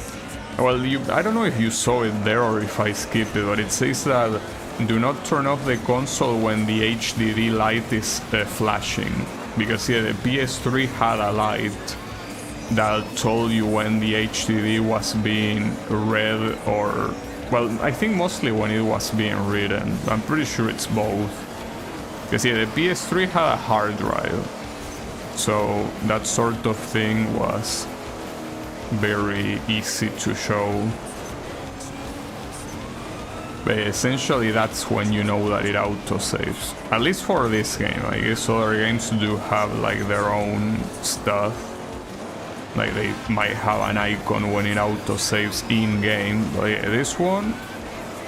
well, I don't know if you saw it there or if I skipped it, but it says that do not turn off the console when the HDD light is flashing, because yeah, the PS3 had a light that told you when the HDD was being read, or well, I think mostly when it was being written. I'm pretty sure it's both, because yeah, the PS3 had a hard drive, so that sort of thing was very easy to show. But essentially that's when you know that it autosaves. At least for this game. I guess other games do have like their own stuff. Like they might have an icon when it autosaves in-game. But yeah, this one,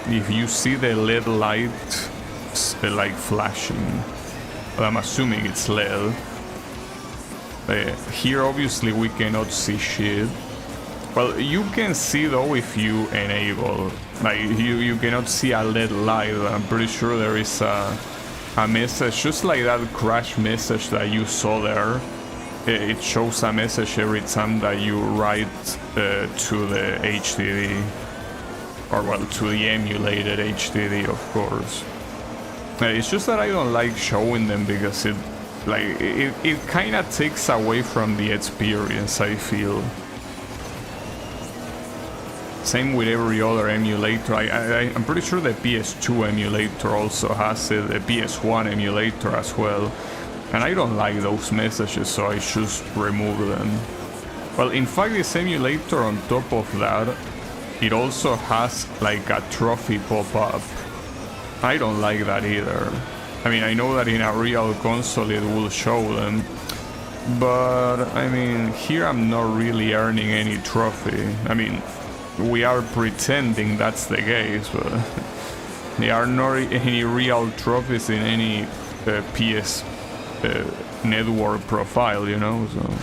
if you see the LED light like flashing, well, I'm assuming it's LED. Here obviously we cannot see shit. Well, you can see though if you enable, like you cannot see a LED light. I'm pretty sure there is a message, just like that crash message that you saw there. It shows a message every time that you write to the HDD, or well, to the emulated HDD, of course. It's just that I don't like showing them because it kind of takes away from the experience, I feel. Same with every other emulator. I'm pretty sure the PS2 emulator also has it, the PS1 emulator as well. And I don't like those messages, so I just remove them. Well, in fact, this emulator, on top of that, it also has like a trophy pop-up. I don't like that either. I mean, I know that in a real console it will show them, but I mean, here I'm not really earning any trophy. I mean, we are pretending that's the case, but there are not any real trophies in any PS network profile, you know, so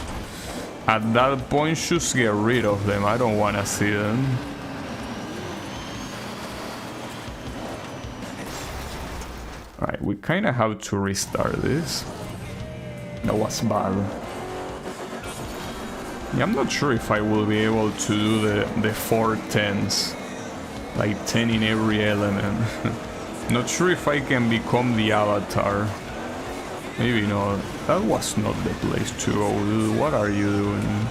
at that point just get rid of them. I don't want to see them. Alright, we kind of have to restart this. That was bad. Yeah, I'm not sure if I will be able to do the 4 10s, like 10 in every element. Not sure if I can become the avatar. Maybe not. That was not the place to go, dude. What are you doing?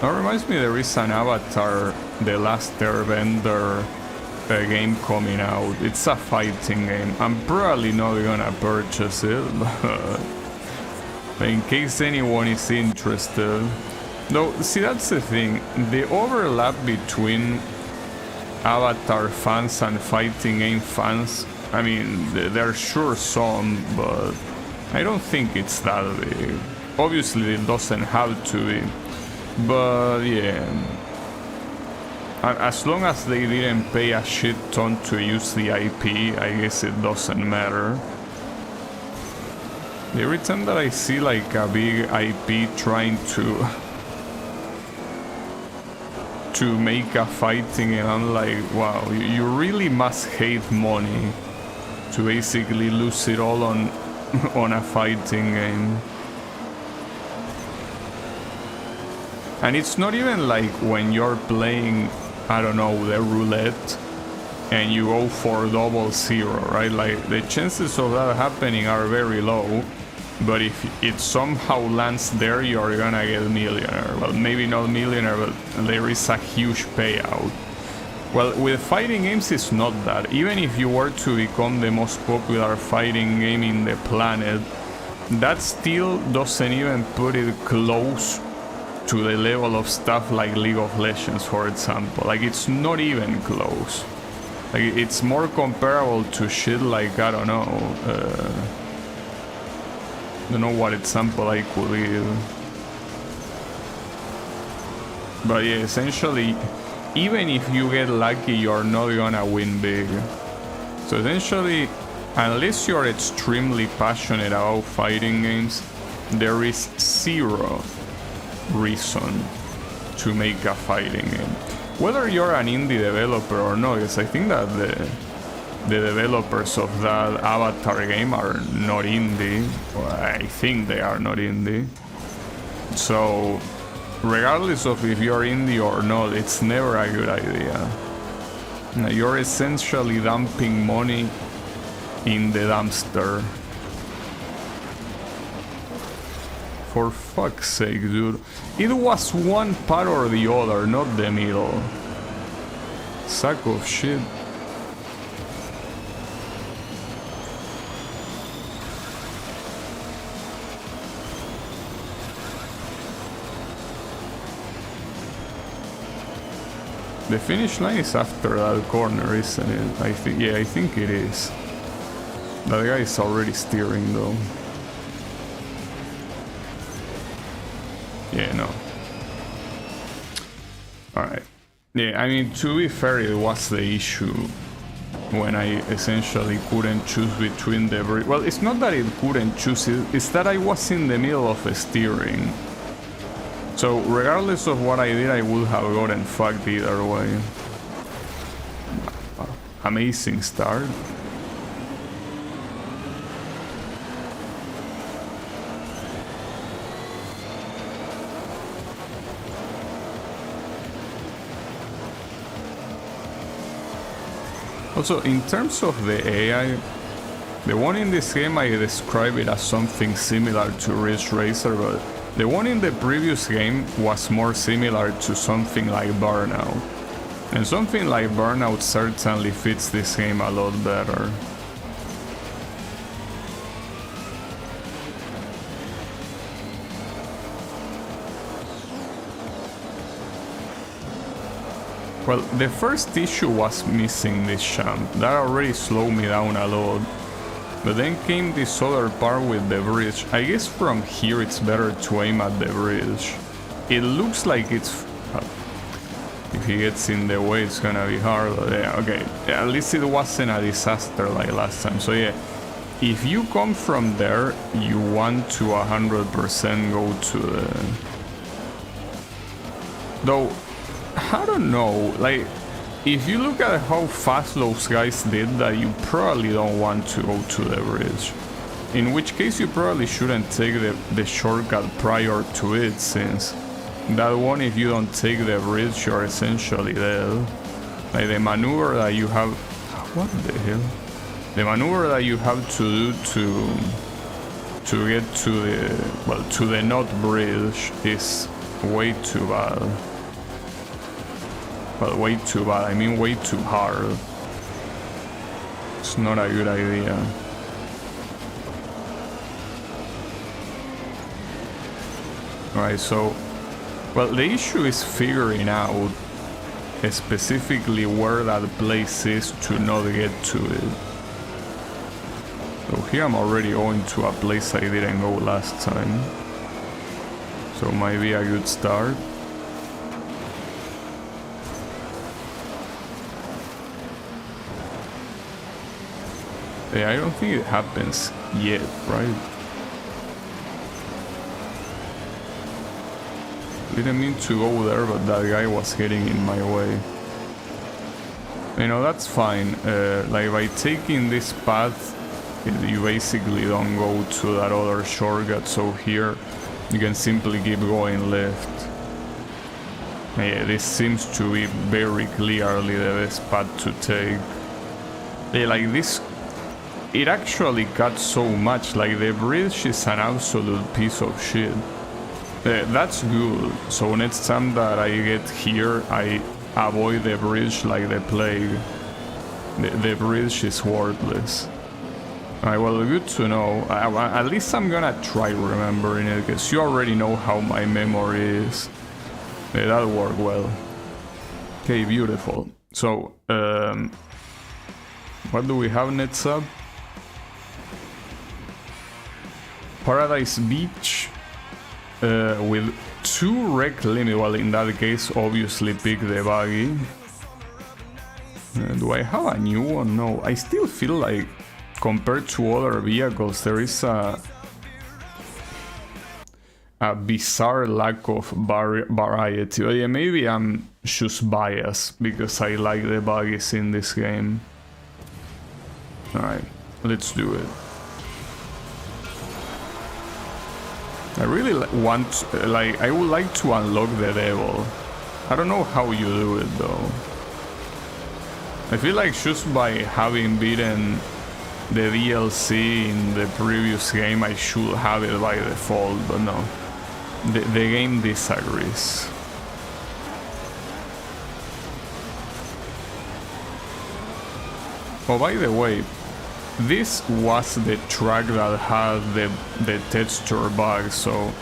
That reminds me, there is an Avatar, The Last Airbender game coming out. It's a fighting game. I'm probably not gonna purchase it, but in case anyone is interested. Though, see, that's the thing. The overlap between Avatar fans and fighting game fans, I mean, there's sure some, but I don't think it's that big. Obviously, it doesn't have to be. But yeah, as long as they didn't pay a shit ton to use the IP, I guess it doesn't matter. Every time that I see like a big IP trying to to make a fighting, and I'm like, wow, you really must hate money to basically lose it all on on a fighting game. And it's not even like when you're playing, I don't know, the roulette and you go for 000, right? Like the chances of that happening are very low, but if it somehow lands there, you're gonna get millionaire. Well, maybe not millionaire, but there is a huge payout. Well, with fighting games, it's not that. Even if you were to become the most popular fighting game in the planet, that still doesn't even put it close to the level of stuff like League of Legends, for example. Like, it's not even close. Like, it's more comparable to shit like, I don't know what example I could give. But yeah, essentially, even if you get lucky, you're not gonna win big. So essentially, unless you're extremely passionate about fighting games, there is zero reason to make a fighting game. Whether you're an indie developer or not, because I think that the developers of that Avatar game are not indie, or I think they are not indie. So regardless of if you're indie or not, it's never a good idea. Now, you're essentially dumping money in the dumpster. For fuck's sake, dude. It was one part or the other, not the middle. Sack of shit. The finish line is after that corner, isn't it? I think it is. That guy is already steering though. Yeah, no. Alright. Yeah, I mean, to be fair, it was the issue when I essentially couldn't choose between the... Well, it's not that it couldn't choose, it's that I was in the middle of steering. So, regardless of what I did, I would have gotten fucked either way. Amazing start. Also, in terms of the AI, the one in this game, I describe it as something similar to Ridge Racer, but the one in the previous game was more similar to something like Burnout. And something like Burnout certainly fits this game a lot better. Well, the first issue was missing this jump. That already slowed me down a lot. But then came this other part with the bridge. I guess from here it's better to aim at the bridge. It looks like it's... if he gets in the way, it's gonna be hard. Yeah, okay. Yeah, at least it wasn't a disaster like last time. So yeah, if you come from there, you want to 100% go to the... Though, I don't know, like, if you look at how fast those guys did that, you probably don't want to go to the bridge. In which case you probably shouldn't take the shortcut prior to it, since that one, if you don't take the bridge, you're essentially dead. Like the maneuver that you have... What the hell? The maneuver that you have to do to get to the... well, to the not bridge is way too bad. Well, way too bad, I mean way too hard. It's not a good idea. Alright, so... well, the issue is figuring out specifically where that place is to not get to it. So here I'm already going to a place I didn't go last time. So might be a good start. Yeah, I don't think it happens yet, right? Didn't mean to go there, but that guy was getting in my way. You know, that's fine. Like, by taking this path, you basically don't go to that other shortcut, so here you can simply keep going left. Yeah, this seems to be very clearly the best path to take. Yeah, like this, it actually cuts so much. Like, the bridge is an absolute piece of shit. That's good. So next time that I get here, I avoid the bridge like the plague. The bridge is worthless. Alright, well, good to know. At least I'm gonna try remembering it, because you already know how my memory is. Yeah, that'll work well. Okay, beautiful. So, what do we have next up? Paradise Beach with 2 wreck limit. Well, in that case, obviously pick the buggy. Do I have a new one? No, I still feel like compared to other vehicles there is a bizarre lack of variety. Oh, yeah, maybe I'm just biased because I like the buggies in this game. Alright, let's do it. I really want, like, I would like to unlock the devil. I don't know how you do it though. I feel like just by having beaten the DLC in the previous game, I should have it by default, but no. The game disagrees. Oh, by the way, this was the track that had the texture bug, so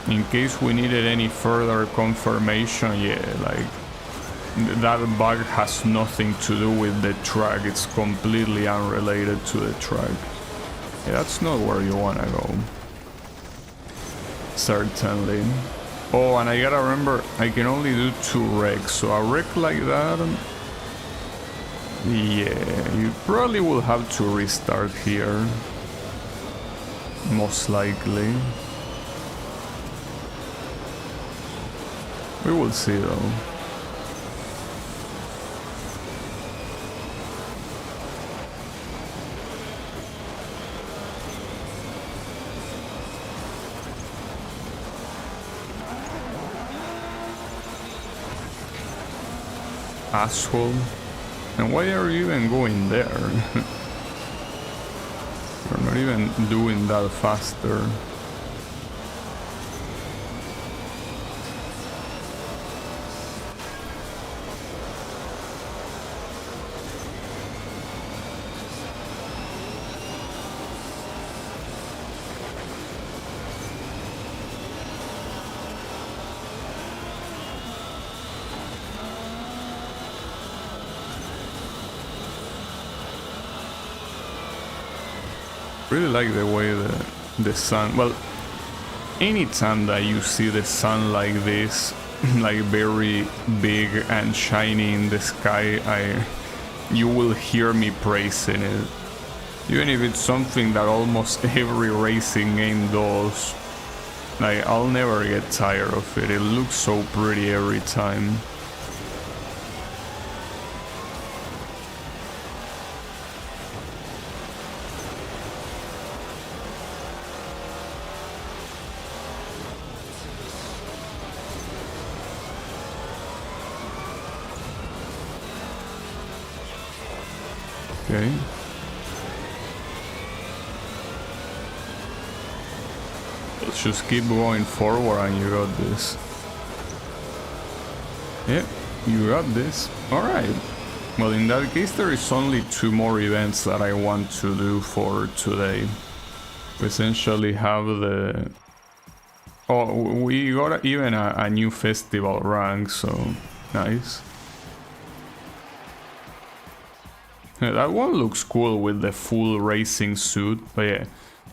in case we needed any further confirmation, yeah, like, that bug has nothing to do with the track, it's completely unrelated to the track. Yeah, that's not where you wanna go. Certainly. Oh, and I gotta remember, I can only do 2 wrecks, so a wreck like that... Yeah, you probably will have to restart here. Most likely. We will see though. Asshole. And why are you even going there? You're not even doing that faster. Really like the way the sun, well, anytime that you see the sun like this, like very big and shiny in the sky, you will hear me praising it. Even if it's something that almost every racing game does, like, I'll never get tired of it. It looks so pretty every time. Okay. Let's just keep going forward and you got this. Yeah, you got this. Alright. Well, in that case there is only 2 more events that I want to do for today. We essentially have the... Oh, we got even a new festival rank, so nice. Yeah, that one looks cool with the full racing suit, but yeah,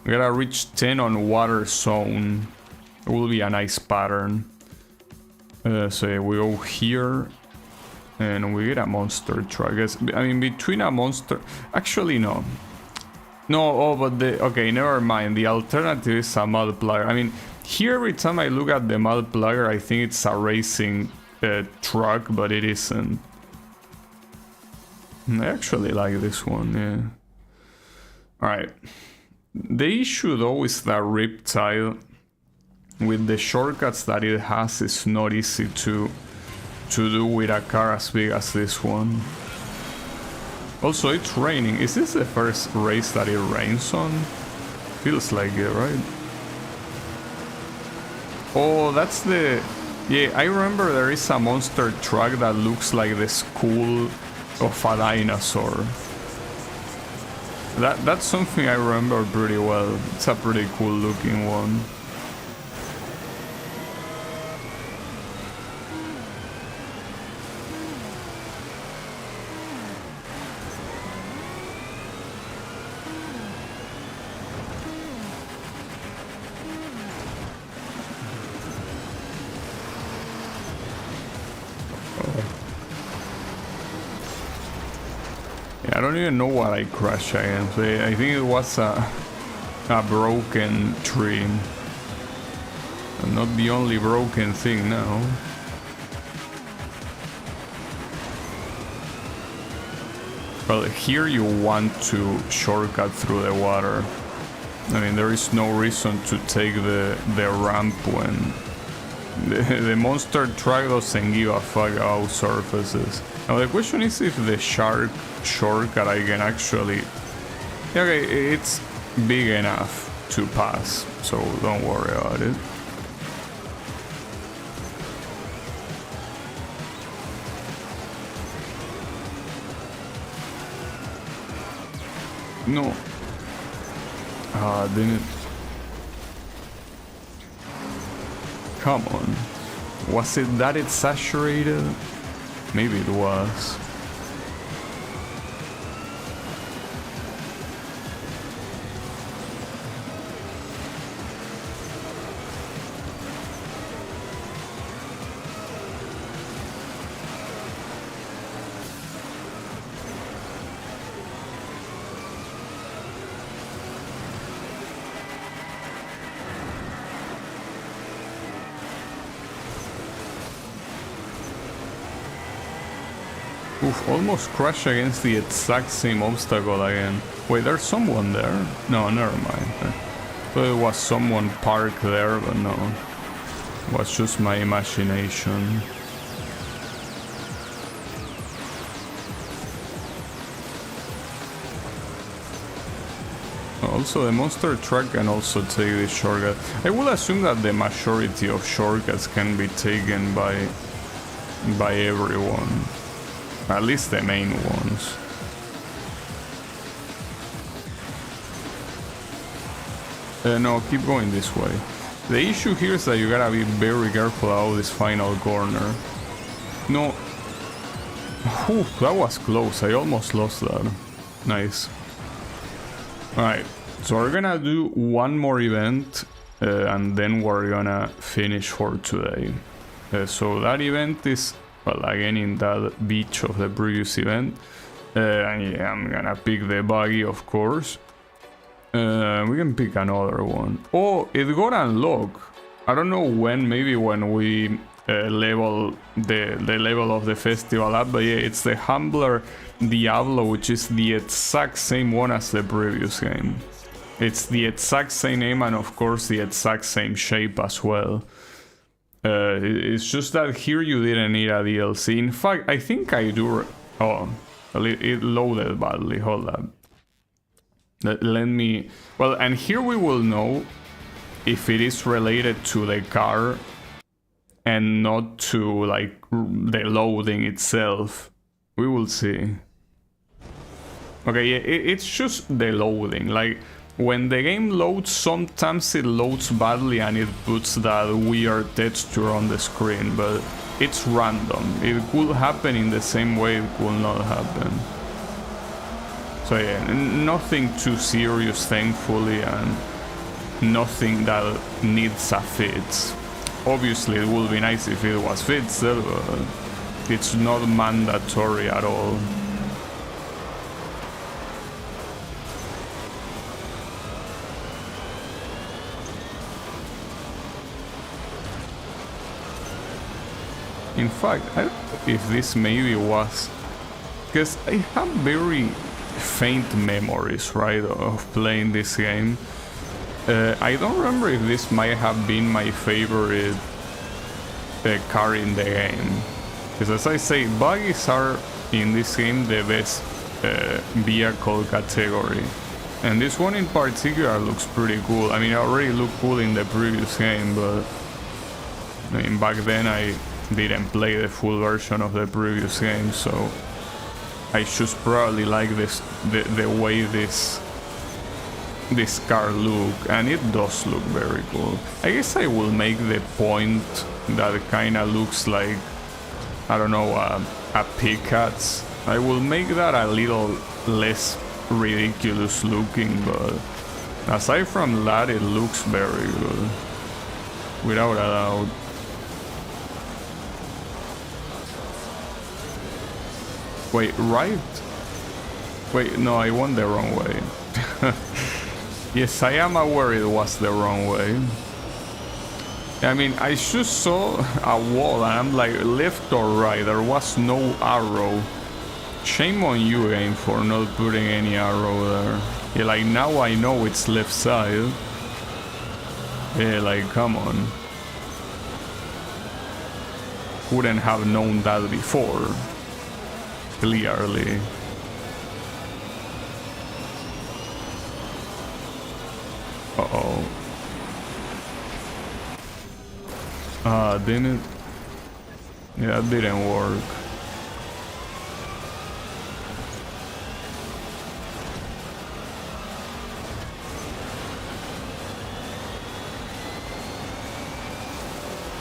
we gotta reach 10 on water zone. It will be a nice pattern. So yeah, we go here and we get a monster truck. I mean, between a monster, actually no, oh, but okay, never mind. The alternative is a multiplier. I mean, Here, every time I look at the multiplier, I think it's a racing truck, but it isn't. I actually like this one, yeah. Alright. The issue though is that Riptide, with the shortcuts that it has, is not easy to do with a car as big as this one. Also, it's raining. Is this the first race that it rains on? Feels like it, right? Oh, that's the... Yeah, I remember there is a monster truck that looks like the skull of a dinosaur. That's something I remember pretty well. It's a pretty cool looking one. I don't even know what I crashed against. I think it was a broken tree. And not the only broken thing now. Well, here you want to shortcut through the water. I mean, there is no reason to take the ramp when the monster truck doesn't give a fuck about surfaces. Now the question is if the shark shortcut I can actually... Okay, it's big enough to pass, so don't worry about it. No. Ah, didn't it? Come on. Was it that it's saturated? Maybe it was. Oof, almost crashed against the exact same obstacle again. Wait, there's someone there? No, never mind. But it was someone parked there, but no. It was just my imagination. Also, the monster truck can also take this shortcut. I will assume that the majority of shortcuts can be taken by everyone. At least the main ones. No, keep going this way. The issue here is that you gotta be very careful about this final corner. No. Whew, that was close. I almost lost that. Nice. Alright, so we're gonna do one more event and then we're gonna finish for today. So that event is... well, again, in that beach of the previous event. And yeah, I'm gonna pick the buggy, of course. We can pick another one. Oh, it got unlocked. I don't know when, maybe when we level the level of the festival up. But yeah, it's the Humbler Diablo, which is the exact same one as the previous game. It's the exact same name and of course the exact same shape as well. It's just that here you didn't need a DLC. In fact, I think I do... Oh, it loaded badly. Hold up. Let me... Well, and here we will know if it is related to the car and not to, like, the loading itself. We will see. Okay, yeah, it's just the loading. Like... when the game loads, sometimes it loads badly and it puts that weird texture on the screen, but it's random. It could happen in the same way it could not happen. So yeah, nothing too serious, thankfully, and nothing that needs a fix. Obviously, it would be nice if it was fixed, but it's not mandatory at all. In fact, I don't know if this maybe was... Because I have very faint memories, right, of playing this game. I don't remember if this might have been my favorite car in the game. Because as I say, buggies are in this game the best vehicle category. And this one in particular looks pretty cool. I mean, it already looked cool in the previous game, but I mean, back then I didn't play the full version of the previous game, so I just probably like this the way this car look, and it does look very cool. I guess I will make the point that it kinda looks like, I don't know, a Pickaxe. I will make that a little less ridiculous looking, but aside from that, it looks very good, without a doubt. Wait, right? Wait, no, I went the wrong way. Yes, I am aware it was the wrong way. I mean, I just saw a wall and I'm like, left or right, there was no arrow. Shame on you, game, for not putting any arrow there. Yeah, like, now I know it's left side. Yeah, like, come on. Wouldn't have known that before. Clearly. Uh-oh. Didn't... Yeah, that didn't work.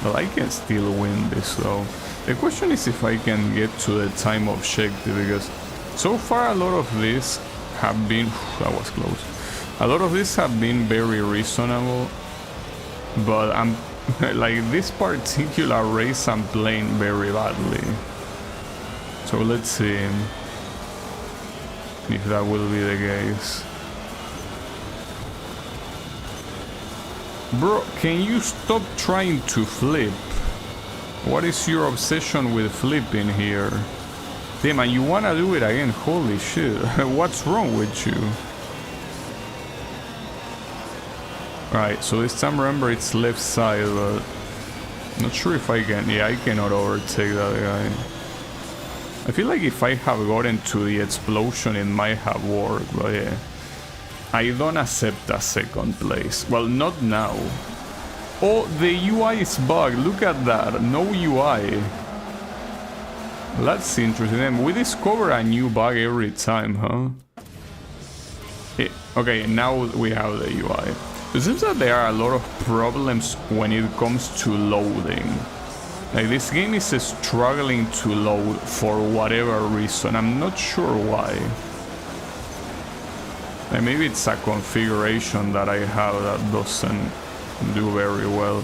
Well, I can still win this though. The question is if I can get to the time objective, because so far a lot of these have been... that was close. A lot of these have been very reasonable, but I'm... like, this particular race I'm playing very badly. So let's see if that will be the case. Bro, can you stop trying to flip? What is your obsession with flipping here? Damn, and you wanna do it again? Holy shit. What's wrong with you? Right, so this time remember it's left side, but not sure if I can... yeah, I cannot overtake that guy. I feel like if I have gotten to the explosion it might have worked, but yeah. I don't accept a second place. Well, not now. Oh, the UI is bugged. Look at that. No UI. That's interesting. And we discover a new bug every time, huh? Yeah. Okay, now we have the UI. It seems that there are a lot of problems when it comes to loading. Like, this game is struggling to load for whatever reason. I'm not sure why. Like, maybe it's a configuration that I have that doesn't do very well.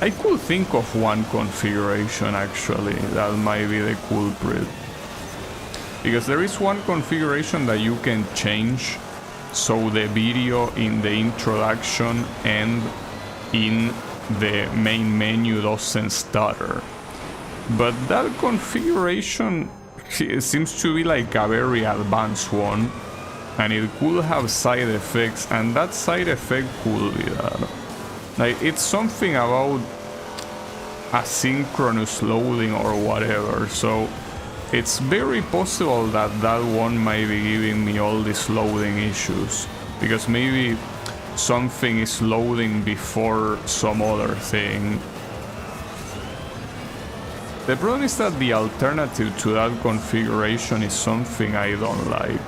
I could think of one configuration actually that might be the culprit. Because there is one configuration that you can change so the video in the introduction and in the main menu doesn't stutter. But that configuration seems to be like a very advanced one, and it could have side effects, and that side effect could be that. Like, it's something about asynchronous loading or whatever, so it's very possible that that one might be giving me all these loading issues, because maybe something is loading before some other thing. The problem is that the alternative to that configuration is something I don't like.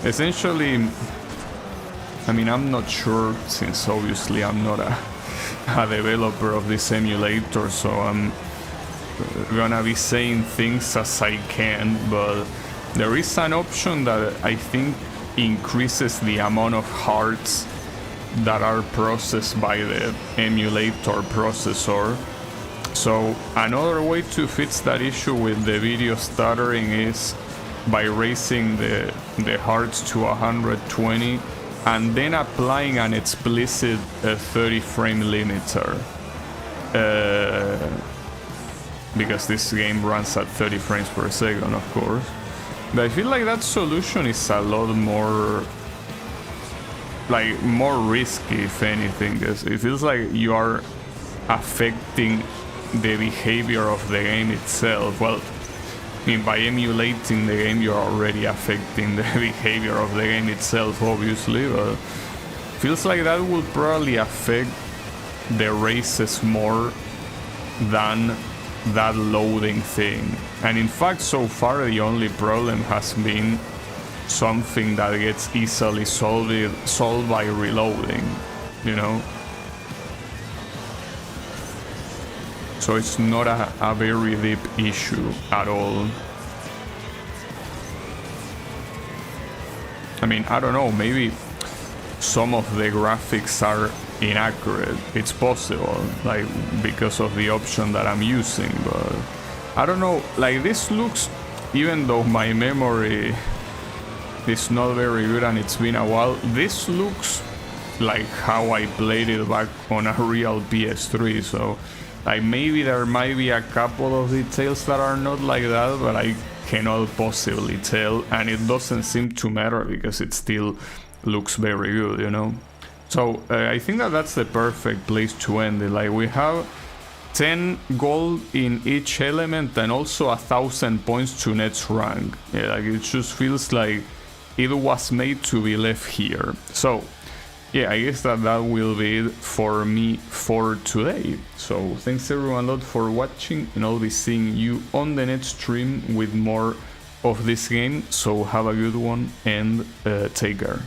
Essentially, I mean, I'm not sure, since obviously I'm not a developer of this emulator, so I'm gonna be saying things as I can, but there is an option that I think increases the amount of hearts that are processed by the emulator processor. So another way to fix that issue with the video stuttering is by raising the hearts to 120 and then applying an explicit 30 frame limiter. because this game runs at 30 frames per second, of course. But I feel like that solution is a lot more, like, more risky, if anything, because it feels like you are affecting the behavior of the game itself. Well, I mean, by emulating the game, you're already affecting the behavior of the game itself, obviously, but feels like that will probably affect the races more than that loading thing. And in fact, so far, the only problem has been something that gets easily solved by reloading, you know? So it's not a very deep issue at all. I mean, I don't know, maybe some of the graphics are inaccurate. It's possible, like, because of the option that I'm using, but I don't know, like, this looks, even though my memory is not very good and it's been a while, this looks like how I played it back on a real PS3, so like maybe there might be a couple of details that are not like that, but I cannot possibly tell, and it doesn't seem to matter because it still looks very good, you know? So I think that that's the perfect place to end it. Like, we have 10 gold in each element and also 1,000 points to next rank. Yeah, like, it just feels like it was made to be left here. So yeah, I guess that will be it for me for today. So thanks everyone a lot for watching, and I'll be seeing you on the next stream with more of this game. So have a good one and take care.